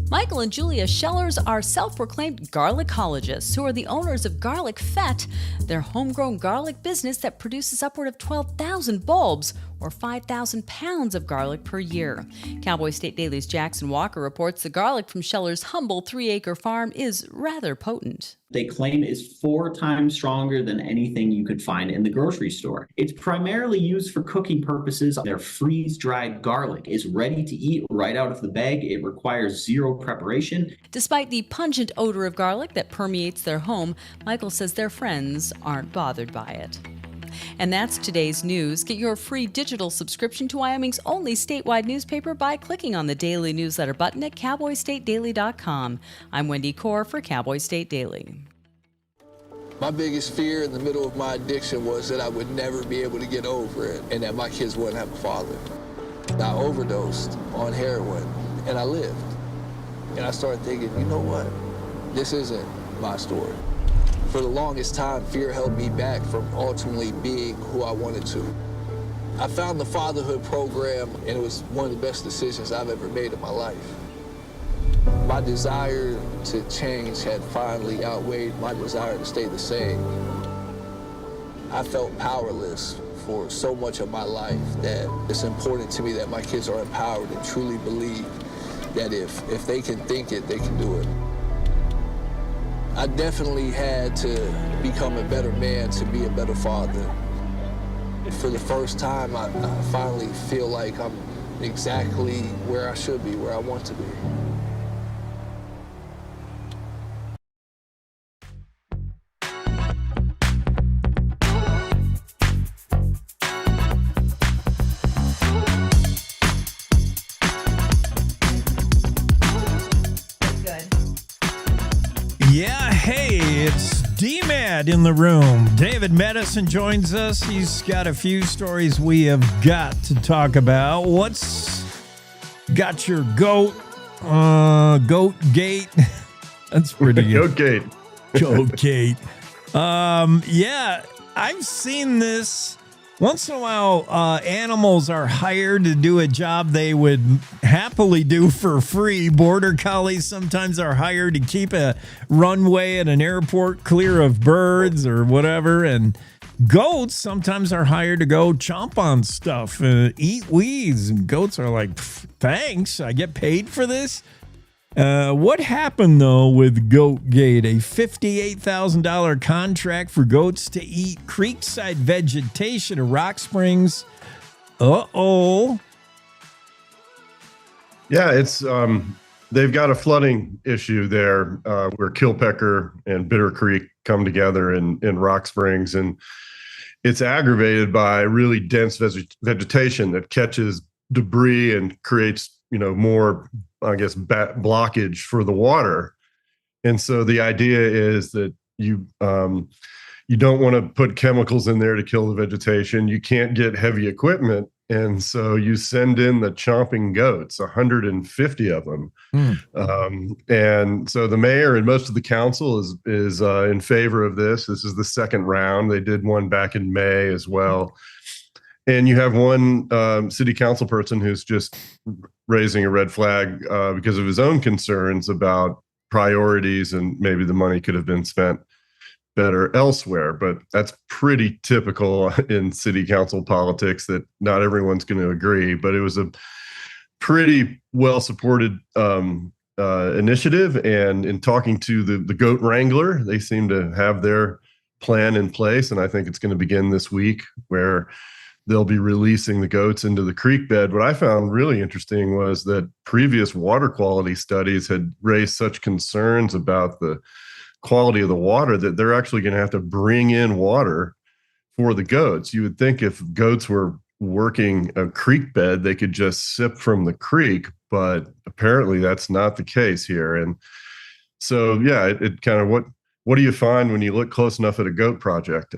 Michael and Julia Schellers are self-proclaimed garlicologists who are the owners of Garlic Fett, their homegrown garlic business that produces upward of 12,000 bulbs or 5,000 pounds of garlic per year. Cowboy State Daily's Jackson Walker reports the garlic from Schellers' humble 3-acre farm is rather potent. They claim is 4 times stronger than anything you could find in the grocery store. It's primarily used for cooking purposes. Their freeze-dried garlic is ready to eat right out of the bag. It requires zero preparation. Despite the pungent odor of garlic that permeates their home, Michael says their friends aren't bothered by it. And that's today's news. Get your free digital subscription to Wyoming's only statewide newspaper by clicking on the daily newsletter button at cowboystatedaily.com. I'm Wendy Core for Cowboy State Daily. My biggest fear in the middle of my addiction was that I would never be able to get over it and that my kids wouldn't have a father. I overdosed on heroin and I lived. And I started thinking, you know what? This isn't my story. For the longest time, fear held me back from ultimately being who I wanted to. I found the Fatherhood program, and it was one of the best decisions I've ever made in my life. My desire to change had finally outweighed my desire to stay the same. I felt powerless for so much of my life that it's important to me that my kids are empowered and truly believe that if they can think it, they can do it. I definitely had to become a better man to be a better father. For the first time, I finally feel like I'm exactly where I should be, where I want to be. Yeah, hey, it's D-Mad in the room. David Medicine joins us. He's got a few stories we have got to talk about. What's got your goat gate? That's pretty good. Goat gate. Goat gate. Yeah, I've seen this. Once in a while, animals are hired to do a job they would happily do for free. Border collies sometimes are hired to keep a runway at an airport clear of birds or whatever. And goats sometimes are hired to go chomp on stuff, eat weeds. And goats are like, thanks, I get paid for this. What happened, though, with Goatgate? A $58,000 contract for goats to eat creekside vegetation at Rock Springs. Uh-oh. Yeah, it's they've got a flooding issue there where Kilpecker and Bitter Creek come together in Rock Springs, and it's aggravated by really dense vegetation that catches debris and creates, more, I guess, blockage for the water. And so the idea is that you don't want to put chemicals in there to kill the vegetation. You can't get heavy equipment And so you send in the chomping goats, 150 of them. And so the mayor and most of the council is in favor of this. This is the second round. They did one back in May as well. And you have one city council person who's just raising a red flag because of his own concerns about priorities, and maybe the money could have been spent better elsewhere. But that's pretty typical in city council politics, that not everyone's going to agree. But it was a pretty well supported initiative. And in talking to the goat wrangler, they seem to have their plan in place. And I think it's going to begin this week, where they'll be releasing the goats into the creek bed. What I found really interesting was that previous water quality studies had raised such concerns about the quality of the water that they're actually going to have to bring in water for the goats. You would think if goats were working a creek bed, they could just sip from the creek, but apparently that's not the case here. And so, yeah, it kind of, what do you find when you look close enough at a goat project?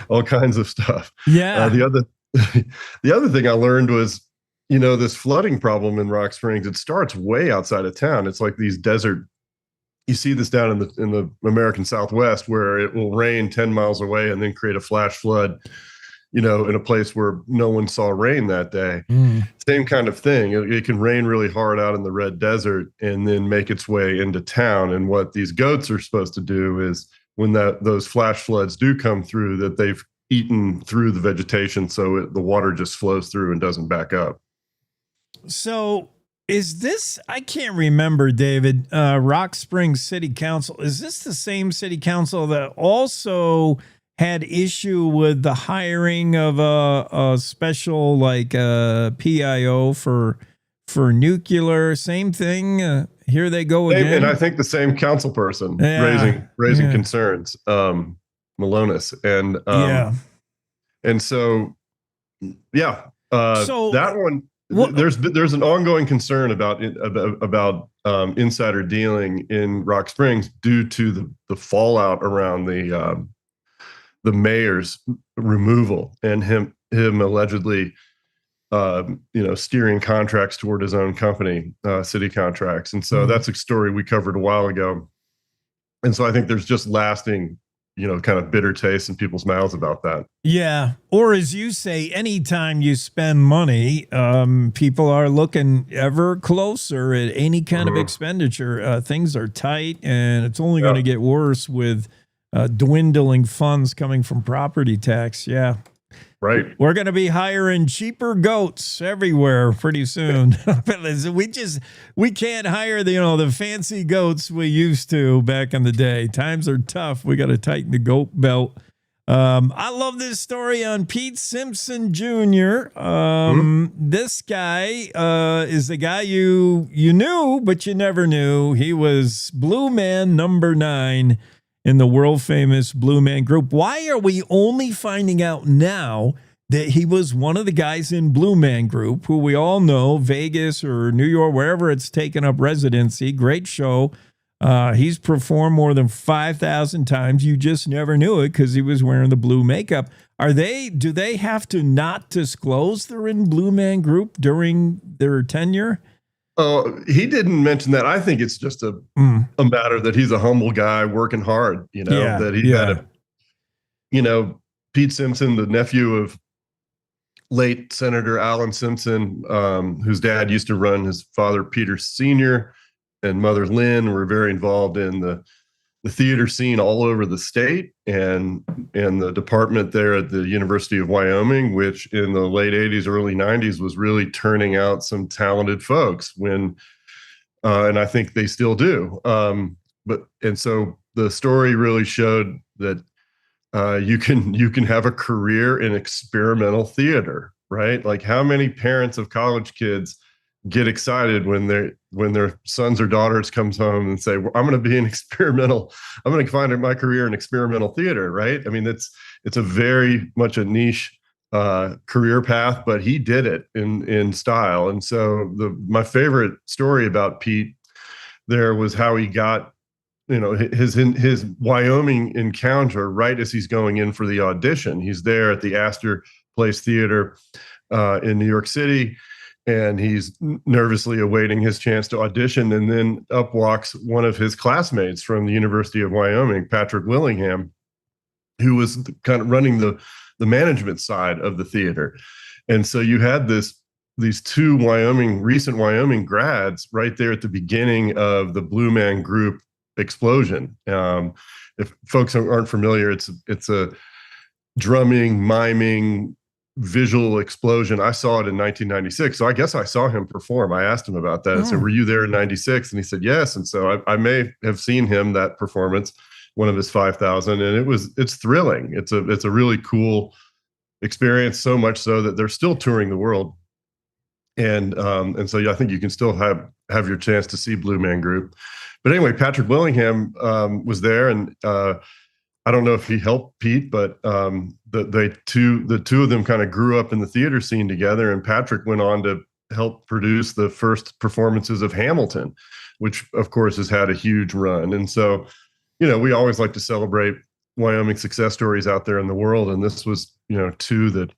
All kinds of stuff. Yeah. The other thing I learned was, this flooding problem in Rock Springs, it starts way outside of town. It's like these desert. You see this down in the American Southwest, where it will rain 10 miles away and then create a flash flood, in a place where no one saw rain that day. Same kind of thing. It can rain really hard out in the red desert and then make its way into town. And what these goats are supposed to do is, when those flash floods do come through, that they've eaten through the vegetation, so the water just flows through and doesn't back up. So is this, I can't remember, David, Rock Springs City Council, is this the same city council that also had issue with the hiring of a special PIO for nuclear? Same thing. Here they go again. And I think the same council person raising concerns, Malonis, and so so that one. There's an ongoing concern about insider dealing in Rock Springs due to the fallout around the mayor's removal and him allegedly steering contracts toward his own company, city contracts. And so that's a story we covered a while ago. And so I think there's just lasting kind of bitter taste in people's mouths about that. Yeah. Or as you say, anytime you spend money, people are looking ever closer at any kind of expenditure. Things are tight, and it's only going to get worse with dwindling funds coming from property tax. Yeah. Right. We're going to be hiring cheaper goats everywhere pretty soon. we can't hire the fancy goats we used to back in the day. Times are tough. We got to tighten the goat belt. I love this story on Pete Simpson Jr. This guy is the guy you knew, but you never knew. He was Blue Man number 9 in the world famous Blue Man Group. Why are we only finding out now that he was one of the guys in Blue Man Group, who we all know, Vegas or New York, wherever it's taken up residency? Great show. He's performed more than 5,000 times. You just never knew it because he was wearing the blue makeup. Do they have to not disclose they're in Blue Man Group during their tenure? Oh, he didn't mention that. I think it's just a matter that he's a humble guy working hard, that he had Pete Simpson, the nephew of late Senator Alan Simpson, whose dad used to run, his father, Peter Sr., and mother Lynn were very involved in the theater scene all over the state, and the department there at the University of Wyoming, which in the late 80s, early 90s was really turning out some talented folks and I think they still do. And so the story really showed that you can have a career in experimental theater, right? Like, how many parents of college kids get excited when their sons or daughters comes home and say, well, I'm going to find my career in experimental theater, right? I mean, it's a very much a niche career path, but he did it in style. And so my favorite story about Pete there was how he got, his Wyoming encounter right as he's going in for the audition. He's there at the Astor Place Theater in New York City, and he's nervously awaiting his chance to audition. And then up walks one of his classmates from the University of Wyoming, Patrick Willingham, who was kind of running the management side of the theater. And so you had these two recent Wyoming grads right there at the beginning of the Blue Man Group explosion. If folks aren't familiar, it's a drumming, miming, visual explosion. I saw it in 1996. So I guess I saw him perform. I asked him about that. I said, were you there in 96? And he said, yes. And so I may have seen him, that performance, one of his 5,000. And it's thrilling. It's a really cool experience, so much so that they're still touring the world. And so yeah, I think you can still have your chance to see Blue Man Group. But anyway, Patrick Willingham was there, and I don't know if he helped Pete, but the two of them kind of grew up in the theater scene together. And Patrick went on to help produce the first performances of Hamilton, which of course has had a huge run. And so, we always like to celebrate Wyoming success stories out there in the world, and this was two that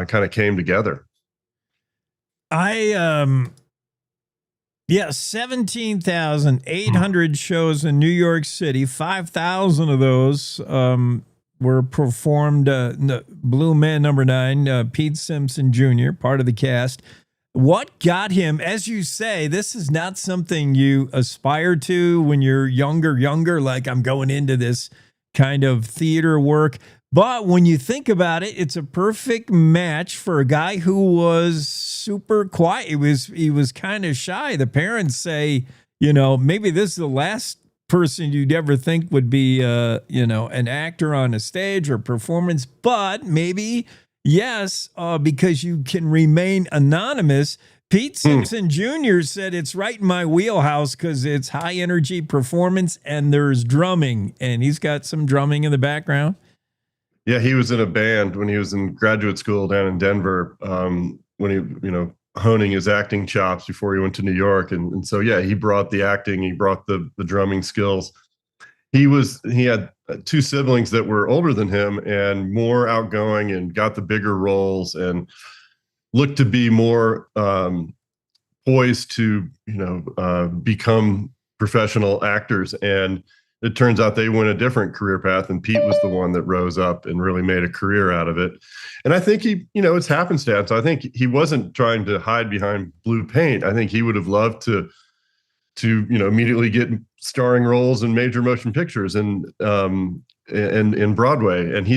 kind of came together. 17,800 shows in New York City. 5,000 of those were performed. Blue Man number 9, Pete Simpson Jr., part of the cast. What got him, as you say, this is not something you aspire to when you're younger, like I'm going into this kind of theater work. But when you think about it, it's a perfect match for a guy who was super quiet. He was kind of shy. The parents say, maybe this is the last person you'd ever think would be, an actor on a stage or performance. But maybe, yes, because you can remain anonymous. Pete Simpson Jr. said it's right in my wheelhouse because it's high energy performance and there's drumming. And he's got some drumming in the background. Yeah, he was in a band when he was in graduate school down in Denver, when he, honing his acting chops before he went to New York. And so, yeah, he brought the acting, he brought the drumming skills. He had two siblings that were older than him and more outgoing and got the bigger roles and looked to be more poised to, become professional actors. And it turns out they went a different career path, and Pete was the one that rose up and really made a career out of it. And I think it's happenstance. I think he wasn't trying to hide behind blue paint. I think he would have loved to immediately get starring roles in major motion pictures and in Broadway. And he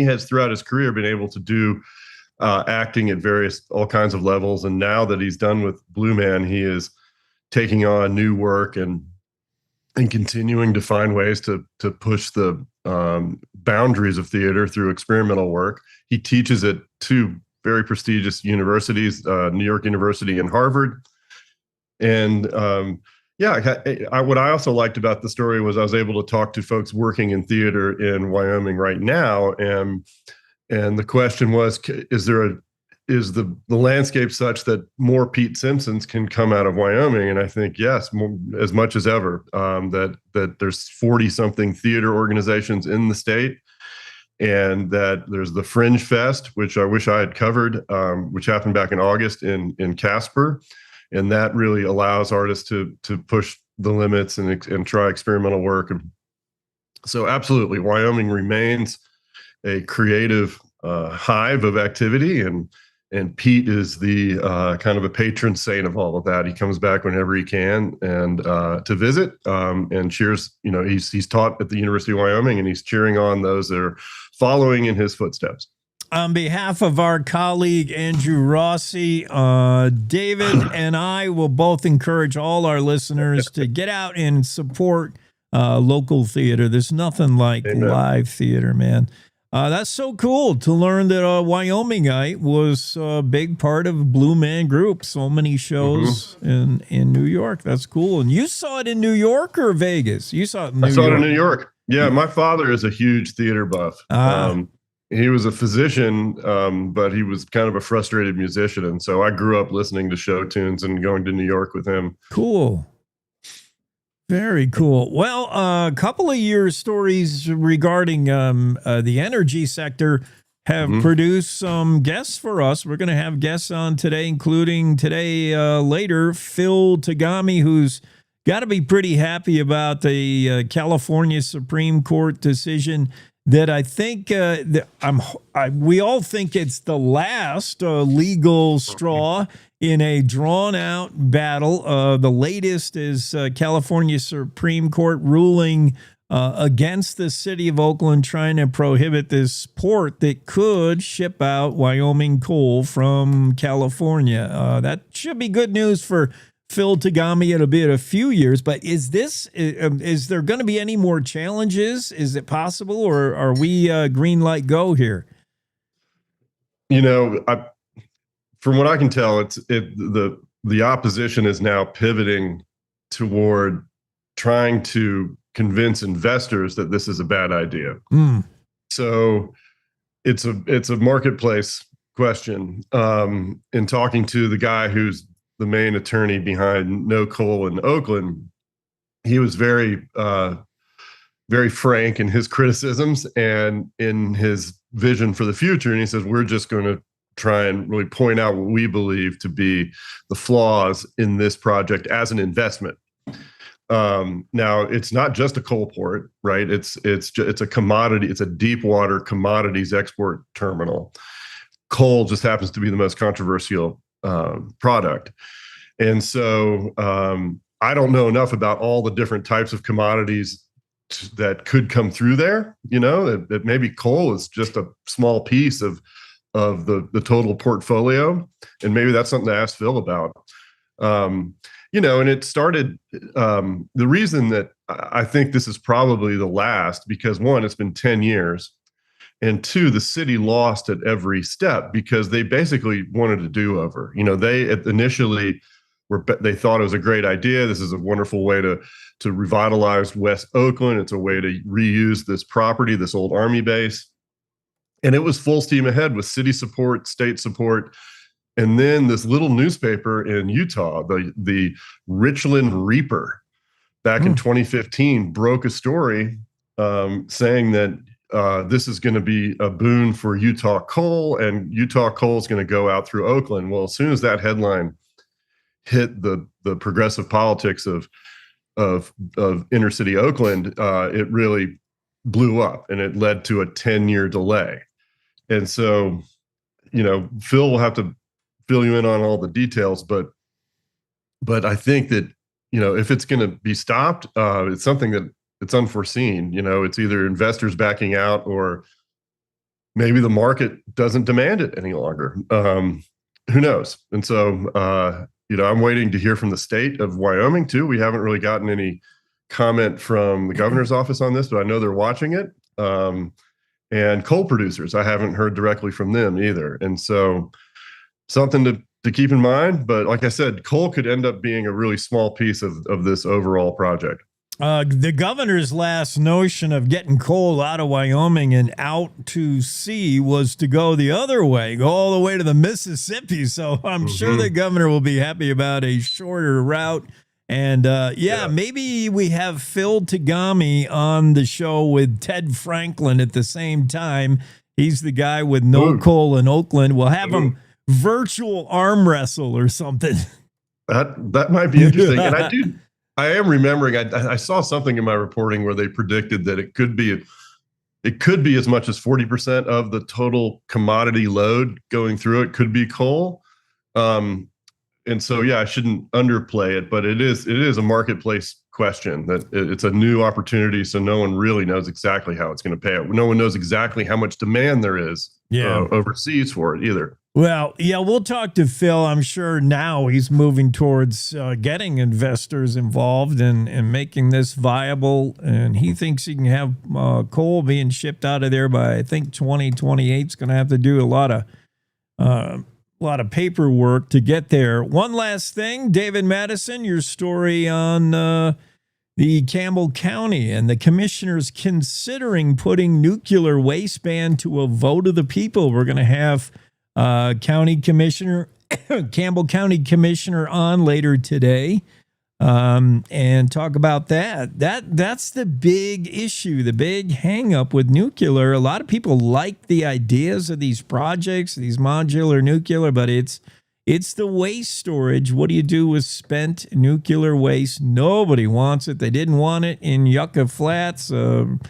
has throughout his career been able to do acting at all kinds of levels. And now that he's done with Blue Man, he is taking on new work and continuing to find ways to push the boundaries of theater through experimental work. He teaches at two very prestigious universities, New York University and Harvard. And what I also liked about the story was I was able to talk to folks working in theater in Wyoming right now, and the question was, is the landscape such that more Pete Simpsons can come out of Wyoming? And I think, yes, as much as ever, that there's 40-something theater organizations in the state, and that there's the Fringe Fest, which I wish I had covered, which happened back in August in Casper. And that really allows artists to push the limits and try experimental work. And so absolutely, Wyoming remains a creative hive of activity, and Pete is the kind of a patron saint of all of that. He comes back whenever he can and to visit and cheers. He's taught at the University of Wyoming, and he's cheering on those that are following in his footsteps. On behalf of our colleague Andrew Rossi, David and I will both encourage all our listeners to get out and support local theater. There's nothing like live theater, man. That's so cool to learn that a Wyomingite was a big part of Blue Man Group. So many shows in New York. That's cool. And you saw it in New York or Vegas? You saw it in New York. I saw it in New York. Yeah, my father is a huge theater buff. He was a physician, but he was kind of a frustrated musician. And so I grew up listening to show tunes and going to New York with him. Cool. Very cool. Well, a couple of your stories regarding the energy sector have produced some guests for us. We're going to have guests on today, including today later, Phil Tagami, who's got to be pretty happy about the California Supreme Court decision that I think we all think it's the last legal straw in a drawn-out battle. The latest is California Supreme Court ruling against the city of Oakland, trying to prohibit this port that could ship out Wyoming coal from California. That should be good news for Phil Tagami. It'll be in a few years, but is there going to be any more challenges? Is it possible, or are we green light go here? From what I can tell, the opposition is now pivoting toward trying to convince investors that this is a bad idea. So it's a marketplace question. In talking to the guy who's the main attorney behind No Coal in Oakland, he was very frank in his criticisms and in his vision for the future. And he says, we're just going to try and really point out what we believe to be the flaws in this project as an investment. Now, it's not just a coal port, right? It's a commodity. It's a deep water commodities export terminal. Coal just happens to be the most controversial product. And so I don't know enough about all the different types of commodities that could come through there, that maybe coal is just a small piece of the total portfolio. And maybe that's something to ask Phil about. And it started, the reason that I think this is probably the last, because one, it's been 10 years. And two, the city lost at every step because they basically wanted a do-over. They initially they thought it was a great idea. This is a wonderful way to revitalize West Oakland. It's a way to reuse this property, this old Army base. And it was full steam ahead with city support, state support. And then this little newspaper in Utah, the Richland Reaper, back in 2015, broke a story saying that this is going to be a boon for Utah coal, and Utah coal is going to go out through Oakland. Well, as soon as that headline hit the progressive politics of inner city Oakland, it really blew up, and it led to a 10-year delay. And so, Phil will have to fill you in on all the details, but I think that, if it's going to be stopped, it's something that it's unforeseen. It's either investors backing out or maybe the market doesn't demand it any longer. Who knows? And so, I'm waiting to hear from the state of Wyoming too. We haven't really gotten any comment from the governor's office on this, but I know they're watching it. And coal producers, I haven't heard directly from them either. And so something to keep in mind. But like I said, coal could end up being a really small piece of this overall project. The governor's last notion of getting coal out of Wyoming and out to sea was to go the other way, go all the way to the Mississippi. So I'm sure the governor will be happy about a shorter route. And maybe we have Phil Tagami on the show with Ted Franklin at the same time. He's the guy with No Coal in Oakland. We'll have him virtual arm wrestle or something. That might be interesting. And I am remembering, I saw something in my reporting where they predicted that it could be as much as 40% of the total commodity load going through it could be coal. And so, I shouldn't underplay it, but it is a marketplace question that it's a new opportunity. So no one really knows exactly how it's going to pay out. No one knows exactly how much demand there is overseas for it either. Well, we'll talk to Phil. I'm sure now he's moving towards getting investors involved and making this viable. And he thinks he can have coal being shipped out of there by, I think, 2028. It's going to have to do a lot of paperwork to get there. One last thing, David Madison, your story on the Campbell County and the commissioners considering putting nuclear waste ban to a vote of the people. We're going to have Campbell County Commissioner on later today. and talk about that. That's the big issue, the big hang up with nuclear. A lot of people like the ideas of these projects, these modular nuclear, but it's the waste storage. What do you do with spent nuclear waste? Nobody wants it. They didn't want it in Yucca Flats, and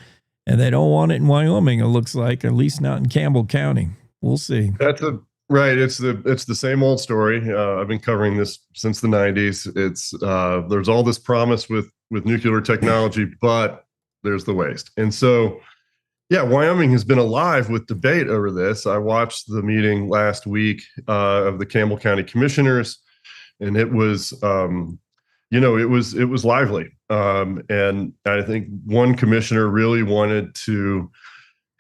they don't want it in Wyoming, it looks like, at least not in Campbell County. We'll see. Right. It's the same old story. I've been covering this since the 90s. It's there's all this promise with nuclear technology, but there's the waste. And so, yeah, Wyoming has been alive with debate over this. I watched the meeting last week of the Campbell County commissioners, and it was, it was lively. And I think one commissioner really wanted to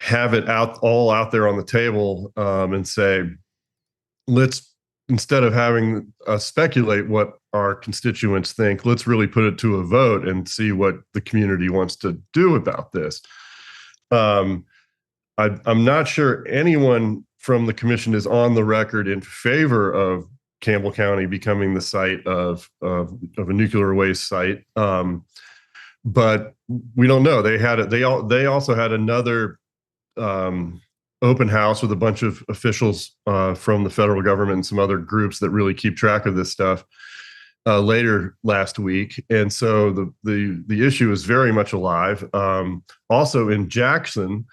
have it all out there on the table and say, let's, instead of having us speculate what our constituents think, let's really put it to a vote and see what the community wants to do about this. I'm not sure anyone from the commission is on the record in favor of Campbell County becoming the site of a nuclear waste site, but we don't know. They also had another open house with a bunch of officials from the federal government and some other groups that really keep track of this stuff later last week. And so the issue is very much alive. Also in Jackson,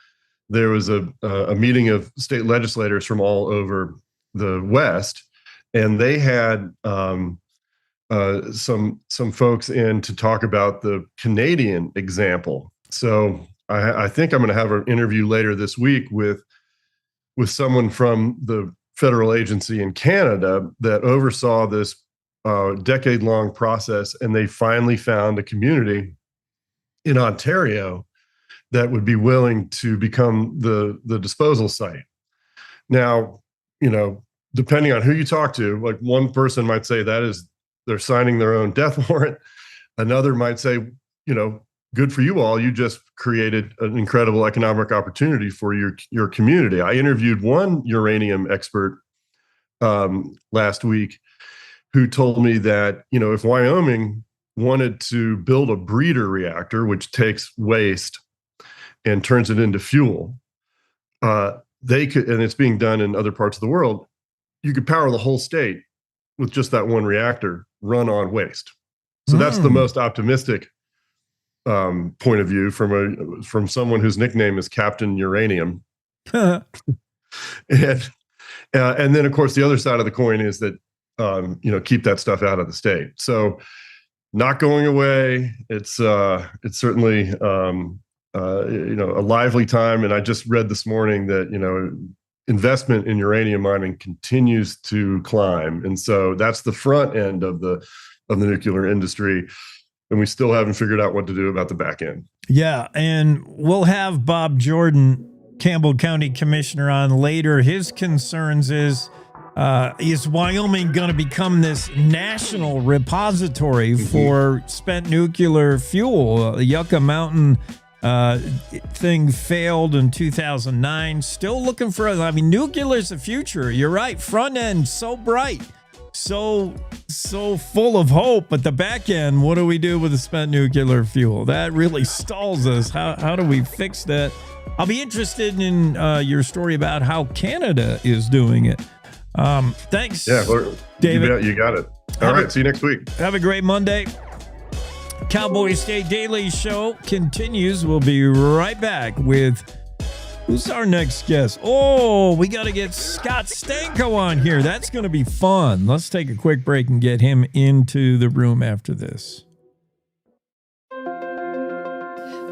there was a meeting of state legislators from all over the West, and they had some folks in to talk about the Canadian example. So I think I'm going to have an interview later this week with someone from the federal agency in Canada that oversaw this decade-long process, and they finally found a community in Ontario that would be willing to become the disposal site. Now, depending on who you talk to, like one person might say they're signing their own death warrant. Another might say, good for you all. You just created an incredible economic opportunity for your community. I interviewed one uranium expert last week who told me that, if Wyoming wanted to build a breeder reactor, which takes waste and turns it into fuel, they could, and it's being done in other parts of the world, you could power the whole state with just that one reactor run on waste. So that's the most optimistic point of view from someone whose nickname is Captain Uranium. And then of course the other side of the coin is that keep that stuff out of the state. So not going away. It's certainly a lively time. And I just read this morning that investment in uranium mining continues to climb, and so that's the front end of the nuclear industry. And we still haven't figured out what to do about the back end. Yeah, and we'll have Bob Jordan, Campbell County Commissioner, on later. His concerns is Wyoming going to become this national repository for spent nuclear fuel? The Yucca Mountain thing failed in 2009. Still looking for, nuclear is the future. You're right. Front end, so bright. So full of hope, but the back end, what do we do with the spent nuclear fuel? That really stalls us. How do we fix that? I'll be interested in your story about how Canada is doing it. Thanks, David. You got it. All right, see you next week. Have a great Monday. Cowboy State Daily Show continues. We'll be right back with... Who's our next guest? Oh, we got to get Scott Stanko on here. That's going to be fun. Let's take a quick break and get him into the room after this.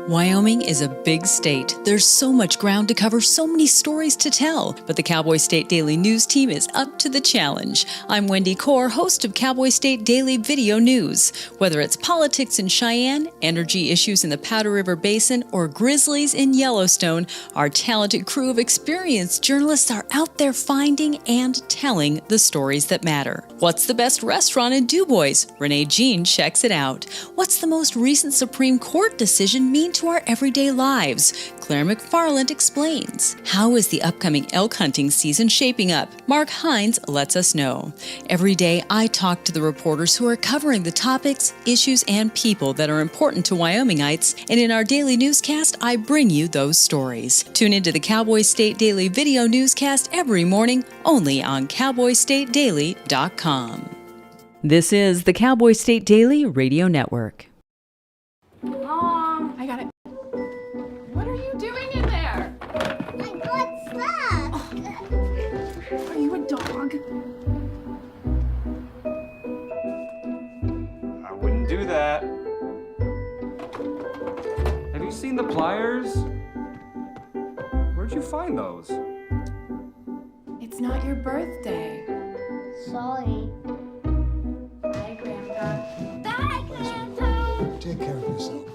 Wyoming is a big state. There's so much ground to cover, so many stories to tell. But the Cowboy State Daily News team is up to the challenge. I'm Wendy Core, host of Cowboy State Daily Video News. Whether it's politics in Cheyenne, energy issues in the Powder River Basin, or grizzlies in Yellowstone, our talented crew of experienced journalists are out there finding and telling the stories that matter. What's the best restaurant in Du Bois? Renee Jean checks it out. What's the most recent Supreme Court decision mean into our everyday lives. Claire McFarland explains. How is the upcoming elk hunting season shaping up? Mark Hines lets us know. Every day, I talk to the reporters who are covering the topics, issues, and people that are important to Wyomingites, and in our daily newscast, I bring you those stories. Tune into the Cowboy State Daily video newscast every morning, only on CowboyStateDaily.com. This is the Cowboy State Daily Radio Network. Mom, I got it. What are you doing in there? I got stuck. Are you a dog? I wouldn't do that. Have you seen the pliers? Where'd you find those? It's not your birthday. Sorry. Bye, Grandpa. Bye, Grandpa. Take care of yourself.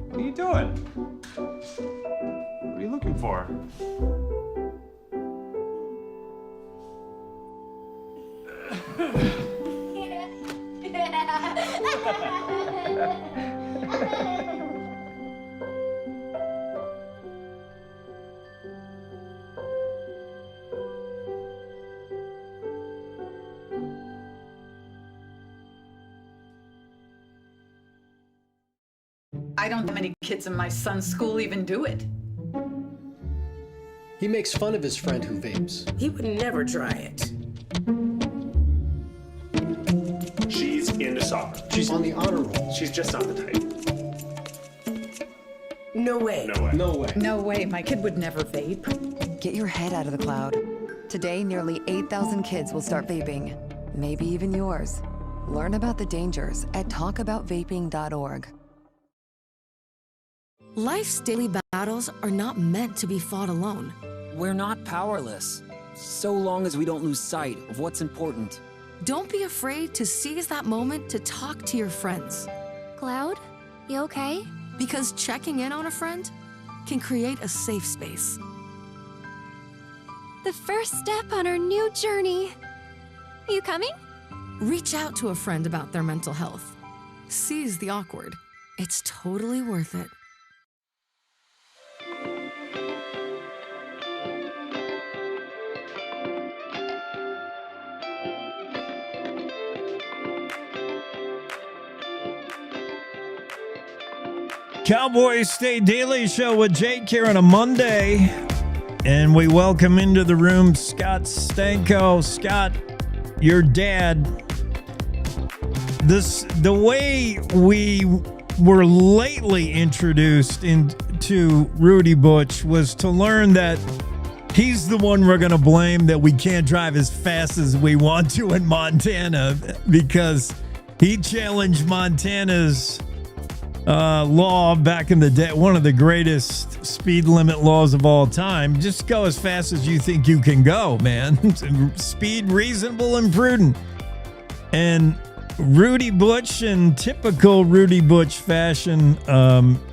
What are you doing? What are you looking for? I don't know many kids in my son's school even do it. He makes fun of his friend who vapes. He would never try it. She's into soccer. She's on the honor roll. She's just not the type. No way. No way. No way. No way, my kid would never vape. Get your head out of the cloud. Today, nearly 8,000 kids will start vaping, maybe even yours. Learn about the dangers at talkaboutvaping.org. Life's daily battles are not meant to be fought alone. We're not powerless, so long as we don't lose sight of what's important. Don't be afraid to seize that moment to talk to your friends. Cloud, you okay? Because checking in on a friend can create a safe space. The first step on our new journey. You coming? Reach out to a friend about their mental health. Seize the awkward. It's totally worth it. Cowboy State Daily Show with Jake here on a Monday. And we welcome into the room Scott Stanko. Scott, your dad. The way we were lately introduced into Rudy Butch was to learn that he's the one we're going to blame that we can't drive as fast as we want to in Montana because he challenged Montana's law back in the day, one of the greatest speed limit laws of all time. Just go as fast as you think you can go, man. Speed reasonable and prudent. And Rudy Butch, in typical Rudy Butch fashion,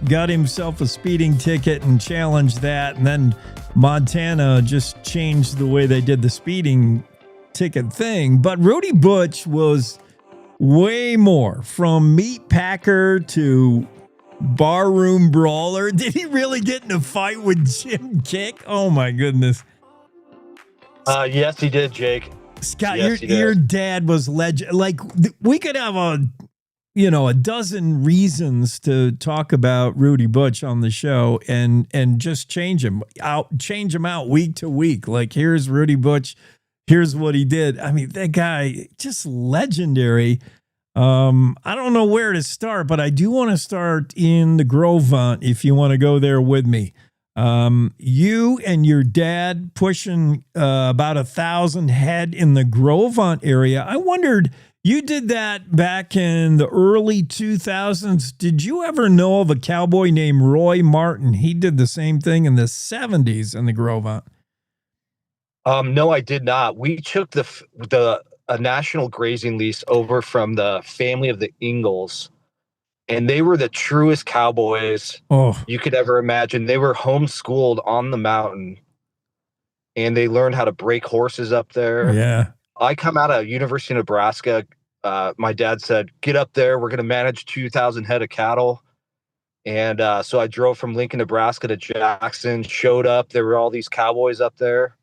got himself a speeding ticket and challenged that. And then Montana just changed the way they did the speeding ticket thing. But Rudy Butch was way more, from meat packer to barroom brawler. Did he really get in a fight with Jim Kick? Oh my goodness. Yes, he did, Jake. Scott, yes, your dad was legend. Like, we could have a dozen reasons to talk about Rudy Butch on the show and just change him out week to week. Like, here's Rudy Butch. Here's what he did. I mean, that guy, just legendary. I don't know where to start, but I do want to start in the Gros Ventre if you want to go there with me. You and your dad pushing about 1,000 head in the Gros Ventre area. I wondered, you did that back in the early 2000s. Did you ever know of a cowboy named Roy Martin? He did the same thing in the 70s in the Gros Ventre. No, I did not. We took a national grazing lease over from the family of the Ingalls, and they were the truest cowboys you could ever imagine. They were homeschooled on the mountain, and they learned how to break horses up there. Yeah. I come out of University of Nebraska. My dad said, "Get up there. We're going to manage 2,000 head of cattle." And so I drove from Lincoln, Nebraska to Jackson, showed up. There were all these cowboys up there.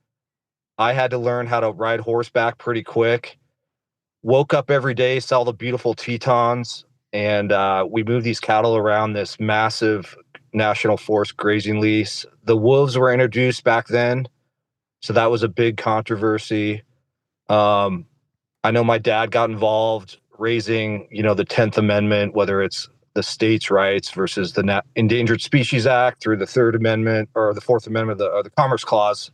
I had to learn how to ride horseback pretty quick. Woke up every day, saw the beautiful Tetons, and we moved these cattle around this massive national forest grazing lease. The wolves were introduced back then, so that was a big controversy. I know my dad got involved raising, the 10th Amendment, whether it's the states' rights versus the Endangered Species Act through the Third Amendment or the Fourth Amendment, or the Commerce Clause.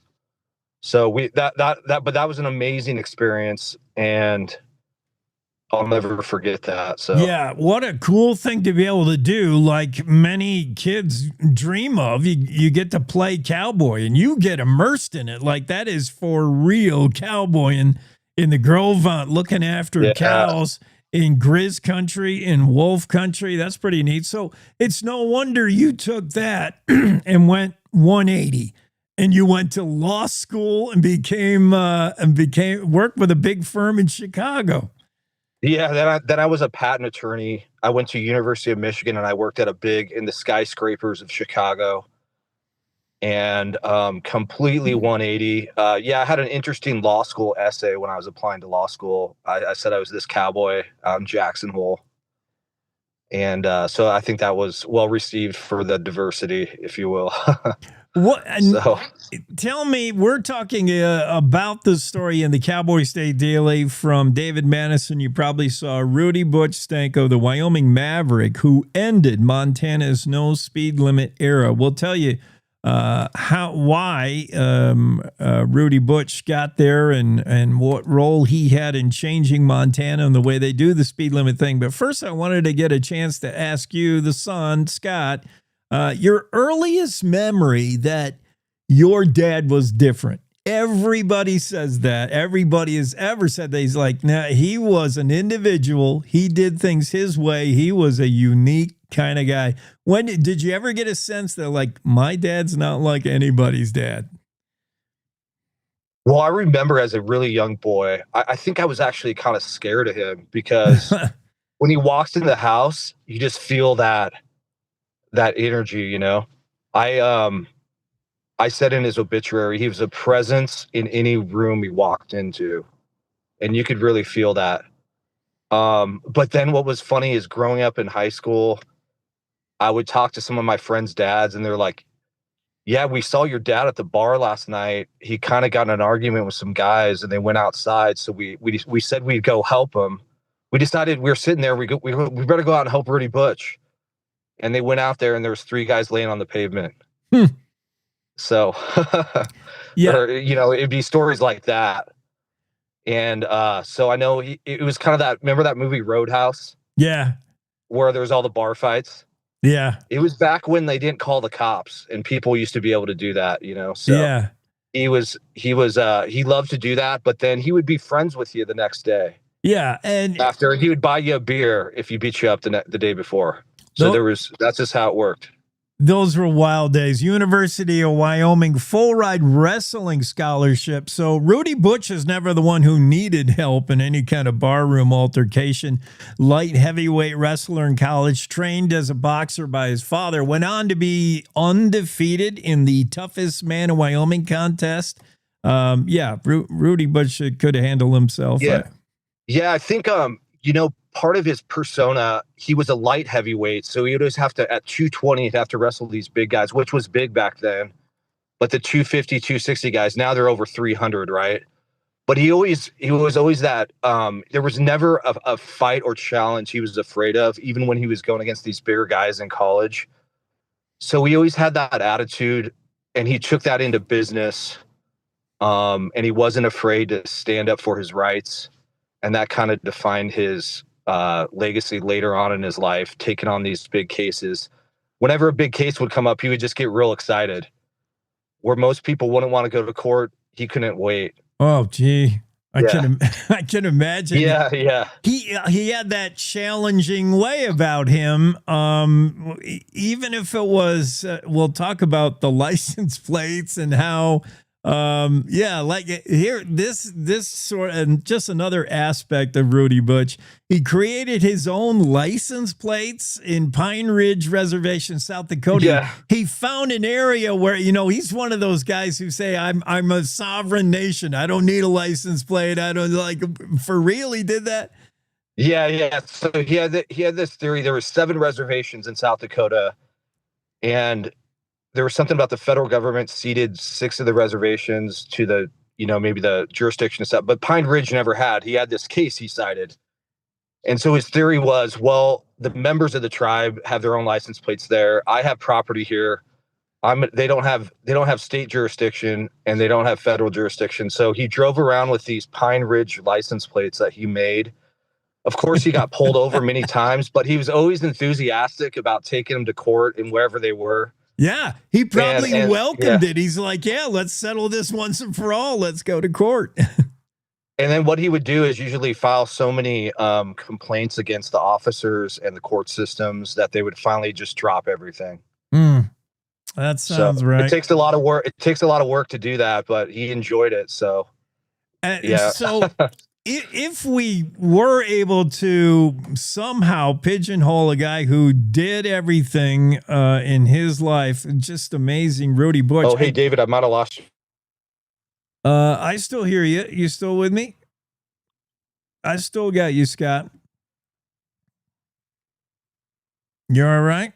So but that was an amazing experience, and I'll never forget that. So yeah, what a cool thing to be able to do. Like many kids dream of, you get to play cowboy and you get immersed in it. Like that is for real cowboy in the Grove, looking after cows in Grizz country, in wolf country. That's pretty neat. So it's no wonder you took that and went 180. And you went to law school and worked with a big firm in Chicago. Yeah, then I was a patent attorney. I went to University of Michigan and I worked at in the skyscrapers of Chicago, and completely 180. Yeah, I had an interesting law school essay when I was applying to law school. I said I was this cowboy out in Jackson Hole. And so I think that was well received for the diversity, if you will. So tell me, we're talking about the story in the Cowboy State Daily from David Madison. You probably saw Rudy Butch Stano, the Wyoming Maverick, who ended Montana's no speed limit era. We'll tell you why Rudy Butch got there and what role he had in changing Montana and the way they do the speed limit thing. But first, I wanted to get a chance to ask you, the son, Scott, your earliest memory that your dad was different. Everybody says that. Everybody has ever said that. He's like, nah, he was an individual. He did things his way. He was a unique kind of guy. When did you ever get a sense that, like, my dad's not like anybody's dad? Well, I remember as a really young boy, I think I was actually kind of scared of him because when he walks in the house, you just feel that energy, I said in his obituary, he was a presence in any room he walked into, and you could really feel that. But then what was funny is growing up in high school, I would talk to some of my friends' dads, and they're like, yeah, we saw your dad at the bar last night. He kind of got in an argument with some guys and they went outside. So we said we'd go help him. We decided we were sitting there. We better go out and help Rudy Butch. And they went out there and there was 3 guys laying on the pavement. So, yeah, or, it'd be stories like that. And so I know it was kind of that, remember that movie Roadhouse? Yeah. Where there was all the bar fights? Yeah. It was back when they didn't call the cops and people used to be able to do that, So yeah. He loved to do that, but then he would be friends with you the next day. Yeah. And after he would buy you a beer if he beat you up the day before. So that's just how it worked. Those were wild days. University of Wyoming full ride wrestling scholarship. So Rudy Butch is never the one who needed help in any kind of barroom altercation. Light heavyweight wrestler in college, trained as a boxer by his father, went on to be undefeated in the toughest man in Wyoming contest. Rudy Butch could have handled himself. Yeah, I think part of his persona, he was a light heavyweight, so he would always have to, at 220, he'd have to wrestle these big guys, which was big back then. But the 250, 260 guys, now they're over 300, right? But he was always that, there was never a fight or challenge he was afraid of, even when he was going against these bigger guys in college. So he always had that attitude, and he took that into business, and he wasn't afraid to stand up for his rights, and that kind of defined his legacy later on in his life, taking on these big cases. Whenever a big case would come up, he would just get real excited. Where most people wouldn't want to go to court, he couldn't wait. Oh, gee. I can imagine. Yeah. He had that challenging way about him. Even if it was, we'll talk about the license plates and how Yeah, like here, this sort and just another aspect of Rudy Butch. He created his own license plates in Pine Ridge Reservation, South Dakota. Yeah. He found an area where, he's one of those guys who say, I'm a sovereign nation. I don't need a license plate. I don't for real. He did that. Yeah. So he had this theory. There were 7 reservations in South Dakota, and there was something about the federal government ceded 6 of the reservations to the, maybe the jurisdiction and stuff, but Pine Ridge never had. He had this case he cited. And so his theory was, well, the members of the tribe have their own license plates there. I have property here. They don't have state jurisdiction and they don't have federal jurisdiction. So he drove around with these Pine Ridge license plates that he made. Of course, he got pulled over many times, but he was always enthusiastic about taking them to court and wherever they were. Yeah, he probably welcomed it. He's like, yeah, let's settle this once and for all. Let's go to court. And then what he would do is usually file so many complaints against the officers and the court systems that they would finally just drop everything. That sounds right. It takes a lot of work. It takes a lot of work to do that, but he enjoyed it. So, yeah. So if we were able to somehow pigeonhole a guy who did everything in his life, just amazing, Rudy Butch. Oh, hey, David, I might have lost you. I still hear you. You still with me? I still got you, Scott. You're all right?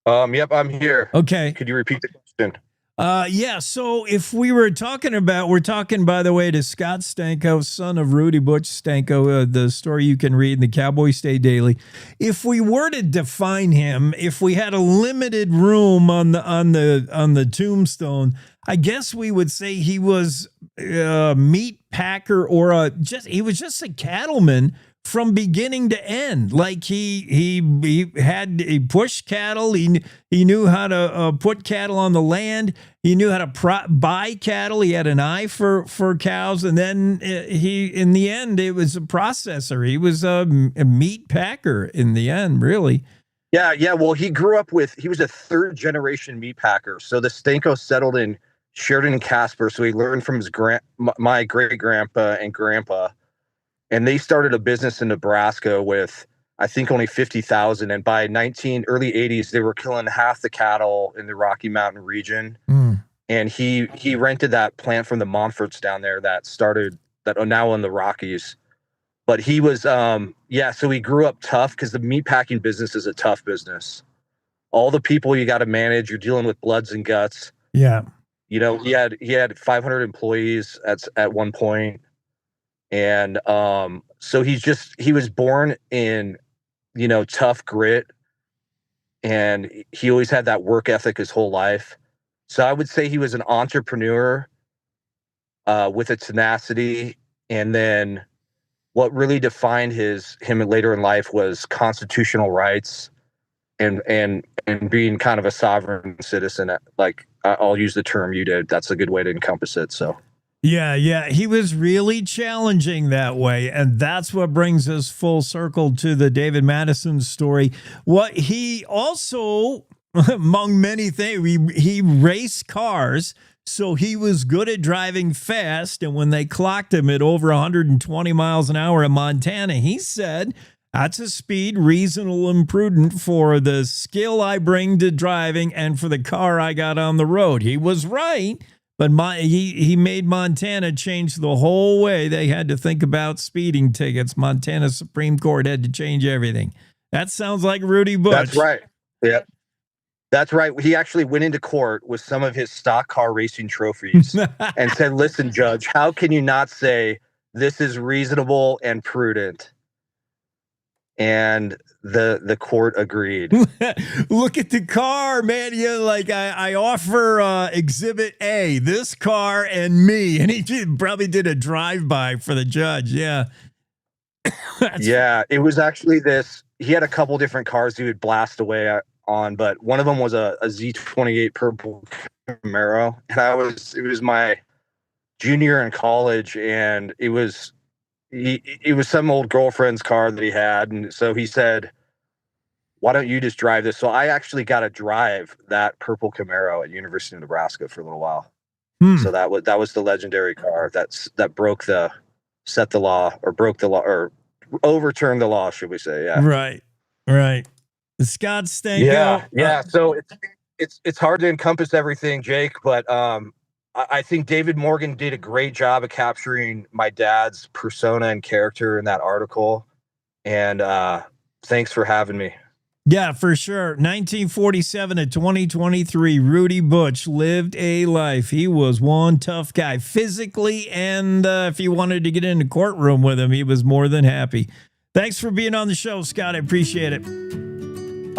Yep, I'm here. Okay. Could you repeat the question? Yeah. So if we're talking, by the way, to Scott Stanko, son of Rudy Butch Stano, the story you can read in the Cowboy State Daily. If we were to define him, if we had a limited room on the tombstone, I guess we would say he was a meat packer or he was just a cattleman from beginning to end. Like he pushed cattle. He knew how to put cattle on the land. He knew how to buy cattle. He had an eye for cows. And then in the end, it was a processor. He was a meat packer in the end, really. Yeah. Well, he was a 3rd generation meat packer. So the Stanko settled in Sheridan and Casper. So he learned from my great grandpa and grandpa. And they started a business in Nebraska with, I think, only 50,000. And by early 80s, they were killing half the cattle in the Rocky Mountain region. And he rented that plant from the Montforts down there that are now in the Rockies. But he was, so he grew up tough because the meatpacking business is a tough business. All the people you got to manage, you're dealing with bloods and guts. Yeah. He had 500 employees at one point. And so he was born in, tough grit, and he always had that work ethic his whole life. So I would say he was an entrepreneur with a tenacity. And then what really defined him later in life was constitutional rights and being kind of a sovereign citizen. Like, I'll use the term you did. That's a good way to encompass it. So. Yeah. He was really challenging that way. And that's what brings us full circle to the David Madison story. What he also, among many things, he raced cars. So he was good at driving fast. And when they clocked him at over 120 miles an hour in Montana, he said, that's a speed reasonable and prudent for the skill I bring to driving and for the car I got on the road. He was right. But he made Montana change the whole way they had to think about speeding tickets. Montana Supreme Court had to change everything. That sounds like Rudy Butch. That's right. Yeah, that's right. He actually went into court with some of his stock car racing trophies and said, listen, Judge, how can you not say this is reasonable and prudent? And the court agreed. Look at the car, man. I offer Exhibit A, this car and me. And he probably did a drive-by for the judge. Yeah. It was actually he had a couple different cars he would blast away on, but one of them was a Z28 purple Camaro. And it was my junior in college, and it was some old girlfriend's car that he had. And so he said, why don't you just drive this? So I actually got to drive that purple Camaro at University of Nebraska for a little while. So that was the legendary car that overturned the law, should we say? Yeah. Right. Scott Stanko. Yeah. So it's hard to encompass everything, Jake, but I think David Morgan did a great job of capturing my dad's persona and character in that article. And thanks for having me. Yeah, for sure. 1947 to 2023, Rudy Butch lived a life. He was one tough guy physically, and if you wanted to get in the courtroom with him, he was more than happy. Thanks for being on the show, Scott. I appreciate it.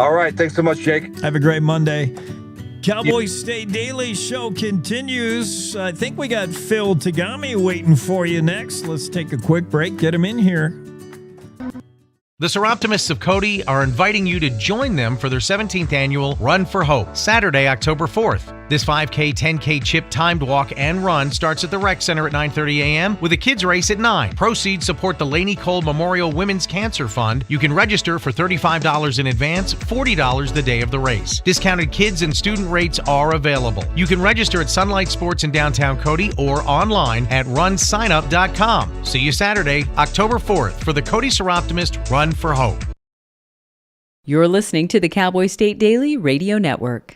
All right. Thanks so much, Jake. Have a great Monday. Cowboy State Daily Show continues. I think we got Phil Tagami waiting for you next. Let's take a quick break. Get him in here. The Seroptimists of Cody are inviting you to join them for their 17th annual Run for Hope, Saturday, October 4th. This 5K, 10K chip timed walk and run starts at the Rec Center at 9:30 a.m. with a kids race at 9. Proceeds support the Laney Cole Memorial Women's Cancer Fund. You can register for $35 in advance, $40 the day of the race. Discounted kids and student rates are available. You can register at Sunlight Sports in downtown Cody or online at runsignup.com. See you Saturday, October 4th for the Cody Seroptimist Run for Hope. You're listening to the Cowboy State Daily Radio Network.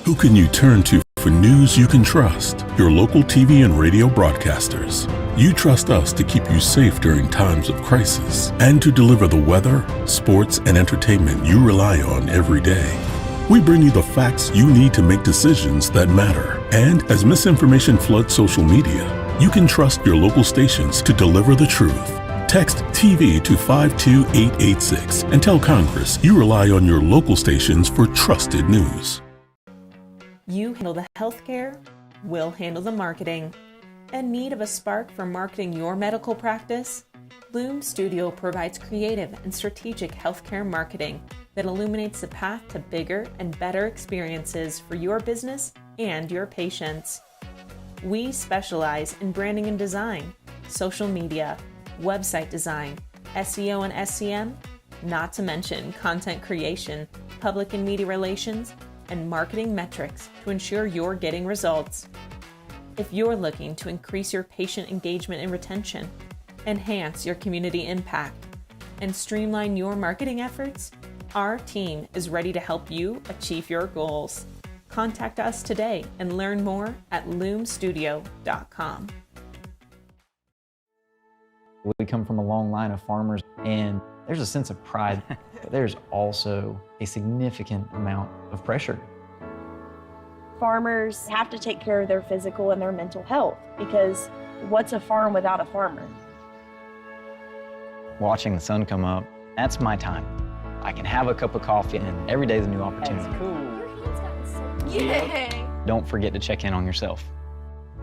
Who can you turn to for news you can trust? Your local TV and radio broadcasters. You trust us to keep you safe during times of crisis and to deliver the weather, sports, and entertainment you rely on every day. We bring you the facts you need to make decisions that matter. And as misinformation floods social media, you can trust your local stations to deliver the truth. Text TV to 52886 and tell Congress you rely on your local stations for trusted news. You handle the healthcare, we'll handle the marketing. In need of a spark for marketing your medical practice? Loom Studio provides creative and strategic healthcare marketing that illuminates the path to bigger and better experiences for your business and your patients. We specialize in branding and design, social media, website design, SEO and SEM, not to mention content creation, public and media relations, and marketing metrics to ensure you're getting results. If you're looking to increase your patient engagement and retention, enhance your community impact, and streamline your marketing efforts, our team is ready to help you achieve your goals. Contact us today and learn more at loomstudio.com. We come from a long line of farmers, and there's a sense of pride, but there's also a significant amount of pressure. Farmers have to take care of their physical and their mental health, because what's a farm without a farmer? Watching the sun come up, that's my time. I can have a cup of coffee, and every day is a new opportunity. That's cool. Your hand's gotten so Yay! Don't forget to check in on yourself.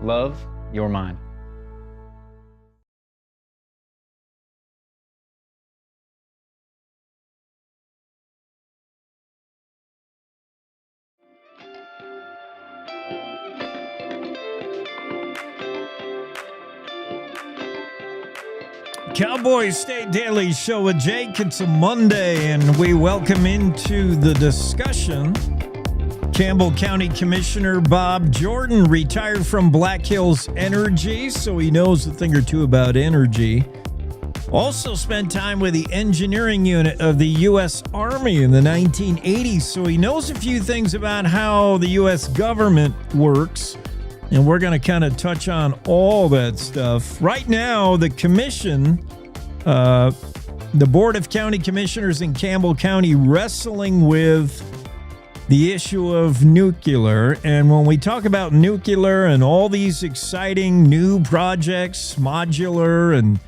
Love your mind. Cowboy State Daily Show with Jake. It's a Monday, and we welcome into the discussion Campbell County Commissioner Bob Jordan, retired from Black Hills Energy, so he knows a thing or two about energy. Also spent time with the engineering unit of the U.S. Army in the 1980s, so he knows a few things about how the U.S. government works. And we're going to kind of touch on all that stuff. Right now, the commission, the Board of County Commissioners in Campbell County, wrestling with the issue of nuclear. And when we talk about nuclear and all these exciting new projects, modular and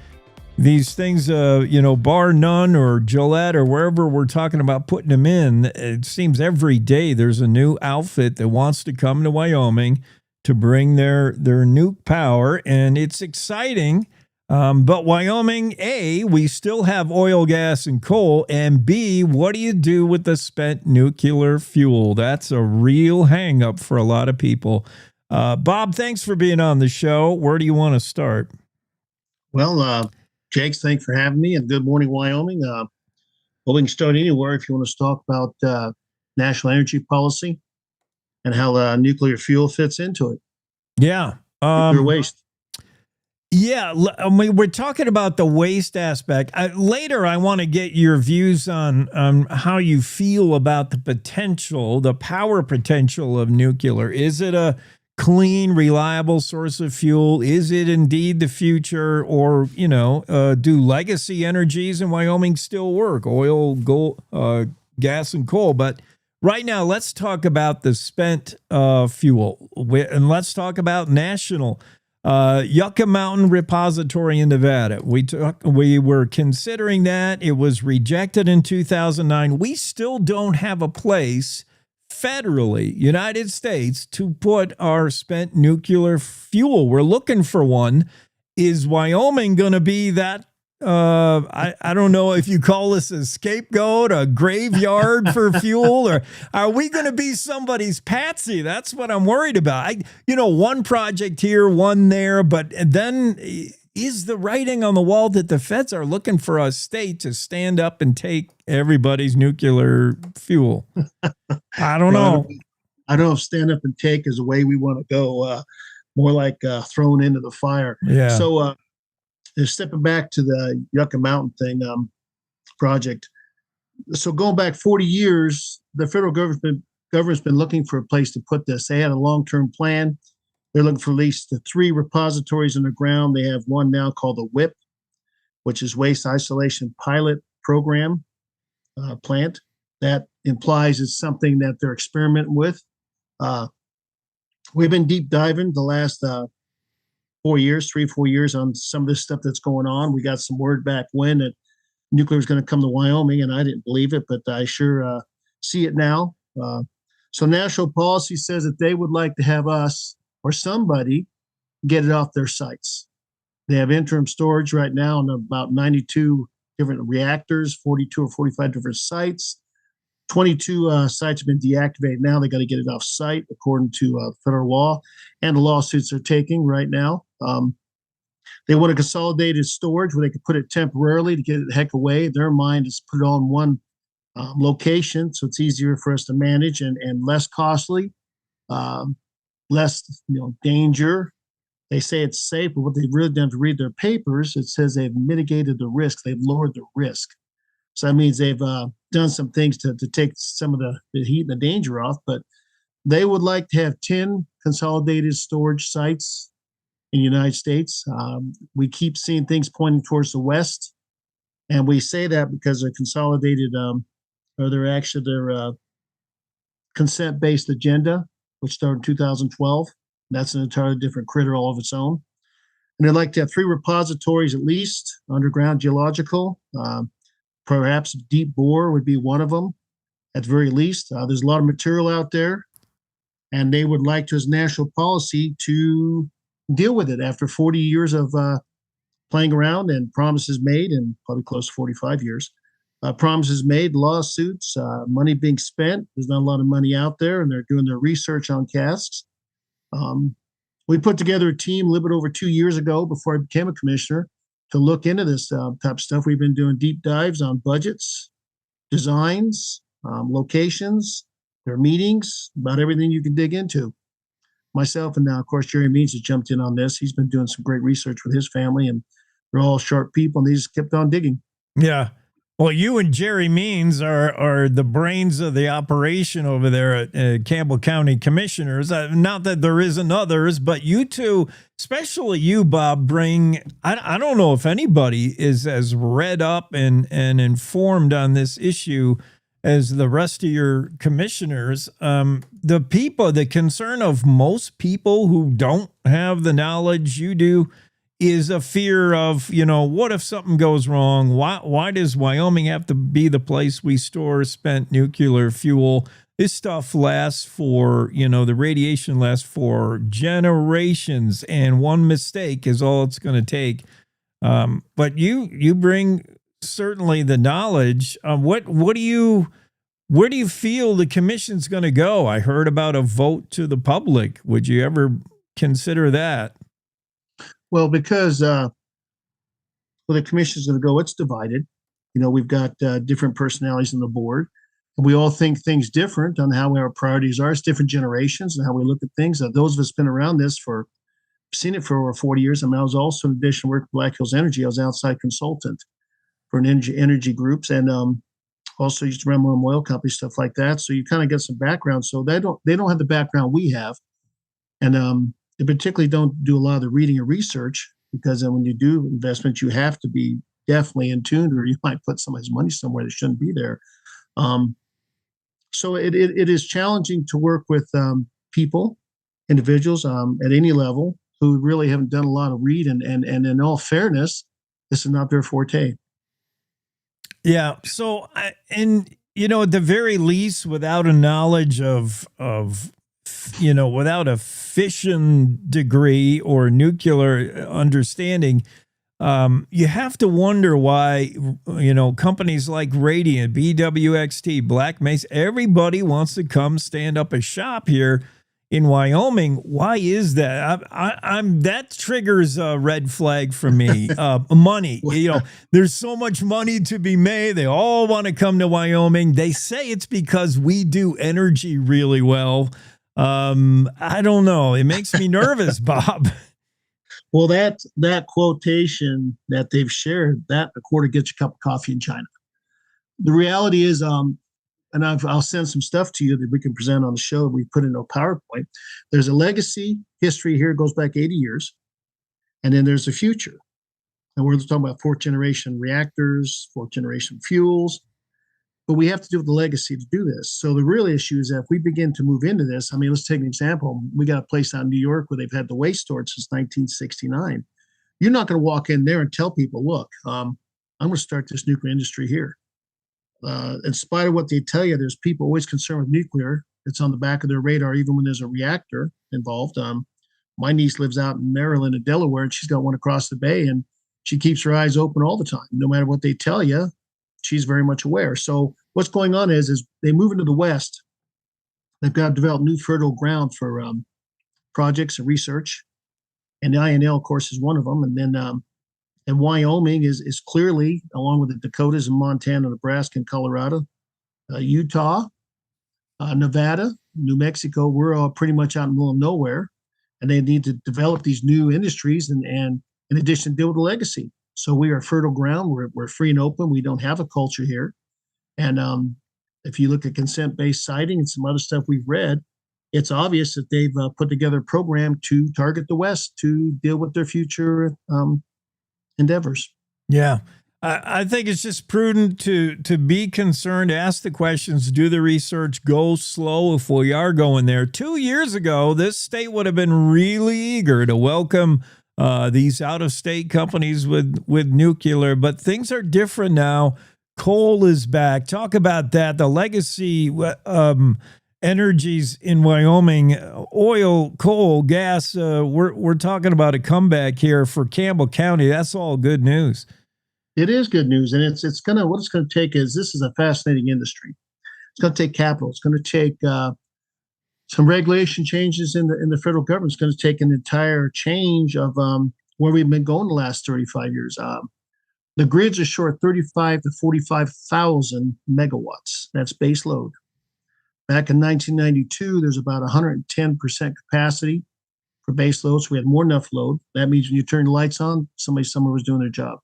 these things, Bar None or Gillette or wherever we're talking about putting them in, it seems every day there's a new outfit that wants to come to Wyoming to bring their nuke power, and it's exciting. But Wyoming, A, we still have oil, gas, and coal, and B, what do you do with the spent nuclear fuel? That's a real hang-up for a lot of people. Bob, thanks for being on the show. Where do you want to start? Well, Jake, thanks for having me, and good morning, Wyoming. We can start anywhere if you want to talk about national energy policy. and how nuclear fuel fits into it. Yeah. Nuclear waste. Yeah, I mean, we're talking about the waste aspect. Later, I want to get your views on how you feel about the potential, the power potential of nuclear. Is it a clean, reliable source of fuel? Is it indeed the future? Or, do legacy energies in Wyoming still work? Oil, gold, gas, and coal. But right now, let's talk about the spent fuel. And let's talk about national Yucca Mountain Repository in Nevada. We were considering that. It was rejected in 2009. We still don't have a place federally, United States, to put our spent nuclear fuel. We're looking for one. Is Wyoming going to be that? I don't know if you call this a scapegoat, a graveyard for fuel, or are we going to be somebody's patsy? That's what I'm worried about. One project here, one there, but then is the writing on the wall that the feds are looking for a state to stand up and take everybody's nuclear fuel? I don't know. I don't know if stand up and take is the way we want to go. More like thrown into the fire. Yeah. So, stepping back to the Yucca Mountain thing project. So going back 40 years, the federal government's been looking for a place to put this. They had a long-term plan. They're looking for at least 3 repositories underground. They have one now called the WIP, which is Waste Isolation Pilot Program plant. That implies it's something that they're experimenting with. We've been deep diving the last 4 years, 3-4 years on some of this stuff that's going on. We got some word back when that nuclear is going to come to Wyoming, and I didn't believe it, but I sure see it now. So national policy says that they would like to have us or somebody get it off their sites. They have interim storage right now on about 92 different reactors, 42 or 45 different sites. 22 sites have been deactivated now. They got to get it off site according to federal law, and the lawsuits are taking right now. They want a consolidated storage where they could put it temporarily to get it the heck away. Their mind is put it on one location, so it's easier for us to manage and less costly, less danger. They say it's safe, but what they've really done to read their papers, it says they've mitigated the risk. They've lowered the risk. So that means they've done some things to take some of the heat and the danger off. But they would like to have 10 consolidated storage sites in the United States. We keep seeing things pointing towards the west. And we say that because they're consolidated, or their consent-based agenda, which started in 2012. That's an entirely different critter all of its own. And they'd like to have 3 repositories at least, underground geological. Perhaps deep bore would be one of them at the very least. There's a lot of material out there, and they would like to, as national policy, to deal with it after 40 years of playing around and promises made, and probably close to 45 years. Promises made, lawsuits, money being spent. There's not a lot of money out there, and they're doing their research on casks. We put together a team a little bit over 2 years ago before I became a commissioner to look into this type of stuff. We've been doing deep dives on budgets, designs, locations, their meetings, about everything you can dig into. Myself and now, of course, Jerry Means has jumped in on this. He's been doing some great research with his family, and they're all sharp people, and they just kept on digging. Yeah. Well, you and Jerry Means are the brains of the operation over there at Campbell County Commissioners. Not that there isn't others, but you two, especially you, Bob, bring, I don't know if anybody is as read up and informed on this issue as the rest of your commissioners. The concern of most people who don't have the knowledge you do is a fear of, what if something goes wrong? Why does Wyoming have to be the place we store spent nuclear fuel? This stuff lasts for, the radiation lasts for generations, and one mistake is all it's going to take. But you bring certainly the knowledge. Where do you feel the commission's going to go? I heard about a vote to the public. Would you ever consider that? Well, because the commission is going to go, it's divided. We've got different personalities on the board. We all think things different on how our priorities are. It's different generations and how we look at things. Those of us been around this seen it for over 40 years. I mean, I was also, in addition to working with Black Hills Energy, I was outside consultant for an energy groups, and also used to run my own oil company, stuff like that. So you kind of get some background. So they don't have the background we have, and they particularly don't do a lot of the reading or research, because then when you do investments, you have to be definitely in tune, or you might put somebody's money somewhere that shouldn't be there. So it is challenging to work with people, individuals at any level who really haven't done a lot of read, and in all fairness, this is not their forte. Yeah. So, at the very least, without a knowledge of without a fission degree or nuclear understanding, you have to wonder why, companies like Radiant, BWXT, Black Mesa, everybody wants to come stand up a shop here in Wyoming. Why is that? That triggers a red flag for me. Money, there's so much money to be made. They all want to come to Wyoming. They say it's because we do energy really well. I don't know. It makes me nervous, Bob. Well, that quotation that they've shared, that a quarter gets you a cup of coffee in China. The reality is, and I'll send some stuff to you that we can present on the show. We put in a PowerPoint. There's a legacy history here. It goes back 80 years. And then there's the future. And we're talking about fourth generation reactors, fourth generation fuels. But we have to do with the legacy to do this. So the real issue is that if we begin to move into this, I mean, let's take an example. We got a place out in New York where they've had the waste stored since 1969. You're not going to walk in there and tell people, look, I'm going to start this nuclear industry here. In spite of what they tell you, there's people always concerned with nuclear. It's on the back of their radar, even when there's a reactor involved. My niece lives out in Maryland and Delaware, and she's got one across the bay, and she keeps her eyes open all the time. No matter what they tell you, she's very much aware. So what's going on is they move into the West. They've got to develop new fertile ground for projects and research. And the INL, of course, is one of them. And then and Wyoming is clearly, along with the Dakotas and Montana, Nebraska, and Colorado, Utah, Nevada, New Mexico, we're all pretty much out in the middle of nowhere. And they need to develop these new industries and in addition, deal with the legacy. So we are fertile ground. We're free and open. We don't have a culture here. And if you look at consent-based siting and some other stuff we've read, it's obvious that they've put together a program to target the West to deal with their future endeavors. Yeah. I think it's just prudent to be concerned, ask the questions, do the research, go slow if we are going there. 2 years ago, this state would have been really eager to welcome these out-of-state companies with nuclear, but things are different now. Coal is back. Talk about that. The legacy energies in Wyoming, oil, coal, gas. We're talking about a comeback here for Campbell County. That's all good news. It is good news, and what it's going to take is, this is a fascinating industry. It's going to take capital. It's going to take some regulation changes in the federal government. It's going to take an entire change of where we've been going the last 35 years. The grids are short 35 to 45,000 megawatts. That's base load. Back in 1992, there's about 110% capacity for base load, so we had more than enough load. That means when you turn the lights on, somewhere was doing their job.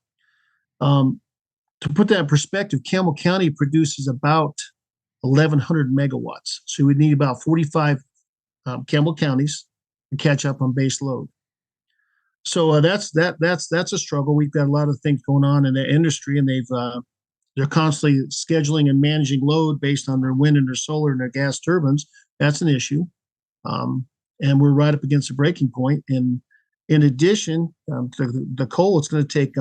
To put that in perspective, Campbell County produces about 1,100 megawatts. So we need about 45 Campbell counties to catch up on base load. So that's a struggle. We've got a lot of things going on in the industry, and they're constantly scheduling and managing load based on their wind and their solar and their gas turbines. That's an issue, and we're right up against a breaking point. And in addition to the coal, it's going to take.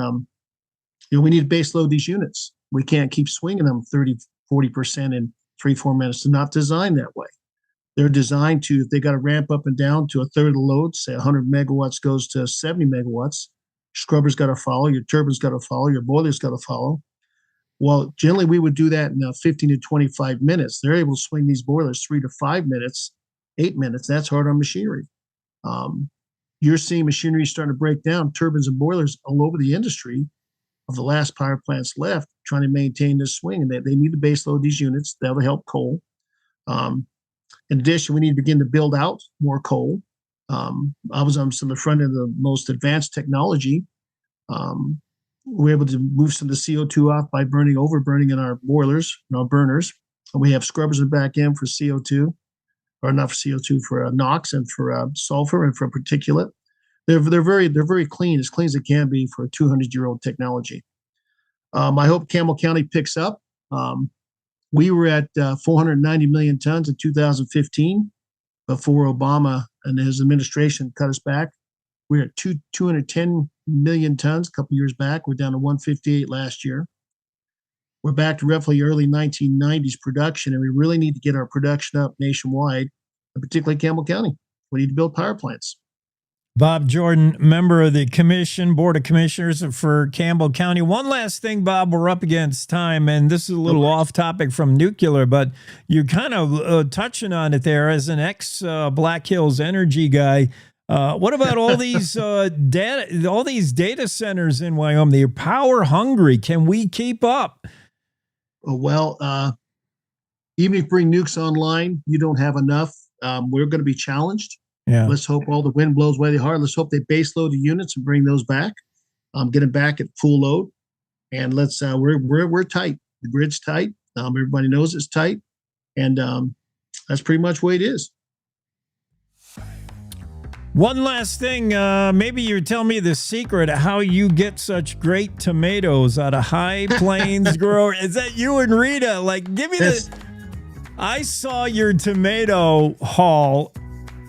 We need to base load these units. We can't keep swinging them 30-40% in 3-4 minutes. They're not designed that way. They're designed to, if they got to ramp up and down to a third of the load, say 100 megawatts goes to 70 megawatts, scrubber's got to follow, your turbine's got to follow, your boiler's got to follow. Well, generally we would do that in 15 to 25 minutes. They're able to swing these boilers 3 to 5 minutes, 8 minutes. That's hard on machinery. You're seeing machinery starting to break down, turbines and boilers all over the industry of the last power plants left trying to maintain this swing. And they need to base load these units. That'll help coal. In addition, we need to begin to build out more coal. I was on some of the front end of the most advanced technology. We're able to move some of the CO2 off by overburning in our boilers, in our burners. And we have scrubbers in the back end for CO2, or not for CO2, for NOx and for sulfur and for particulate. They're very clean as they can be for a 200-year-old technology. I hope Campbell County picks up. We were at 490 million tons in 2015 before Obama and his administration cut us back. We're at 210 million tons a couple years back. We're down to 158 last year. We're back to roughly early 1990s production, and we really need to get our production up nationwide, and particularly Campbell County. We need to build power plants. Bob Jordan, member of the Board of Commissioners for Campbell County. One last thing, Bob, we're up against time, and this is a little off topic from nuclear, but you're kind of touching on it there as an ex-Black Hills Energy guy. What about all these data centers in Wyoming? They're power hungry. Can we keep up? Well, even if you bring nukes online, you don't have enough. We're going to be challenged. Yeah. Let's hope all the wind blows way hard. Let's hope they base load the units and bring those back. Get them back at full load, and let's. We're tight. The grid's tight. Everybody knows it's tight, and that's pretty much the way it is. One last thing, maybe you tell me the secret of how you get such great tomatoes out of High Plains grower. Is that you and Rita? Like, give me this. I saw your tomato haul.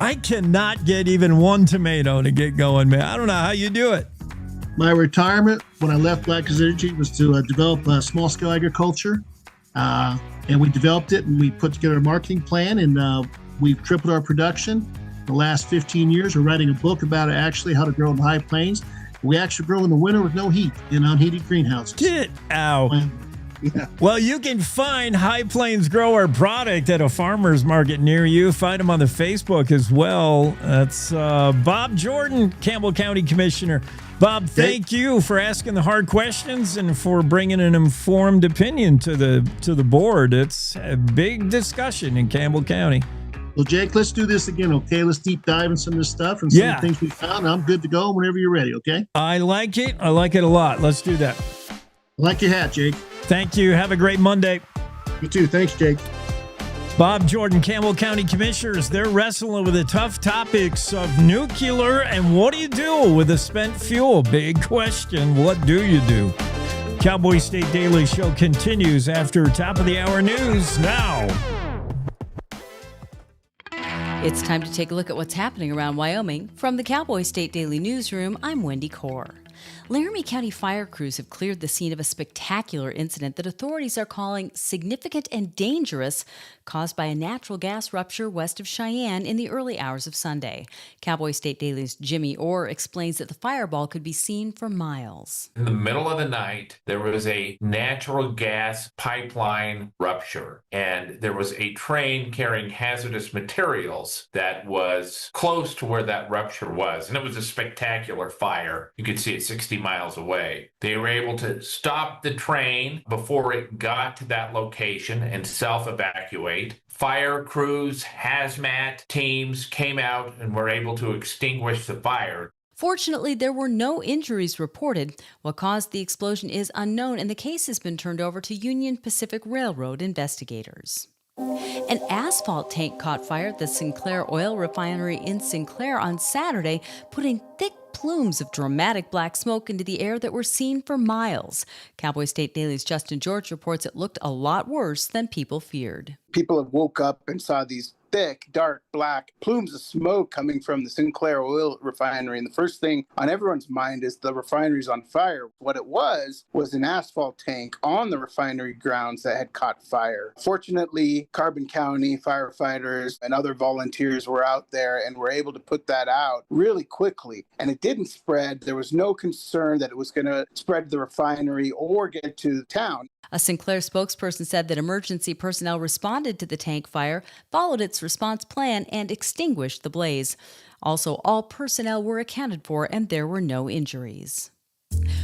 I cannot get even one tomato to get going, man. I don't know how you do it. My retirement when I left Black Hills Energy was to develop small-scale agriculture, and we developed it, and we put together a marketing plan, and we've tripled our production. The last 15 years, we're writing a book about actually how to grow in the High Plains. We actually grow in the winter with no heat in unheated greenhouses. Get out. Yeah. Well, you can find High Plains Grower product at a farmer's market near you. Find them on the Facebook as well. That's Bob Jordan, Campbell County Commissioner. Bob, thank you for asking the hard questions and for bringing an informed opinion to the board. It's a big discussion in Campbell County. Well, Jake, let's do this again, okay? Let's deep dive in some of this stuff and some of the things we found. I'm good to go whenever you're ready, okay? I like it. I like it a lot. Let's do that. I like your hat, Jake. Thank you. Have a great Monday. You too. Thanks, Jake. Bob Jordan, Campbell County Commissioners, they're wrestling with the tough topics of nuclear and what do you do with the spent fuel? Big question. What do you do? Cowboy State Daily Show continues after top of the hour news now. It's time to take a look at what's happening around Wyoming. From the Cowboy State Daily Newsroom, I'm Wendy Core. Laramie County fire crews have cleared the scene of a spectacular incident that authorities are calling significant and dangerous, caused by a natural gas rupture west of Cheyenne in the early hours of Sunday. Cowboy State Daily's Jimmy Orr explains that the fireball could be seen for miles. In the middle of the night, there was a natural gas pipeline rupture, and there was a train carrying hazardous materials that was close to where that rupture was, and it was a spectacular fire. You could see it 60 miles away. They were able to stop the train before it got to that location and self-evacuate. Fire crews, hazmat teams came out and were able to extinguish the fire. Fortunately, there were no injuries reported. What caused the explosion is unknown, and the case has been turned over to Union Pacific Railroad investigators. An asphalt tank caught fire at the Sinclair oil refinery in Sinclair on Saturday, putting thick plumes of dramatic black smoke into the air that were seen for miles. Cowboy State Daily's Justin George reports it looked a lot worse than people feared. People have woke up and saw these thick, dark, black plumes of smoke coming from the Sinclair oil refinery. And the first thing on everyone's mind is the refinery's on fire. What it was an asphalt tank on the refinery grounds that had caught fire. Fortunately, Carbon County firefighters and other volunteers were out there and were able to put that out really quickly. And it didn't spread. There was no concern that it was going to spread to the refinery or get to town. A Sinclair spokesperson said that emergency personnel responded to the tank fire, followed its response plan, and extinguished the blaze. Also, all personnel were accounted for and there were no injuries.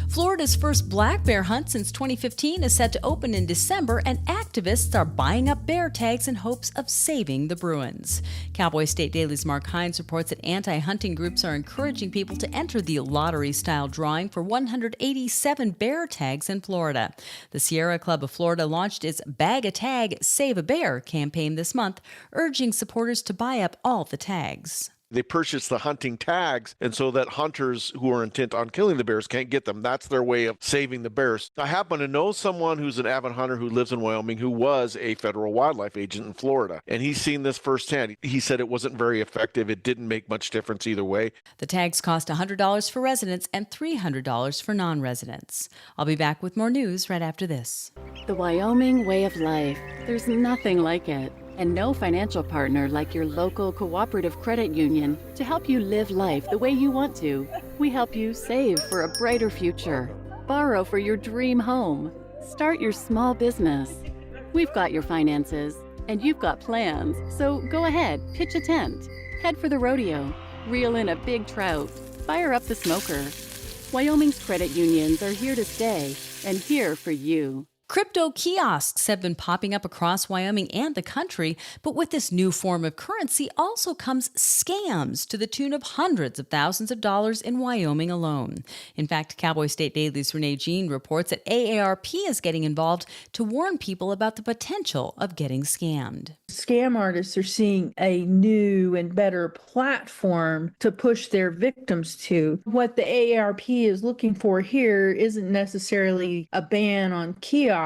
Florida's first black bear hunt since 2015 is set to open in December, and activists are buying up bear tags in hopes of saving the Bruins. Cowboy State Daily's Mark Hines reports that anti-hunting groups are encouraging people to enter the lottery-style drawing for 187 bear tags in Florida. The Sierra Club of Florida launched its Bag a Tag, Save a Bear campaign this month, urging supporters to buy up all the tags. They purchase the hunting tags, and so that hunters who are intent on killing the bears can't get them. That's their way of saving the bears. I happen to know someone who's an avid hunter who lives in Wyoming who was a federal wildlife agent in Florida, and he's seen this firsthand. He said it wasn't very effective. It didn't make much difference either way. The tags cost $100 for residents and $300 for non-residents. I'll be back with more news right after this. The Wyoming way of life. There's nothing like it. And no financial partner like your local cooperative credit union to help you live life the way you want to. We help you save for a brighter future, borrow for your dream home, start your small business. We've got your finances, and you've got plans, so go ahead, pitch a tent, head for the rodeo, reel in a big trout, fire up the smoker. Wyoming's credit unions are here to stay and here for you. Crypto kiosks have been popping up across Wyoming and the country, but with this new form of currency also comes scams to the tune of hundreds of thousands of dollars in Wyoming alone. In fact, Cowboy State Daily's Renee Jean reports that AARP is getting involved to warn people about the potential of getting scammed. Scam artists are seeing a new and better platform to push their victims to. What the AARP is looking for here isn't necessarily a ban on kiosks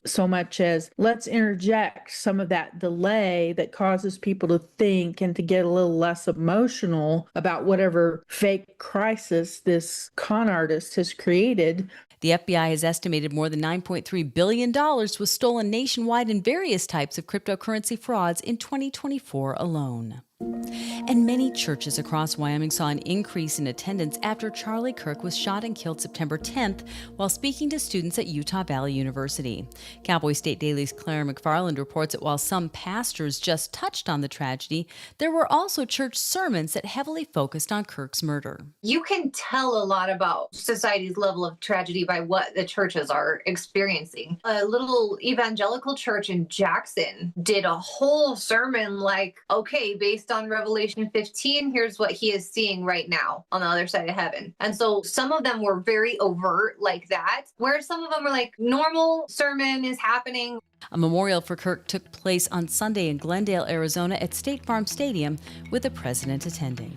so much as let's interject some of that delay that causes people to think and to get a little less emotional about whatever fake crisis this con artist has created. The FBI has estimated more than $9.3 billion was stolen nationwide in various types of cryptocurrency frauds in 2024 alone. And many churches across Wyoming saw an increase in attendance after Charlie Kirk was shot and killed September 10th while speaking to students at Utah Valley University. Cowboy State Daily's Claire McFarland reports that while some pastors just touched on the tragedy, there were also church sermons that heavily focused on Kirk's murder. You can tell a lot about society's level of tragedy by what the churches are experiencing. A little evangelical church in Jackson did a whole sermon like, okay, based on Revelation 15, here's what he is seeing right now on the other side of heaven. And so some of them were very overt like that, where some of them were like, normal sermon is happening. A memorial for Kirk took place on Sunday in Glendale, Arizona at State Farm Stadium with the president attending.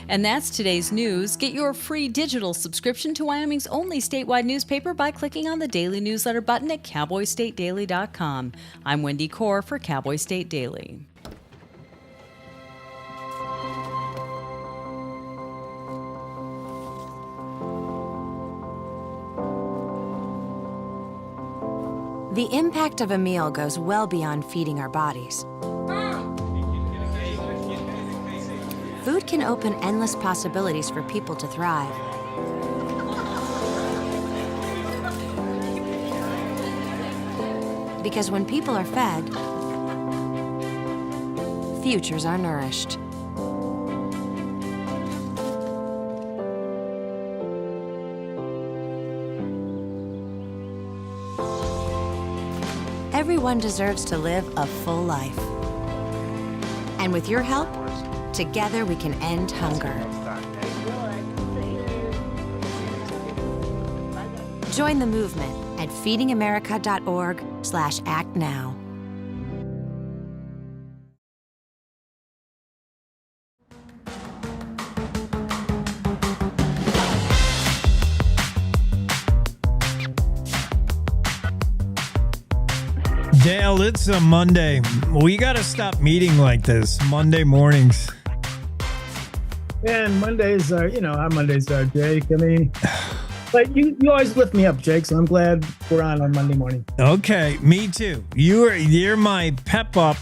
And that's today's news. Get your free digital subscription to Wyoming's only statewide newspaper by clicking on the daily newsletter button at cowboystatedaily.com. I'm Wendy Core for Cowboy State Daily. The impact of a meal goes well beyond feeding our bodies. Food can open endless possibilities for people to thrive. Because when people are fed, futures are nourished. Everyone deserves to live a full life. And with your help, together we can end hunger. Join the movement at feedingamerica.org/actnow. Dale, it's a Monday. We got to stop meeting like this Monday mornings. And Mondays are, our Mondays are, Jake. I mean, but you always lift me up, Jake, so I'm glad we're on Monday morning. Okay, me too. You're my pep up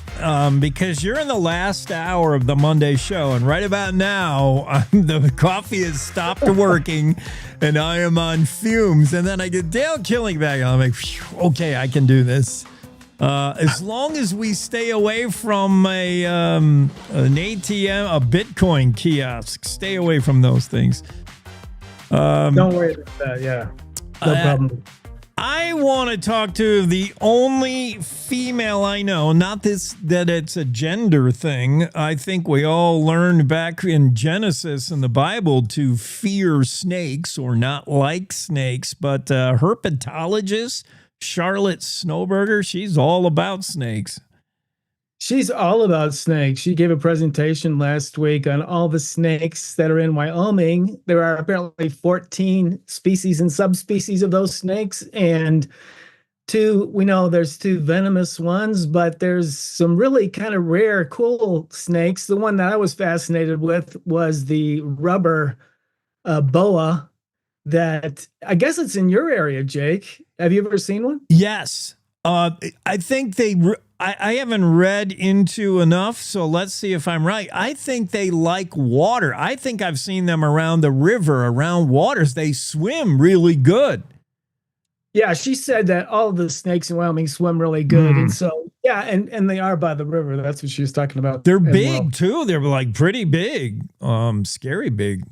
because you're in the last hour of the Monday show, and right about now, the coffee has stopped working, and I am on fumes. And then I get Dale killing back, and I'm like, okay, I can do this. As long as we stay away from an ATM, a Bitcoin kiosk, stay away from those things. Don't worry about that. Yeah. No problem. I want to talk to the only female I know, not that it's a gender thing. I think we all learned back in Genesis in the Bible to fear snakes or not like snakes, but herpetologist Charlotte Snowberger, she's all about snakes. She's all about snakes. She gave a presentation last week on all the snakes that are in Wyoming. There are apparently 14 species and subspecies of those snakes. And we know there's 2 venomous ones, but there's some really kind of rare, cool snakes. The one that I was fascinated with was the rubber boa that I guess it's in your area, Jake. Have you ever seen one? Yes. I think I haven't read into enough, so let's see if I'm right. I think they like water. I think I've seen them around the river, around waters. They swim really good. Yeah, she said that all the snakes in Wyoming swim really good. And so, yeah, and they are by the river. That's what she was talking about. They're big, too. They're like pretty big, scary big.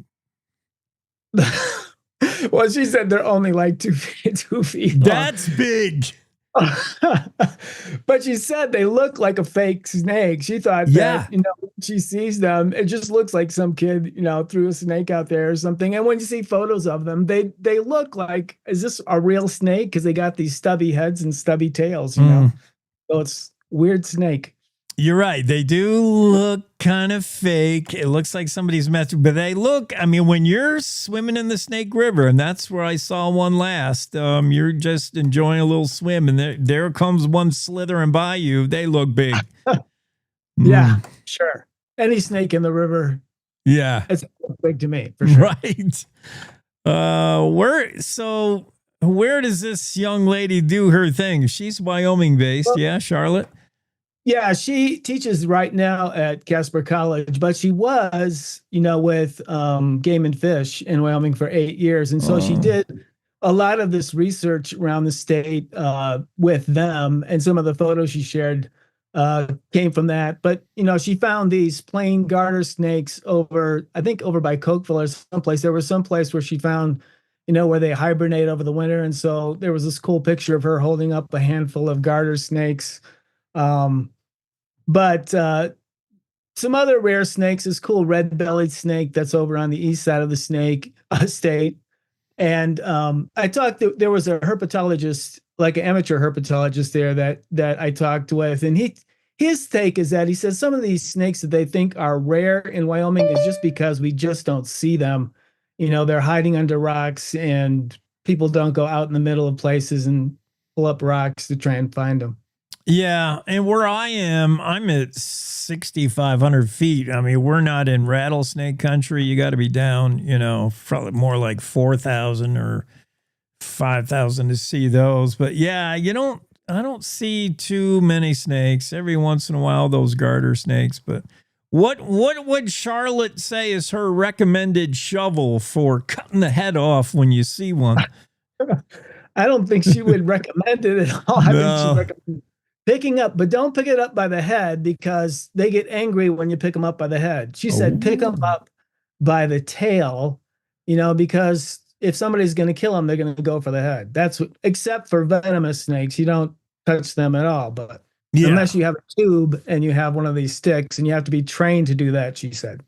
Well, she said they're only like 2 feet long. That's big. But she said they look like a fake snake. She thought that, when she sees them, it just looks like some kid, threw a snake out there or something. And when you see photos of them, they look like, is this a real snake? Because they got these stubby heads and stubby tails, you know? So it's weird snake. You're right. They do look kind of fake. It looks like somebody's messing, but they look, when you're swimming in the Snake River, and that's where I saw one last, you're just enjoying a little swim, and there comes one slithering by you. They look big. Yeah, sure. Any snake in the river. Yeah. It's big to me, for sure. Right. Where does this young lady do her thing? She's Wyoming based. Yeah, Charlotte? Yeah, she teaches right now at Casper College, but she was, with Game and Fish in Wyoming for 8 years. And so she did a lot of this research around the state with them. And some of the photos she shared came from that. But, she found these plain garter snakes over by Cokeville or someplace. There was some place where she found, where they hibernate over the winter. And so there was this cool picture of her holding up a handful of garter snakes. But some other rare snakes, this cool red-bellied snake that's over on the east side of the snake state. And there was a herpetologist, like an amateur herpetologist there that I talked with. And his take is that he says some of these snakes that they think are rare in Wyoming is just because we just don't see them. They're hiding under rocks and people don't go out in the middle of places and pull up rocks to try and find them. Yeah, and where I am, I'm at 6,500 feet. We're not in rattlesnake country. You got to be down, probably more like 4,000 or 5,000 to see those. But yeah, I don't see too many snakes. Every once in a while, those garter snakes. But what would Charlotte say is her recommended shovel for cutting the head off when you see one? I don't think she would recommend it at all. I think she'd recommend picking up, but don't pick it up by the head because they get angry when you pick them up by the head. She said, pick them up by the tail, because if somebody's going to kill them, they're going to go for the head. Except for venomous snakes, you don't touch them at all. But unless you have a tube and you have one of these sticks, and you have to be trained to do that, she said.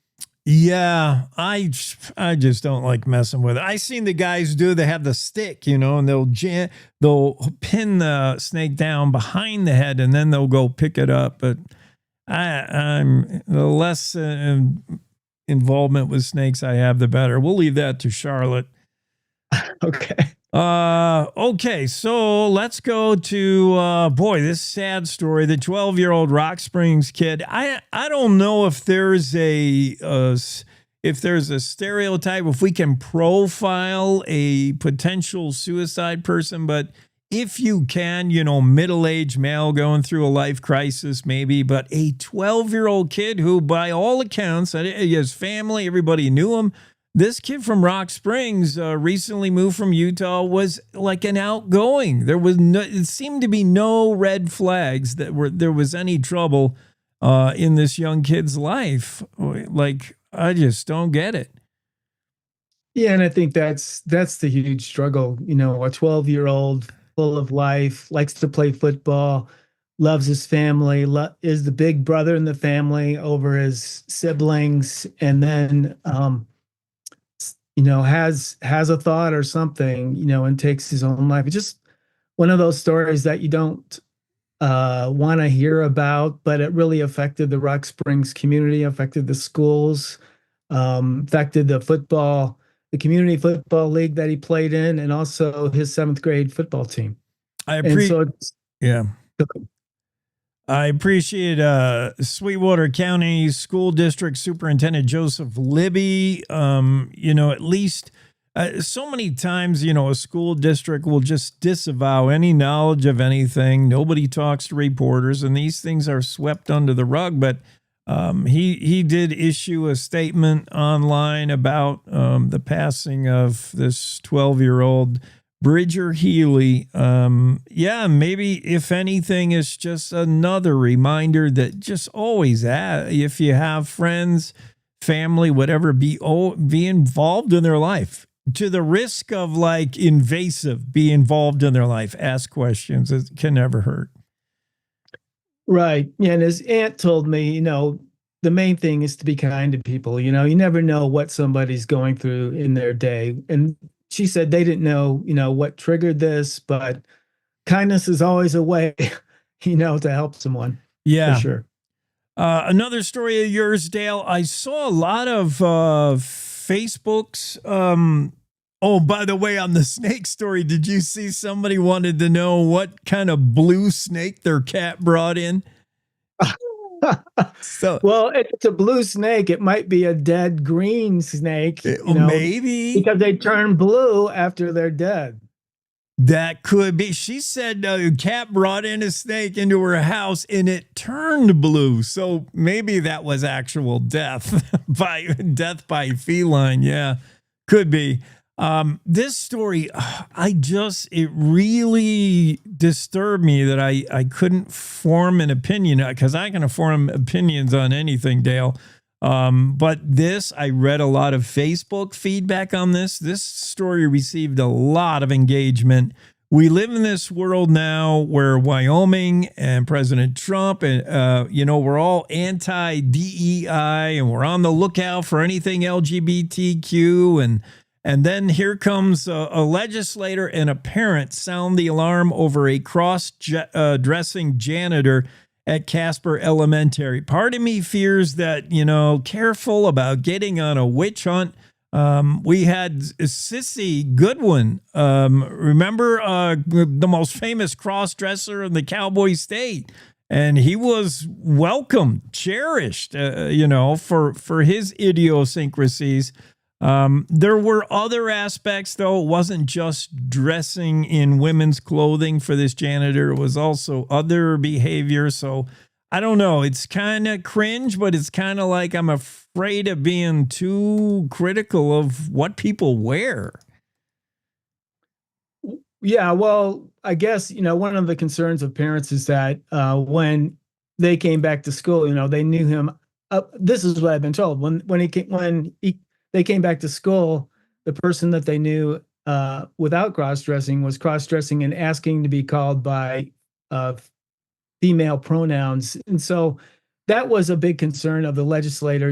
Yeah, I just don't like messing with it. I seen the guys they have the stick, and they'll pin the snake down behind the head and then they'll go pick it up. But I'm the less involvement with snakes I have, the better. We'll leave that to Charlotte. Okay. Okay, so let's go to this sad story. The 12-year-old Rock Springs kid. I don't know if there's a stereotype, if we can profile a potential suicide person, but if you can, middle-aged male going through a life crisis maybe, but a 12-year-old kid who, by all accounts, his family, everybody knew him. This kid from Rock Springs recently moved from Utah, was like an outgoing. It seemed to be no red flags that there was any trouble in this young kid's life. Like, I just don't get it. Yeah, and I think that's the huge struggle. You know, a 12-year-old full of life, likes to play football, loves his family, is the big brother in the family over his siblings, and then has a thought or something, and takes his own life. It's just one of those stories that you don't want to hear about, but it really affected the Rock Springs community, affected the schools, affected the community football league that he played in, and also his 7th grade football team. Yeah. I appreciate Sweetwater County School District Superintendent Joseph Libby. At least so many times, a school district will just disavow any knowledge of anything. Nobody talks to reporters, and these things are swept under the rug. But he did issue a statement online about the passing of this 12-year-old Bridger Healy. Maybe if anything, it's just another reminder that just always if you have friends, family, whatever, be involved in their life to the risk of invasive. Be involved in their life. Ask questions. It can never hurt. Right. Yeah, and his aunt told me, the main thing is to be kind to people. You never know what somebody's going through in their day. And she said they didn't know, what triggered this, but kindness is always a way, to help someone. Yeah. For sure. Another story of yours, Dale. I saw a lot of Facebooks. By the way, on the snake story, did you see somebody wanted to know what kind of blue snake their cat brought in? Well, if it's a blue snake, it might be a dead green snake. Maybe because they turn blue after they're dead. That could be. She said a cat brought in a snake into her house and it turned blue. So maybe that was actual death by feline. Yeah, could be. This story, it really disturbed me that I couldn't form an opinion, because I can form opinions on anything, Dale. But I read a lot of Facebook feedback on this. This story received a lot of engagement. We live in this world now where Wyoming and President Trump and, we're all anti-DEI and we're on the lookout for anything LGBTQ. And then here comes a legislator and a parent sound the alarm over a cross-dressing janitor at Casper Elementary. Part of me fears that, careful about getting on a witch hunt. We had Sissy Goodwin, remember the most famous cross-dresser in the Cowboy state. And he was welcomed, cherished, for his idiosyncrasies. There were other aspects, though. It wasn't just dressing in women's clothing for this janitor. It was also other behavior. So I don't know. It's kind of cringe, but it's kind of like I'm afraid of being too critical of what people wear. Yeah, well, I guess, one of the concerns of parents is that when they came back to school, they knew him. This is what I've been told. They came back to school, the person that they knew without cross-dressing was cross-dressing and asking to be called by female pronouns. And so that was a big concern of the legislator,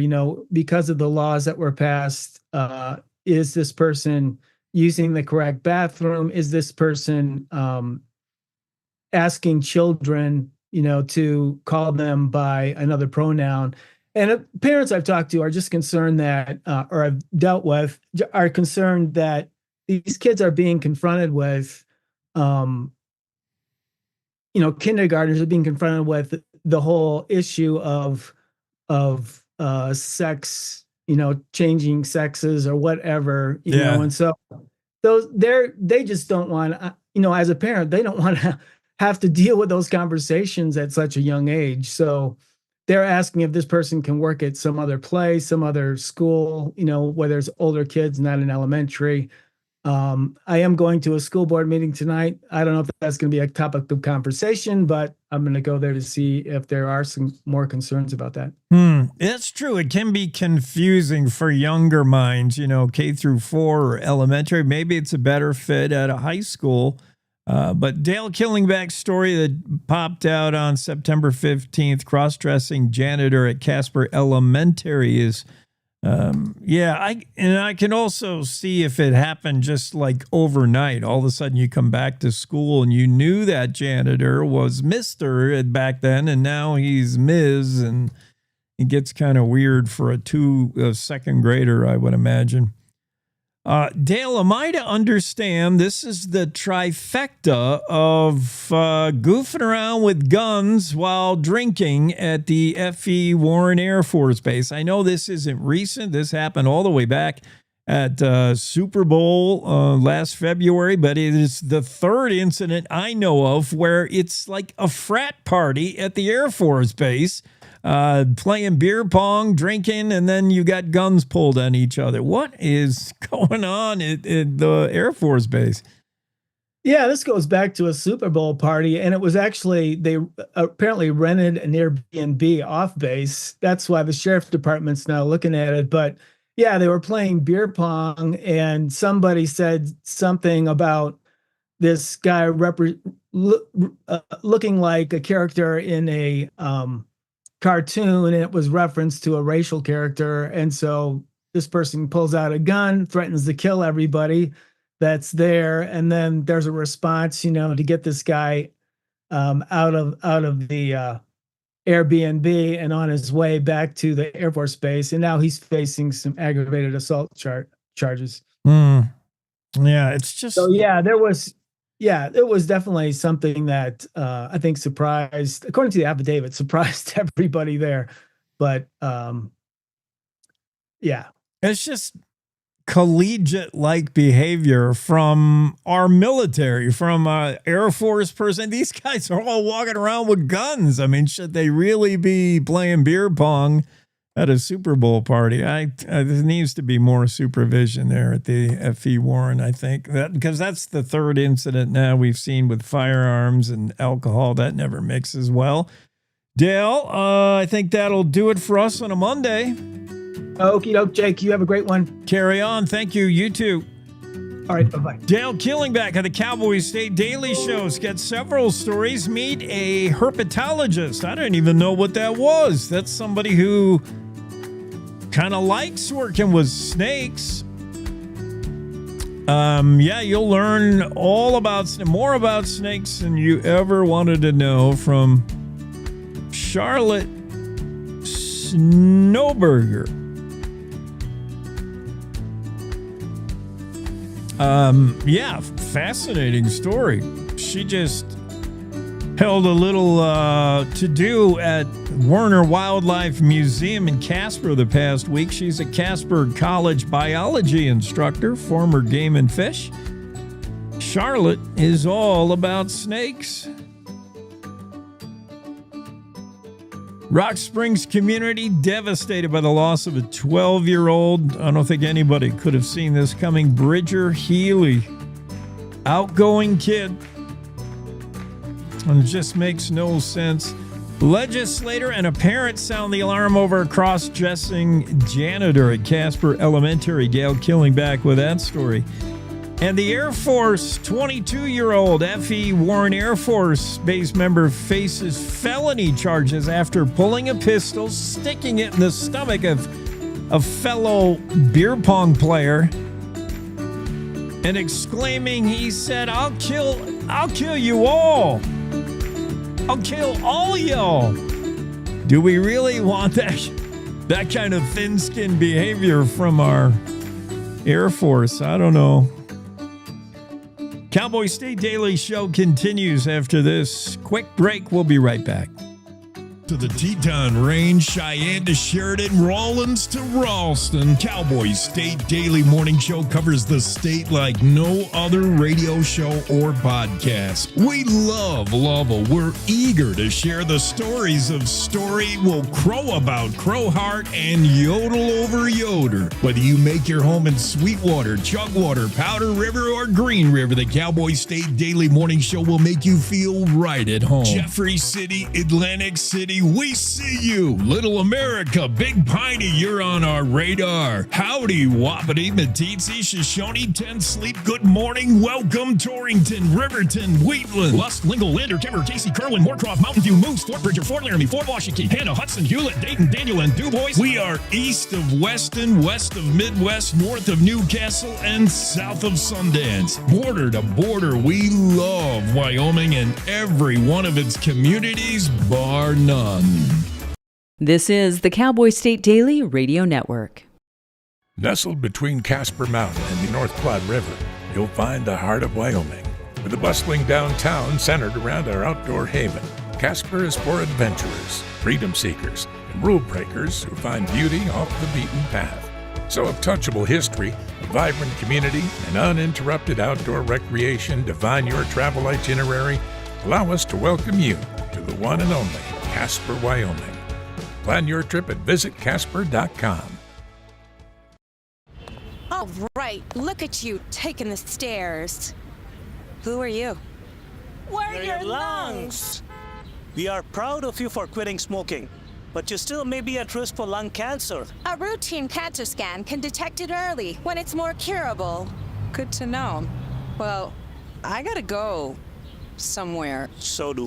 because of the laws that were passed. Is this person using the correct bathroom? Is this person asking children, to call them by another pronoun? And parents I've talked to are just concerned that, or I've dealt with, are concerned that these kids are being confronted with, kindergartners are being confronted with the whole issue of sex, changing sexes or whatever, know. And so they just don't want, as a parent, they don't want to have to deal with those conversations at such a young age. So they're asking if this person can work at some other place, some other school, where there's older kids, not in elementary. I am going to a school board meeting tonight. I don't know if that's going to be a topic of conversation, but I'm going to go there to see if there are some more concerns about that. That's true. It can be confusing for younger minds, K through 4 or elementary. Maybe it's a better fit at a high school. But Dale Killingback's story that popped out on September 15th, cross-dressing janitor at Casper Elementary is, I can also see if it happened just like overnight. All of a sudden you come back to school and you knew that janitor was Mr. back then, and now he's Ms., and it gets kind of weird for a second grader, I would imagine. Dale, am I to understand this is the trifecta of goofing around with guns while drinking at the F.E. Warren Air Force Base? I know this isn't recent. This happened all the way back at Super Bowl last February, but it is the third incident I know of where it's like a frat party at the Air Force Base. Playing beer pong, drinking, and then you got guns pulled on each other. What is going on at the Air Force Base? Yeah, this goes back to a Super Bowl party, and it was actually, they apparently rented an Airbnb off base. That's why the sheriff's department's now looking at it. But yeah, they were playing beer pong, and somebody said something about this guy looking like a character in a cartoon, and it was referenced to a racial character. And so this person pulls out a gun, threatens to kill everybody that's there, and then there's a response, to get this guy out of the Airbnb and on his way back to the Air Force Base, and now he's facing some aggravated assault charges. Yeah, it's just so it was definitely something that I think surprised, according to the affidavit, surprised everybody there. But it's just collegiate-like behavior from our military, from Air Force person. These guys are all walking around with guns. I mean, should they really be playing beer pong at a Super Bowl party? There needs to be more supervision there at the F.E. Warren, I think, because that's the third incident now we've seen with firearms and alcohol. That never mixes well. Dale, I think that'll do it for us on a Monday. Okie doke, Jake. You have a great one. Carry on. Thank you. You too. All right, bye-bye. Dale Killingback of the Cowboy State Daily Show's got several stories. Meet a herpetologist. I didn't even know what that was. That's somebody who kind of likes working with snakes. You'll learn more about snakes than you ever wanted to know from Charlotte Snowberger. Fascinating story. She just held a little to-do at Werner Wildlife Museum in Casper the past week. She's a Casper College biology instructor, former Game and Fish. Charlotte is all about snakes. Rock Springs community devastated by the loss of a 12-year-old. I don't think anybody could have seen this coming. Bridger Healy, outgoing kid. And it just makes no sense. Legislator and a parent sound the alarm over a cross-dressing janitor at Casper Elementary. Dale Killingback with that story. And the Air Force 22-year-old F.E. Warren Air Force Base member faces felony charges after pulling a pistol, sticking it in the stomach of a fellow beer pong player, and exclaiming, he said, I'll kill you all. I'll kill all y'all. Do we really want that kind of thin-skinned behavior from our Air Force? I don't know. Cowboy State Daily Show continues after this quick break. We'll be right back. To the Teton Range, Cheyenne to Sheridan, Rawlins to Ralston, Cowboy State Daily Morning Show covers the state like no other radio show or podcast. We love Lovell. We're eager to share the stories of Story Will Crow About Crowheart and Yodel Over Yoder. Whether you make your home in Sweetwater, Chugwater, Powder River, or Green River, the Cowboy State Daily Morning Show will make you feel right at home. Jeffrey City, Atlantic City, we see you. Little America, Big Piney, you're on our radar. Howdy, Wapiti, Meeteetse, Shoshone, Ten Sleep, good morning. Welcome, Torrington, Riverton, Wheatland, Lust, Lingle, Lander, Timber, Casey, Kerwin, Moorcroft, Mountain View, Moose, Fort Bridger, Fort Laramie, Fort Washington, Hannah, Hudson, Hewlett, Dayton, Daniel, and DuBois. We are east of Weston, west of Midwest, north of Newcastle, and south of Sundance. Border to border, we love Wyoming and every one of its communities, bar none. This is the Cowboy State Daily Radio Network. Nestled between Casper Mountain and the North Platte River, you'll find the heart of Wyoming. With a bustling downtown centered around our outdoor haven, Casper is for adventurers, freedom seekers, and rule breakers who find beauty off the beaten path. So if touchable history, a vibrant community, and uninterrupted outdoor recreation define your travel itinerary, allow us to welcome you to the one and only Casper, Wyoming. Plan your trip at visitcasper.com. All right, look at you taking the stairs. Who are you? We're your lungs. We are proud of you for quitting smoking, but you still may be at risk for lung cancer. A routine cancer scan can detect it early when it's more curable. Good to know. Well, I gotta go somewhere. So do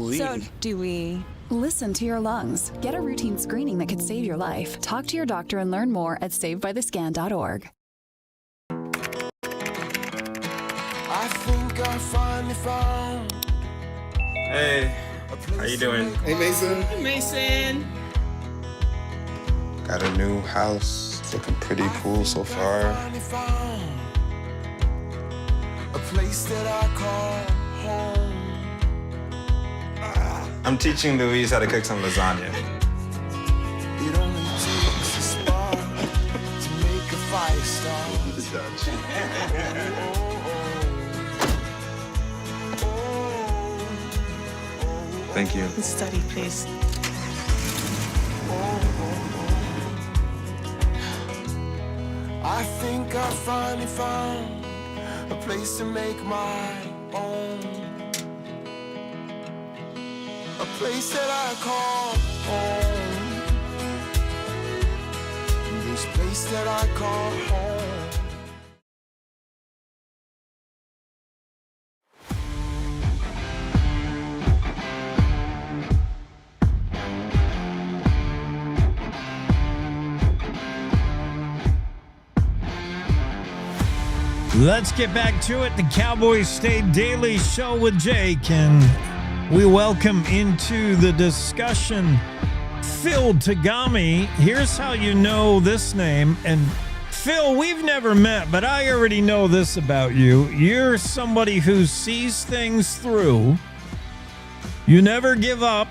we. Listen to your lungs. Get a routine screening that could save your life. Talk to your doctor and learn more at savebythescan.org. I think I finally found. Hey, how you doing? Hey, Mason. Hey, Mason. Got a new house. It's looking pretty cool so far. A place that I call home. I'm teaching Louise how to cook some lasagna. It only takes a spark to make a fire start. Thank you. Study, please. I think I finally found a place to make my own. A place that I call home. This place that I call home. Let's get back to it. The Cowboy State Daily Show with Jake, and we welcome into the discussion Phil Tagami. Here's how you know this name. And Phil, we've never met, but I already know this about you. You're somebody who sees things through. You never give up,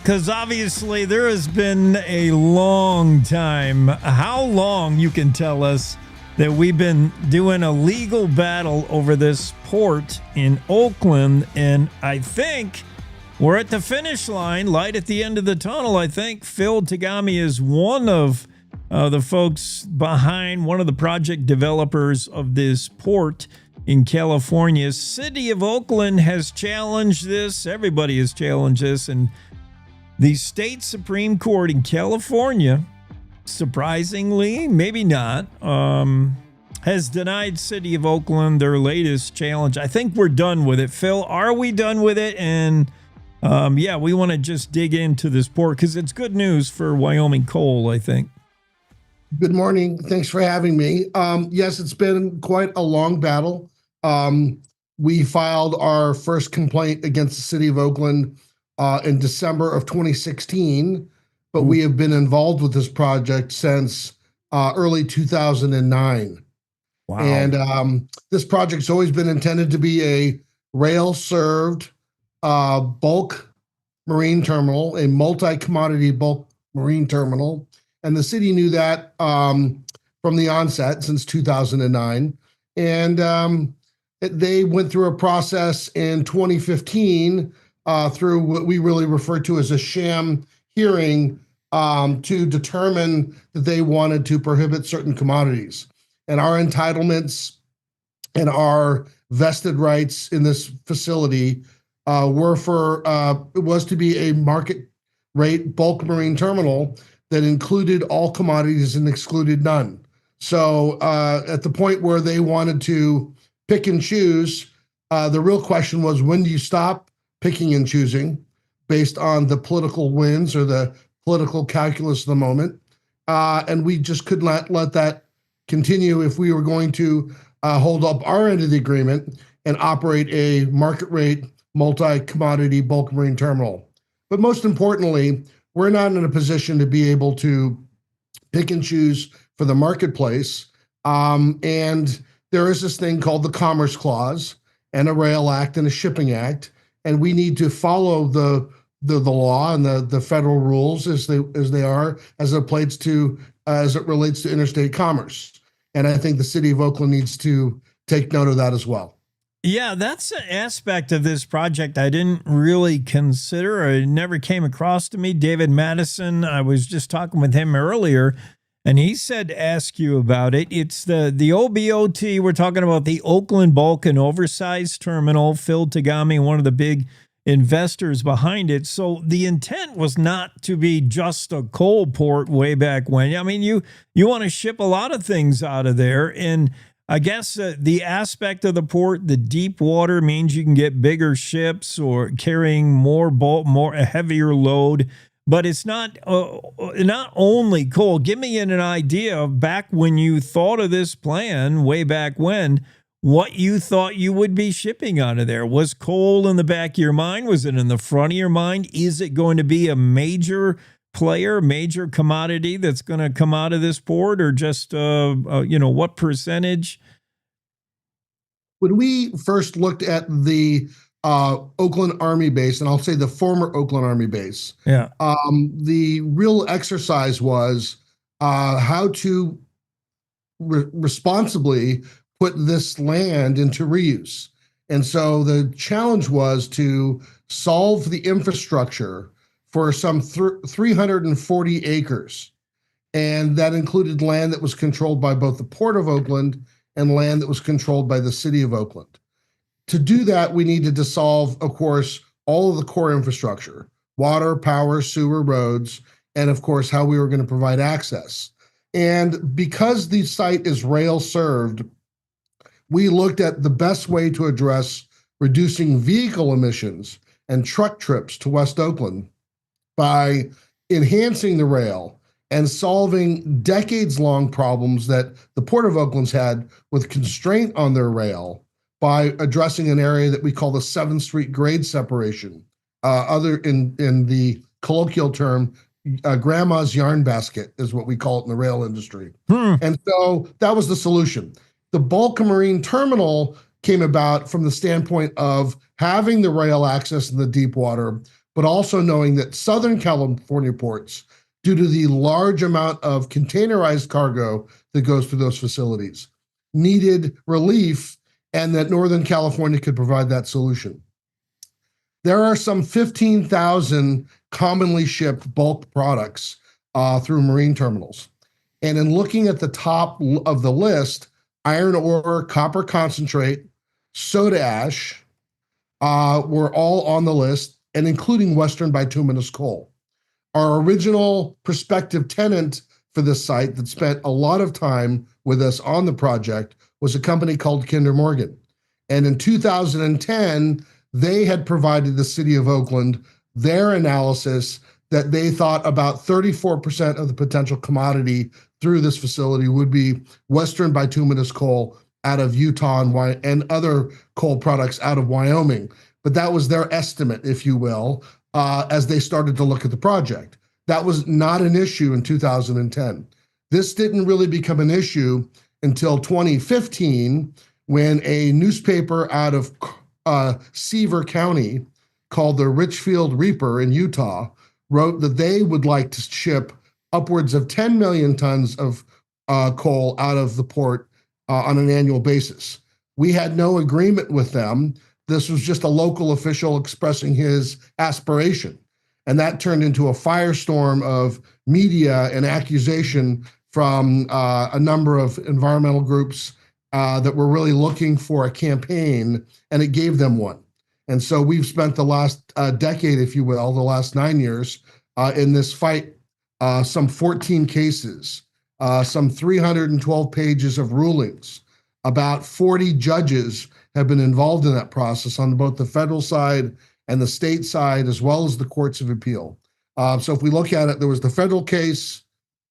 because obviously there has been a long time. How long, you can tell us, that we've been doing a legal battle over this port in Oakland, and I think we're at the finish line, light at the end of the tunnel. I think Phil Tagami is one of the folks behind, one of the project developers of this port in California. City of Oakland has challenged this. Everybody has challenged this, and the state Supreme Court in California, surprisingly, maybe not, has denied City of Oakland their latest challenge. I think we're done with it. Phil, are we done with it? And yeah, we want to just dig into this port because it's good news for Wyoming coal, I think. Good morning. Thanks for having me. Yes, it's been quite a long battle. We filed our first complaint against the City of Oakland in December of 2016. But we have been involved with this project since early 2009. Wow. And this project's always been intended to be a rail-served bulk marine terminal, a multi-commodity bulk marine terminal. And the city knew that from the onset since 2009. And they went through a process in 2015 through what we really refer to as a sham hearing to determine that they wanted to prohibit certain commodities. And our entitlements and our vested rights in this facility was to be a market rate bulk marine terminal that included all commodities and excluded none. So at the point where they wanted to pick and choose, the real question was, when do you stop picking and choosing based on the political winds or the political calculus of the moment? And we just could not let that continue if we were going to hold up our end of the agreement and operate a market rate multi-commodity bulk marine terminal. But most importantly, we're not in a position to be able to pick and choose for the marketplace. And there is this thing called the Commerce Clause and a Rail Act and a Shipping Act, and we need to follow the law and the federal rules as they are as it relates to interstate commerce. And I think the city of Oakland needs to take note of that as well. Yeah, that's an aspect of this project I didn't really consider, or it never came across to me. David Madison, I was just talking with him earlier, and he said to ask you about it. It's the OBOT. We're talking about the Oakland Bulk and Oversized Terminal. Phil Tagami, one of the big investors behind it. So the intent was not to be just a coal port way back when. I mean, you want to ship a lot of things out of there, and I guess the aspect of the port, the deep water, means you can get bigger ships or carrying more bulk, a heavier load. But it's not only coal. Give me an idea of back when you thought of this plan, way back when, what you thought you would be shipping out of there. Was coal in the back of your mind? Was it in the front of your mind? Is it going to be a major player, major commodity that's going to come out of this port, or just what percentage? When we first looked at the Oakland Army base, and I'll say the former Oakland Army base, the real exercise was how to responsibly put this land into reuse. And so the challenge was to solve the infrastructure for some 340 acres. And that included land that was controlled by both the Port of Oakland and land that was controlled by the City of Oakland. To do that, we needed to solve, of course, all of the core infrastructure: water, power, sewer, roads, and of course, how we were going to provide access. And because the site is rail served, we looked at the best way to address reducing vehicle emissions and truck trips to West Oakland by enhancing the rail and solving decades-long problems that the Port of Oakland's had with constraint on their rail by addressing an area that we call the 7th Street grade separation, in the colloquial term, grandma's yarn basket is what we call it in the rail industry. And so that was the solution. The bulk marine terminal came about from the standpoint of having the rail access in the deep water, but also knowing that Southern California ports, due to the large amount of containerized cargo that goes through those facilities, needed relief, and that Northern California could provide that solution. There are some 15,000 commonly shipped bulk products through marine terminals. And in looking at the top of the list, iron ore, copper concentrate, soda ash were all on the list, and including Western bituminous coal. Our original prospective tenant for this site that spent a lot of time with us on the project was a company called Kinder Morgan. And in 2010, they had provided the city of Oakland their analysis that they thought about 34% of the potential commodity through this facility would be Western bituminous coal out of Utah and other coal products out of Wyoming. But that was their estimate, if you will, as they started to look at the project. That was not an issue in 2010. This didn't really become an issue until 2015, when a newspaper out of Sevier County called the Richfield Reaper in Utah wrote that they would like to ship upwards of 10 million tons of coal out of the port on an annual basis. We had no agreement with them. This was just a local official expressing his aspiration. And that turned into a firestorm of media and accusation from a number of environmental groups that were really looking for a campaign, and it gave them one. And so we've spent the last decade, if you will, the last 9 years in this fight, some 14 cases, some 312 pages of rulings. About 40 judges have been involved in that process on both the federal side and the state side, as well as the courts of appeal. So if we look at it, there was the federal case,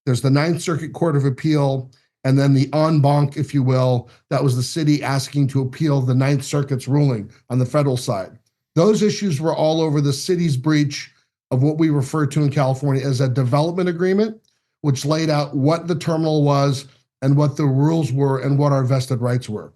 there's the Ninth Circuit Court of Appeal, and then the en banc, if you will, that was the city asking to appeal the Ninth Circuit's ruling on the federal side. Those issues were all over the city's breach of what we refer to in California as a development agreement, which laid out what the terminal was and what the rules were and what our vested rights were.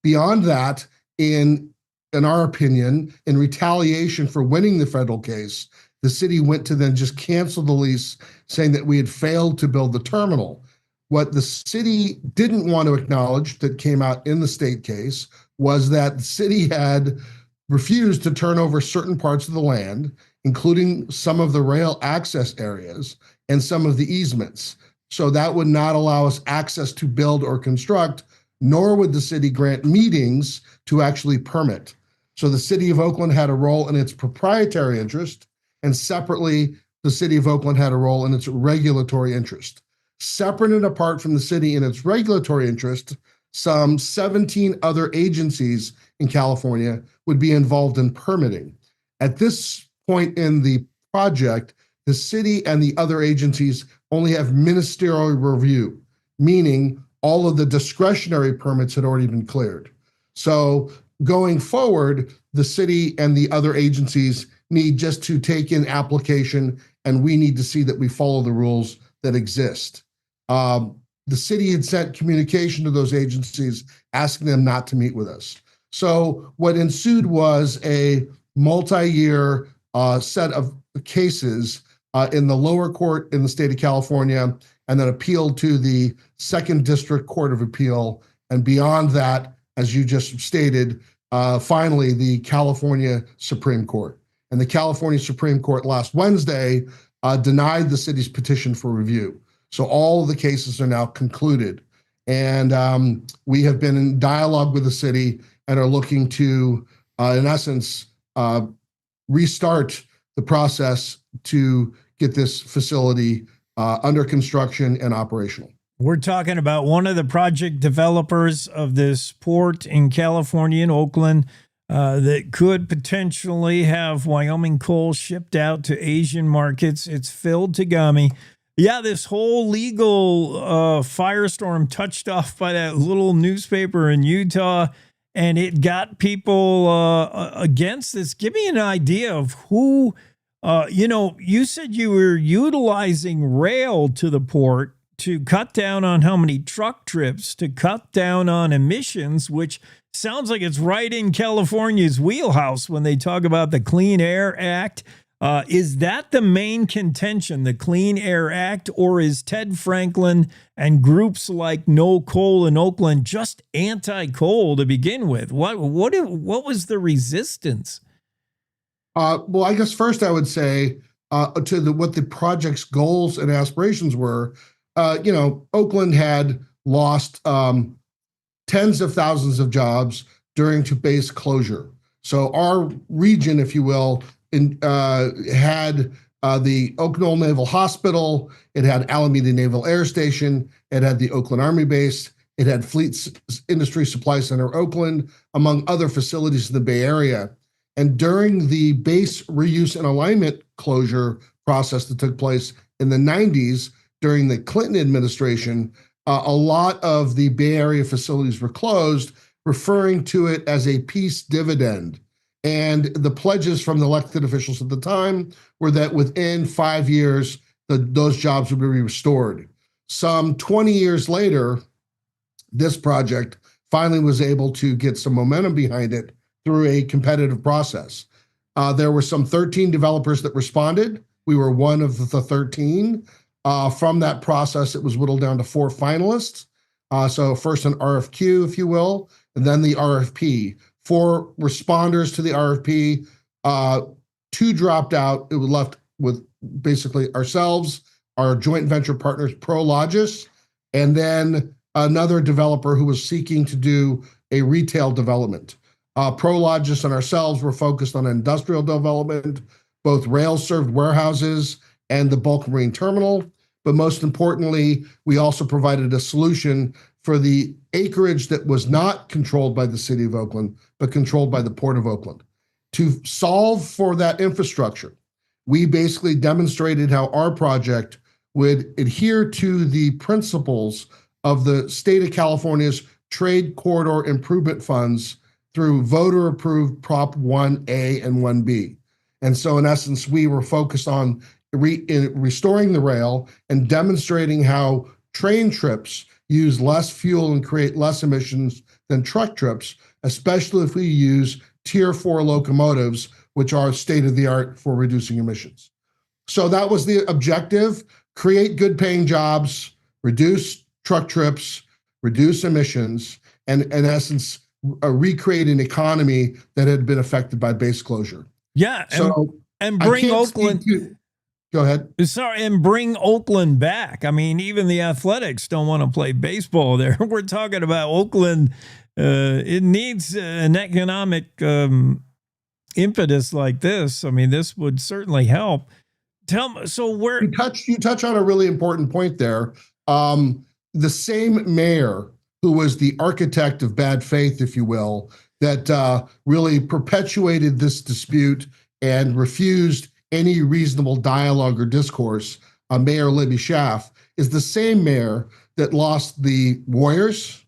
Beyond that, in our opinion, in retaliation for winning the federal case, the city went to then just cancel the lease, saying that we had failed to build the terminal. What the city didn't want to acknowledge that came out in the state case was that the city had refused to turn over certain parts of the land, including some of the rail access areas and some of the easements. So that would not allow us access to build or construct, nor would the city grant meetings to actually permit. So the city of Oakland had a role in its proprietary interest, and separately, the city of Oakland had a role in its regulatory interest. Separate and apart from the city in its regulatory interest, some 17 other agencies in California would be involved in permitting. At this point in the project, the city and the other agencies only have ministerial review, meaning all of the discretionary permits had already been cleared. So going forward, the city and the other agencies need just to take in application, and we need to see that we follow the rules that exist. The city had sent communication to those agencies asking them not to meet with us. So what ensued was a multi-year set of cases in the lower court in the state of California, and then appealed to the Second District Court of Appeal. And beyond that, as you just stated, finally, the California Supreme Court. And the California Supreme Court last Wednesday denied the city's petition for review. So all of the cases are now concluded. And we have been in dialogue with the city and are looking to, in essence, restart the process to get this facility under construction and operational. We're talking about one of the project developers of this port in California, in Oakland, that could potentially have Wyoming coal shipped out to Asian markets. It's filled to gummy. Yeah, this whole legal firestorm touched off by that little newspaper in Utah, and it got people against this. Give me an idea of who, you said you were utilizing rail to the port to cut down on how many truck trips, to cut down on emissions, which sounds like it's right in California's wheelhouse when they talk about the Clean Air Act. Is that the main contention, the Clean Air Act, or is Ted Franklin and groups like No Coal in Oakland just anti-coal to begin with? What was the resistance? Well, I guess first I would say what the project's goals and aspirations were. Oakland had lost tens of thousands of jobs during base closure. So our region, if you will, had the Oakland Naval Hospital, it had Alameda Naval Air Station, it had the Oakland Army Base, it had Fleet Industry Supply Center Oakland, among other facilities in the Bay Area. And during the base reuse and alignment closure process that took place in the 90s, during the Clinton administration, a lot of the Bay Area facilities were closed, referring to it as a peace dividend. And the pledges from the elected officials at the time were that within 5 years, those jobs would be restored. Some 20 years later, this project finally was able to get some momentum behind it through a competitive process. There were some 13 developers that responded. We were one of the 13. From that process, it was whittled down to 4 finalists. So first an RFQ, if you will, and then the RFP. 4 responders to the RFP, 2 dropped out. It was left with basically ourselves, our joint venture partners, Prologis, and then another developer who was seeking to do a retail development. Prologis and ourselves were focused on industrial development, both rail-served warehouses and the bulk marine terminal. But most importantly, we also provided a solution for the acreage that was not controlled by the city of Oakland, but controlled by the Port of Oakland. To solve for that infrastructure, we basically demonstrated how our project would adhere to the principles of the state of California's Trade Corridor Improvement Funds through voter-approved Prop 1A and 1B. And so in essence, we were focused on restoring the rail and demonstrating how train trips use less fuel and create less emissions than truck trips, especially if we use Tier 4 locomotives, which are state-of-the-art for reducing emissions. So that was the objective: create good paying jobs, reduce truck trips, reduce emissions, and in essence, recreate an economy that had been affected by base closure. Yeah. So and bring Oakland. Go ahead. Sorry, and bring Oakland back. I mean, even the Athletics don't want to play baseball there. We're talking about Oakland. It needs an economic impetus like this. I mean, this would certainly help. Tell me, so where you touch on a really important point there. The same mayor who was the architect of bad faith, if you will, that really perpetuated this dispute and refused any reasonable dialogue or discourse, Mayor Libby Schaaf, is the same mayor that lost the Warriors,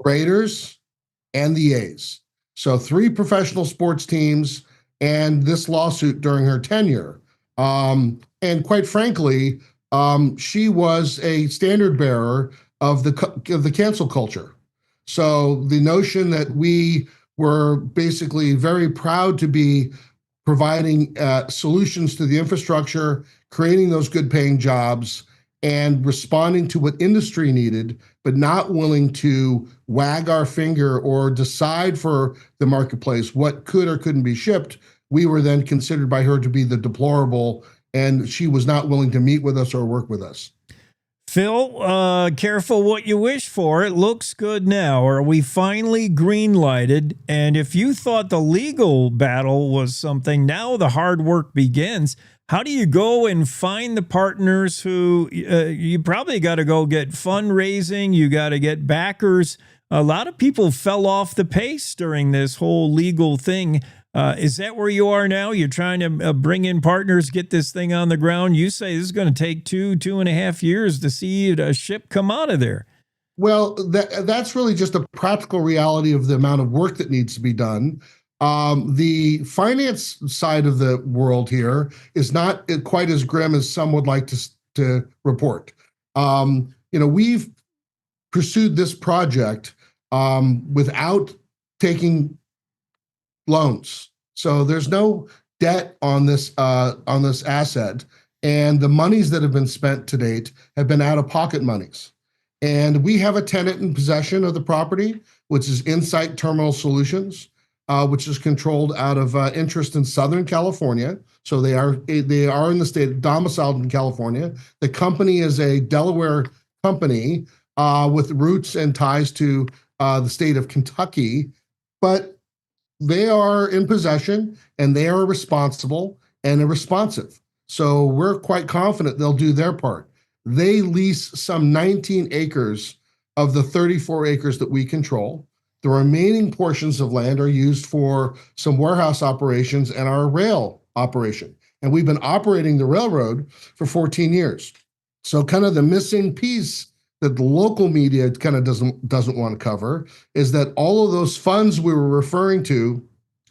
Raiders, and the A's. So 3 professional sports teams and this lawsuit during her tenure. And quite frankly, she was a standard bearer of the cancel culture. So the notion that we were basically very proud to be providing solutions to the infrastructure, creating those good paying jobs, and responding to what industry needed, but not willing to wag our finger or decide for the marketplace what could or couldn't be shipped, we were then considered by her to be the deplorable, and she was not willing to meet with us or work with us. Phil, careful what you wish for. It looks good now. Are we finally green-lighted? And if you thought the legal battle was something, now the hard work begins. How do you go and find the partners who you probably got to go get fundraising? You got to get backers. A lot of people fell off the pace during this whole legal thing. Is that where you are now? You're trying to bring in partners, get this thing on the ground. You say this is going to take 2.5 years to see a ship come out of there. Well, that's really just a practical reality of the amount of work that needs to be done. The finance side of the world here is not quite as grim as some would like to report. We've pursued this project without taking loans. So there's no debt on this asset, and the monies that have been spent to date have been out-of-pocket monies. And we have a tenant in possession of the property, which is Insight Terminal Solutions, which is controlled out of interest in Southern California. So they are in the state, domiciled in California. The company is a Delaware company with roots and ties to the state of Kentucky, but they are in possession and they are responsible and responsive. So we're quite confident they'll do their part. They lease some 19 acres of the 34 acres that we control. The remaining portions of land are used for some warehouse operations and our rail operation. And we've been operating the railroad for 14 years. So kind of the missing piece that the local media kind of doesn't want to cover is that all of those funds we were referring to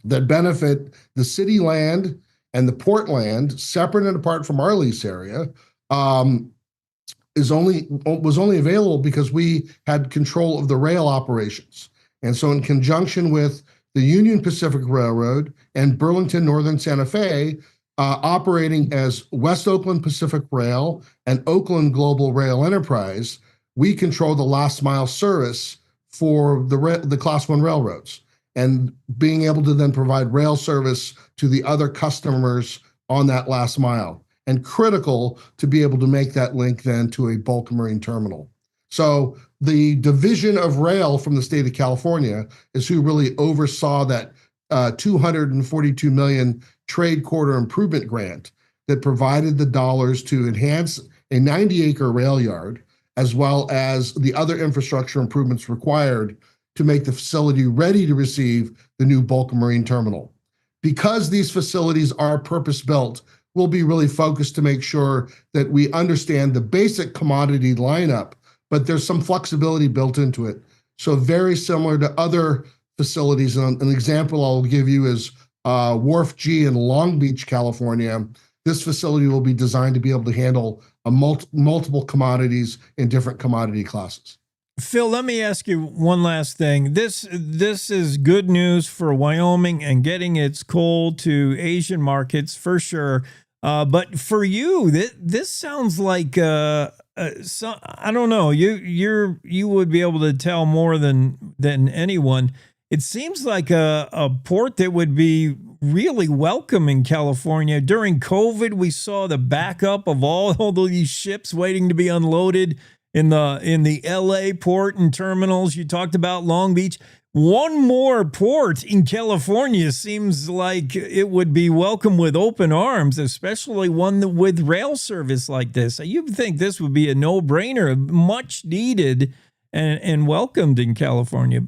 that benefit the city land and the port land, separate and apart from our lease area, was only available because we had control of the rail operations. And so in conjunction with the Union Pacific Railroad, and Burlington Northern Santa Fe, operating as West Oakland Pacific Rail and Oakland Global Rail Enterprise, we control the last mile service for the Class 1 railroads, and being able to then provide rail service to the other customers on that last mile, and critical to be able to make that link then to a bulk marine terminal. So the division of rail from the state of California is who really oversaw that $242 million trade corridor improvement grant that provided the dollars to enhance a 90-acre rail yard, as well as the other infrastructure improvements required to make the facility ready to receive the new bulk marine terminal. Because these facilities are purpose-built, we'll be really focused to make sure that we understand the basic commodity lineup, but there's some flexibility built into it. So very similar to other facilities. An example I'll give you is Wharf G in Long Beach, California. This facility will be designed to be able to handle multiple commodities in different commodity classes. Phil, let me ask you one last thing. This is good news for Wyoming and getting its coal to Asian markets for sure. But for you, this sounds like I don't know. You would be able to tell more than anyone. It seems like a port that would be really welcome in California. During COVID, we saw the backup of all these ships waiting to be unloaded in the LA port and terminals. You talked about Long Beach. One more port in California seems like it would be welcome with open arms, especially one with rail service like this. You'd think this would be a no-brainer, much needed and welcomed in California.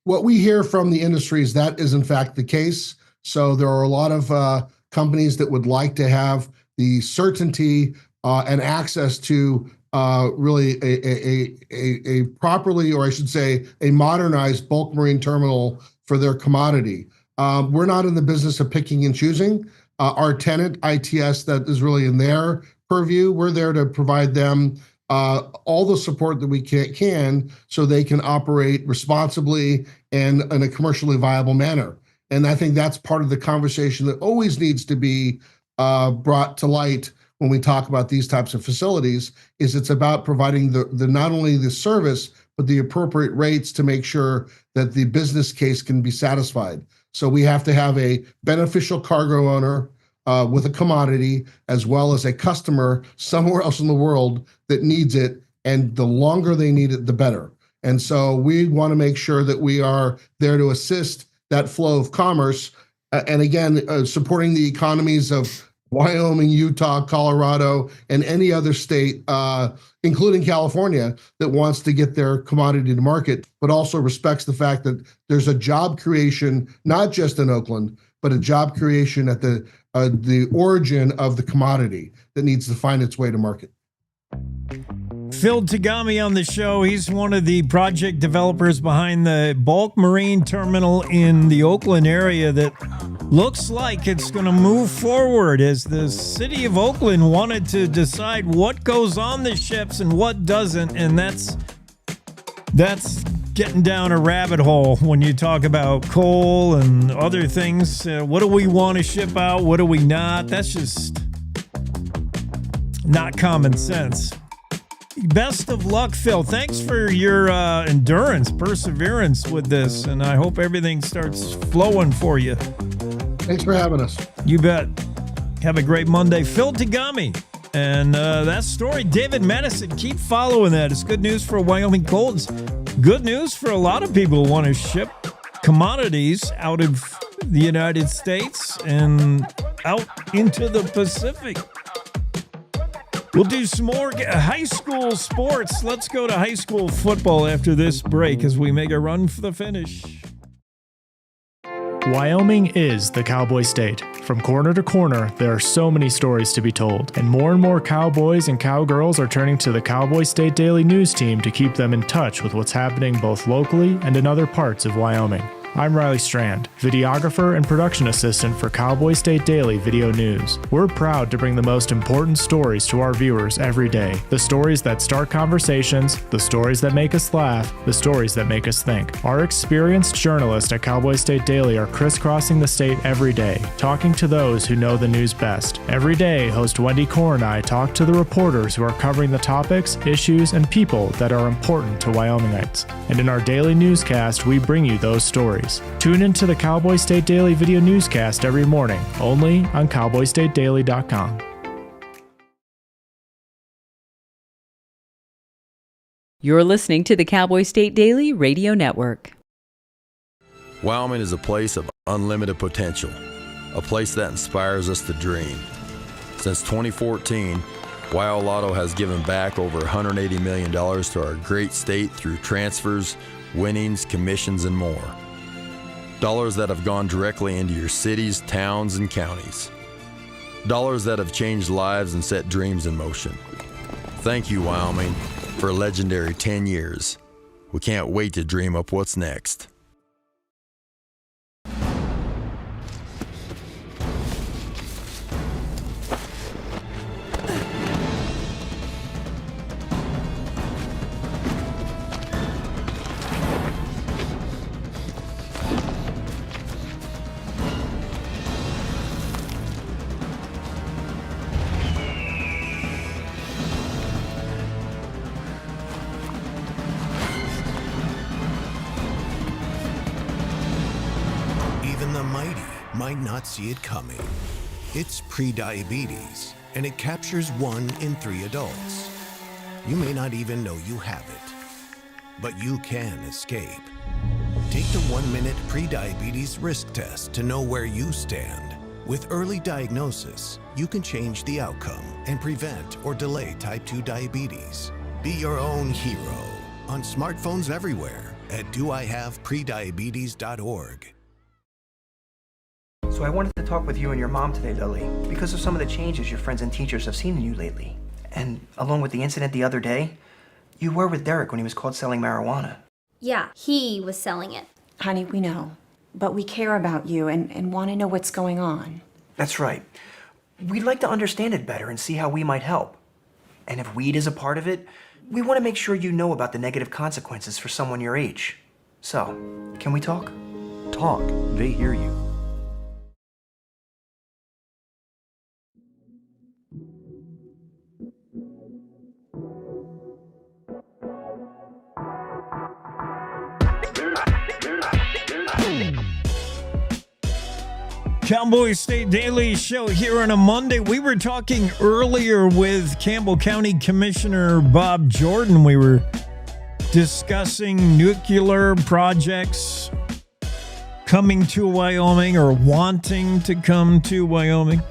What we hear from the industry is that is in fact the case. So there are a lot of companies that would like to have the certainty and access to really a properly, or I should say, a modernized bulk marine terminal for their commodity. We're not in the business of picking and choosing. Our tenant, ITS, that is really in their purview. We're there to provide them all the support that we can so they can operate responsibly and in a commercially viable manner. And I think that's part of the conversation that always needs to be brought to light when we talk about these types of facilities. Is it's about providing the not only the service, but the appropriate rates to make sure that the business case can be satisfied. So we have to have a beneficial cargo owner with a commodity, as well as a customer somewhere else in the world that needs it. And the longer they need it, the better. And so we want to make sure that we are there to assist that flow of commerce. And again, supporting the economies of Wyoming, Utah, Colorado, and any other state, including California, that wants to get their commodity to market, but also respects the fact that there's a job creation, not just in Oakland, but a job creation at the origin of the commodity that needs to find its way to market. Phil Tagami on the show. He's one of the project developers behind the bulk marine terminal in the Oakland area that looks like it's going to move forward, as the city of Oakland wanted to decide what goes on the ships and what doesn't. And that's getting down a rabbit hole when you talk about coal and other things. What do we want to ship out? What do we not? That's just not common sense. Best of luck, Phil. Thanks for your endurance, perseverance with this, and I hope everything starts flowing for you. Thanks for having us. You bet. Have a great Monday. Phil Tagami. And that story, David Madison, keep following that. It's good news for Wyoming coal. It's good news for a lot of people who want to ship commodities out of the United States and out into the Pacific. We'll do some more high school sports. Let's go to high school football after this break as we make a run for the finish. Wyoming is the Cowboy State. From corner to corner, there are so many stories to be told, and more cowboys and cowgirls are turning to the Cowboy State Daily News team to keep them in touch with what's happening both locally and in other parts of Wyoming. I'm Riley Strand, videographer and production assistant for Cowboy State Daily Video News. We're proud to bring the most important stories to our viewers every day. The stories that start conversations, the stories that make us laugh, the stories that make us think. Our experienced journalists at Cowboy State Daily are crisscrossing the state every day, talking to those who know the news best. Every day, host Wendy Core and I talk to the reporters who are covering the topics, issues, and people that are important to Wyomingites. And in our daily newscast, we bring you those stories. Tune into the Cowboy State Daily Video Newscast every morning, only on cowboystatedaily.com. You're listening to the Cowboy State Daily Radio Network. Wyoming is a place of unlimited potential, a place that inspires us to dream. Since 2014, Wyo Lotto has given back over $180 million to our great state through transfers, winnings, commissions, and more. Dollars that have gone directly into your cities, towns, and counties. Dollars that have changed lives and set dreams in motion. Thank you, Wyoming, for a legendary 10 years. We can't wait to dream up what's next. Might not see it coming. It's prediabetes, and it captures 1 in 3 adults. You may not even know you have it, but you can escape. Take the 1-minute prediabetes risk test to know where you stand. With early diagnosis, you can change the outcome and prevent or delay type 2 diabetes. Be your own hero on smartphones everywhere at doihaveprediabetes.org. So I wanted to talk with you and your mom today, Lily, because of some of the changes your friends and teachers have seen in you lately. And along with the incident the other day, you were with Derek when he was caught selling marijuana. Yeah, he was selling it. Honey, we know. But we care about you and want to know what's going on. That's right. We'd like to understand it better and see how we might help. And if weed is a part of it, we want to make sure you know about the negative consequences for someone your age. So, can we talk? Talk. They hear you. Cowboy State Daily Show here on a Monday. We were talking earlier with Campbell County Commissioner Bob Jordan. We were discussing nuclear projects coming to Wyoming or wanting to come to Wyoming.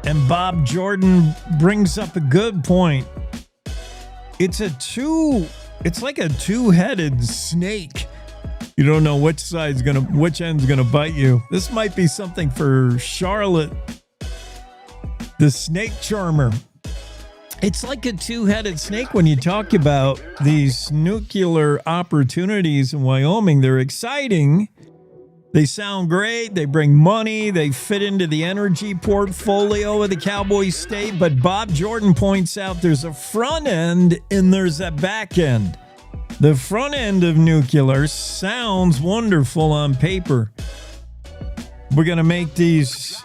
And Bob Jordan brings up a good point. It's like a two-headed snake. You don't know which end's gonna bite you. This might be something for Charlotte, the snake charmer. It's like a two-headed snake when you talk about these nuclear opportunities in Wyoming. They're exciting. They sound great. They bring money. They fit into the energy portfolio of the Cowboy State. But Bob Jordan points out there's a front end and there's a back end. The front end of nuclear sounds wonderful on paper. We're going to make these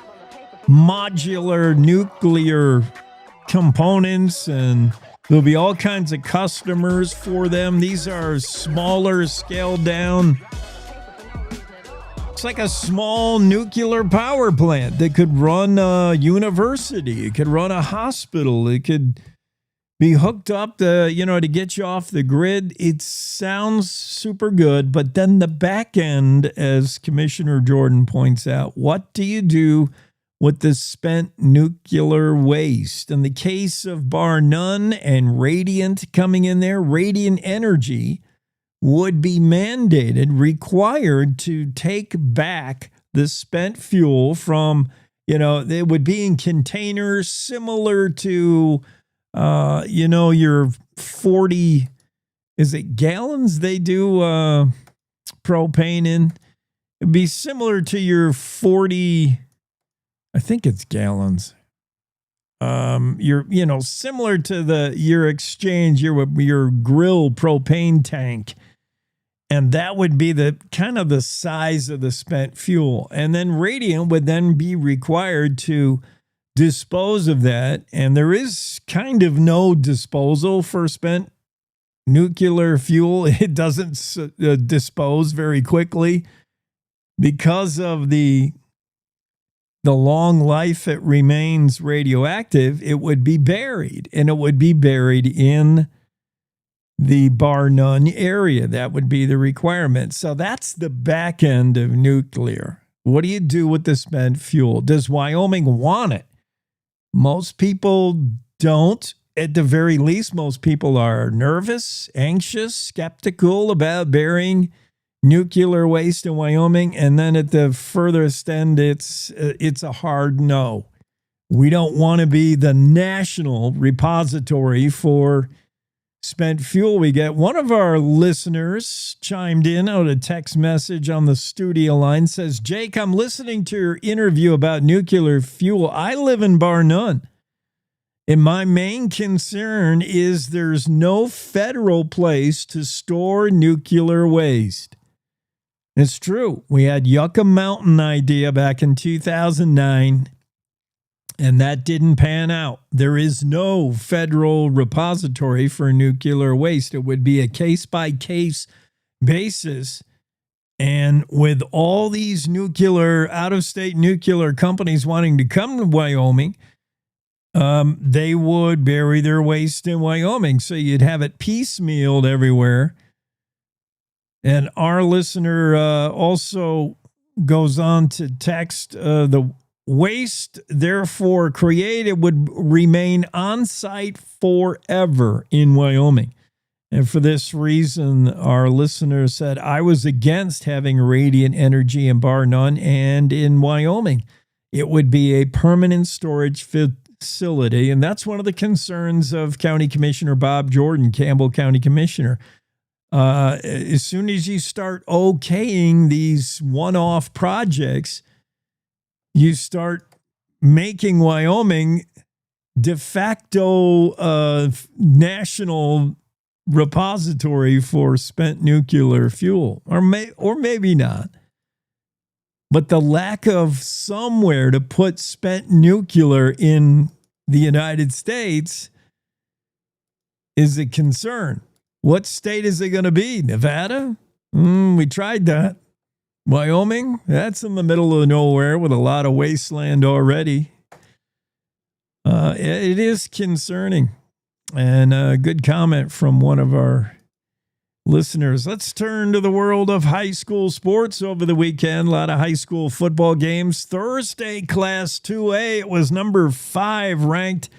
modular nuclear components and there'll be all kinds of customers for them. These are smaller, scaled down. It's like a small nuclear power plant that could run a university. It could run a hospital. It could be hooked up to get you off the grid. It sounds super good, but then the back end, as Commissioner Jordan points out, what do you do with the spent nuclear waste? In the case of Bar None and Radiant coming in there, Radiant Energy would be required to take back the spent fuel from, they would be in containers similar to your 40, is it gallons? They do propane in. It'd be similar to your 40, I think it's gallons. Similar to your exchange, your grill propane tank. And that would be the kind of the size of the spent fuel. And then Radiant would then be required to dispose of that. And there is kind of no disposal for spent nuclear fuel. It doesn't dispose very quickly because of the long life it remains radioactive. It would be buried, and it would be buried in the bar none area. That would be the requirement. So that's the back end of nuclear. What do you do with the spent fuel? Does Wyoming want it? Most people don't. At the very least, most people are nervous, anxious, skeptical about burying nuclear waste in Wyoming. And then at the furthest end, it's a hard no. We don't want to be the national repository for spent fuel we get. One of our listeners chimed in out a text message on the studio line, says, Jake, I'm listening to your interview about nuclear fuel. I live in Bar None, and my main concern is there's no federal place to store nuclear waste. It's true. We had Yucca Mountain idea back in 2009, and that didn't pan out. There is no federal repository for nuclear waste. It would be a case-by-case basis. And with all these out-of-state nuclear companies wanting to come to Wyoming, they would bury their waste in Wyoming. So you'd have it piecemealed everywhere. And our listener also goes on to text the waste, therefore created, would remain on site forever in Wyoming. And for this reason, our listener said, I was against having radiant energy in Bar None and in Wyoming. It would be a permanent storage facility. And that's one of the concerns of County Commissioner Bob Jordan, Campbell County Commissioner. As soon as you start okaying these one-off projects, you start making Wyoming de facto national repository for spent nuclear fuel, or maybe not. But the lack of somewhere to put spent nuclear in the United States is a concern. What state is it going to be? Nevada? We tried that. Wyoming, that's in the middle of nowhere with a lot of wasteland already. It is concerning. And a good comment from one of our listeners. Let's turn to the world of high school sports over the weekend. A lot of high school football games. Thursday, Class 2A, it was number 5 ranked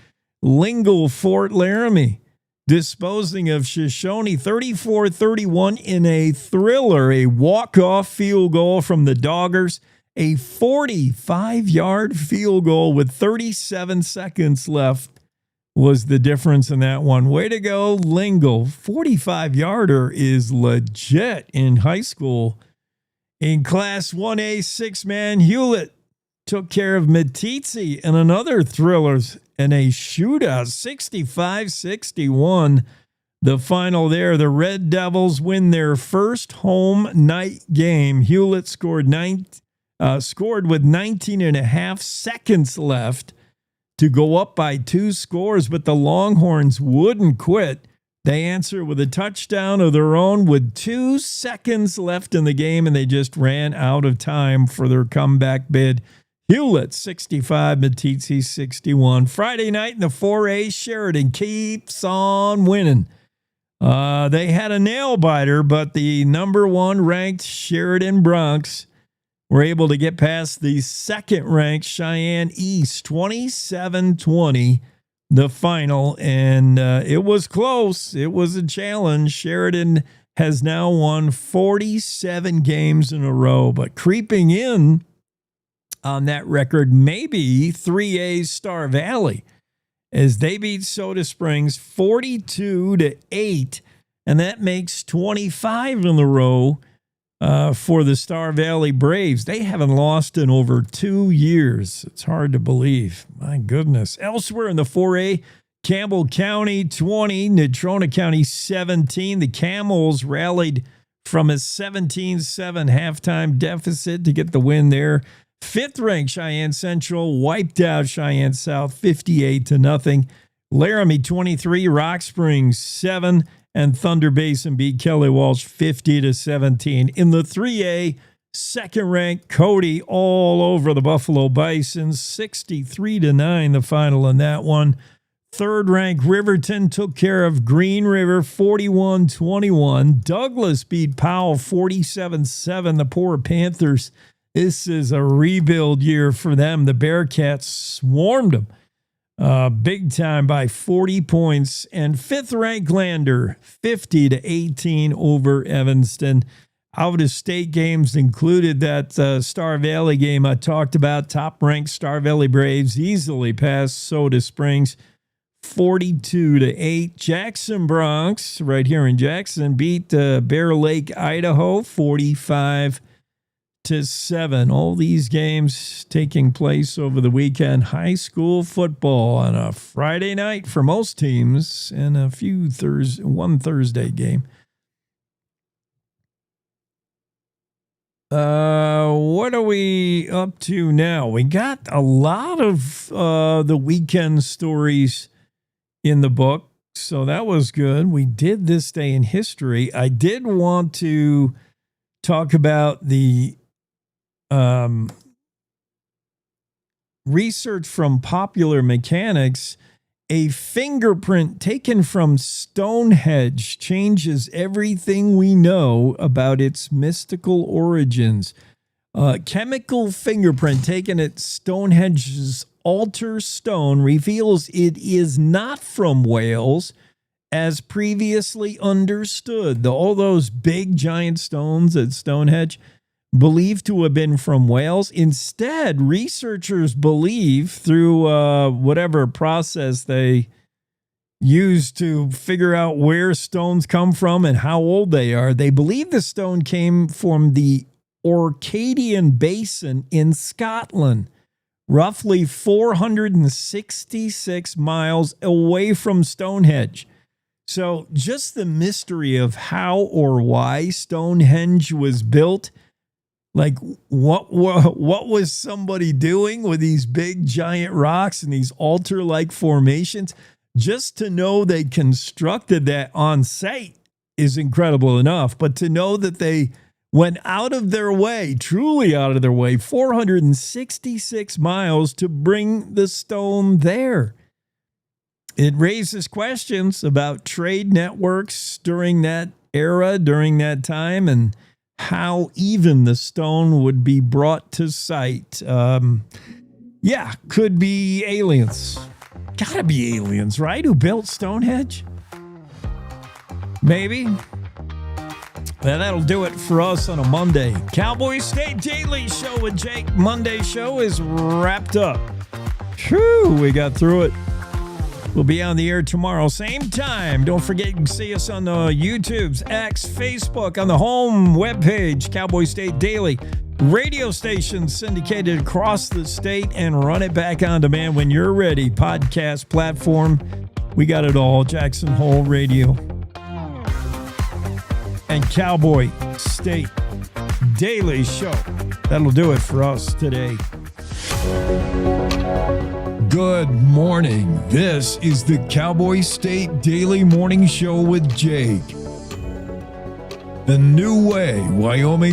Lingle Fort Laramie, disposing of Shoshone 34-31 in a thriller, a walk-off field goal from the Doggers, a 45-yard field goal with 37 seconds left was the difference in that one. Way to go, Lingle. 45-yarder is legit in high school. In Class 1A, 6-man, Hewlett took care of Meeteetse in another thriller in a shootout, 65-61. The final there, the Red Devils win their first home night game. Hewlett scored with 19 and a half seconds left to go up by 2 scores, but the Longhorns wouldn't quit. They answered with a touchdown of their own with 2 seconds left in the game, and they just ran out of time for their comeback bid. Hewlett 65, Meeteetse 61. Friday night in the 4A, Sheridan keeps on winning. They had a nail-biter, but the number 1 ranked Sheridan Broncs were able to get past the second-ranked Cheyenne East, 27-20, the final, and it was close. It was a challenge. Sheridan has now won 47 games in a row, but creeping in on that record, maybe 3A's Star Valley, as they beat Soda Springs 42-8, and that makes 25 in a row for the Star Valley Braves. They haven't lost in over 2 years. It's hard to believe. My goodness. Elsewhere in the 4A, Campbell County 20, Natrona County 17. The Camels rallied from a 17-7 halftime deficit to get the win there. Fifth-ranked Cheyenne Central wiped out Cheyenne South 58-0. Laramie 23, Rock Springs 7, and Thunder Basin beat Kelly Walsh 50-17. In the 3A, second-ranked Cody all over the Buffalo Bisons, 63-9 the final in that one. Third-ranked Riverton took care of Green River 41-21. Douglas beat Powell 47-7. The poor Panthers. This is a rebuild year for them. The Bearcats swarmed them big time by 40 points. And fifth-ranked Lander 50-18 over Evanston. Out-of-state games included that Star Valley game I talked about. Top-ranked Star Valley Braves easily passed Soda Springs 42-8. Jackson Bronx, right here in Jackson, beat Bear Lake, Idaho 45-7. All these games taking place over the weekend. High school football on a Friday night for most teams, and one Thursday game. What are we up to now? We got a lot of the weekend stories in the book, so that was good. We did this day in history. I did want to talk about the research from Popular Mechanics. A fingerprint taken from Stonehenge changes everything we know about its mystical origins. Chemical fingerprint taken at Stonehenge's altar stone reveals it is not from Wales, as previously understood. All those big giant stones at Stonehenge believed to have been from Wales. Instead, researchers believe, through whatever process they use to figure out where stones come from and how old they are, they believe the stone came from the Orcadian Basin in Scotland, roughly 466 miles away from Stonehenge. So just the mystery of how or why Stonehenge was built. Like, what was somebody doing with these big giant rocks and these altar-like formations? Just to know they constructed that on site is incredible enough. But to know that they went out of their way, truly out of their way, 466 miles to bring the stone there. It raises questions about trade networks during that era, during that time, and how even the stone would be brought to site. Could be aliens. Gotta be aliens, right? Who built Stonehenge? Maybe. Well, that'll do it for us on a Monday. Cowboy State Daily Show with Jake. Monday show is wrapped up. Whew, we got through it. We'll be on the air tomorrow, same time. Don't forget, you can see us on the YouTubes, X, Facebook, on the home webpage, Cowboy State Daily. Radio stations syndicated across the state, and run it back on demand when you're ready. Podcast platform, we got it all. Jackson Hole Radio and Cowboy State Daily Show. That'll do it for us today. Good morning. This is the Cowboy State Daily Morning Show with Jake. The new way, Wyoming.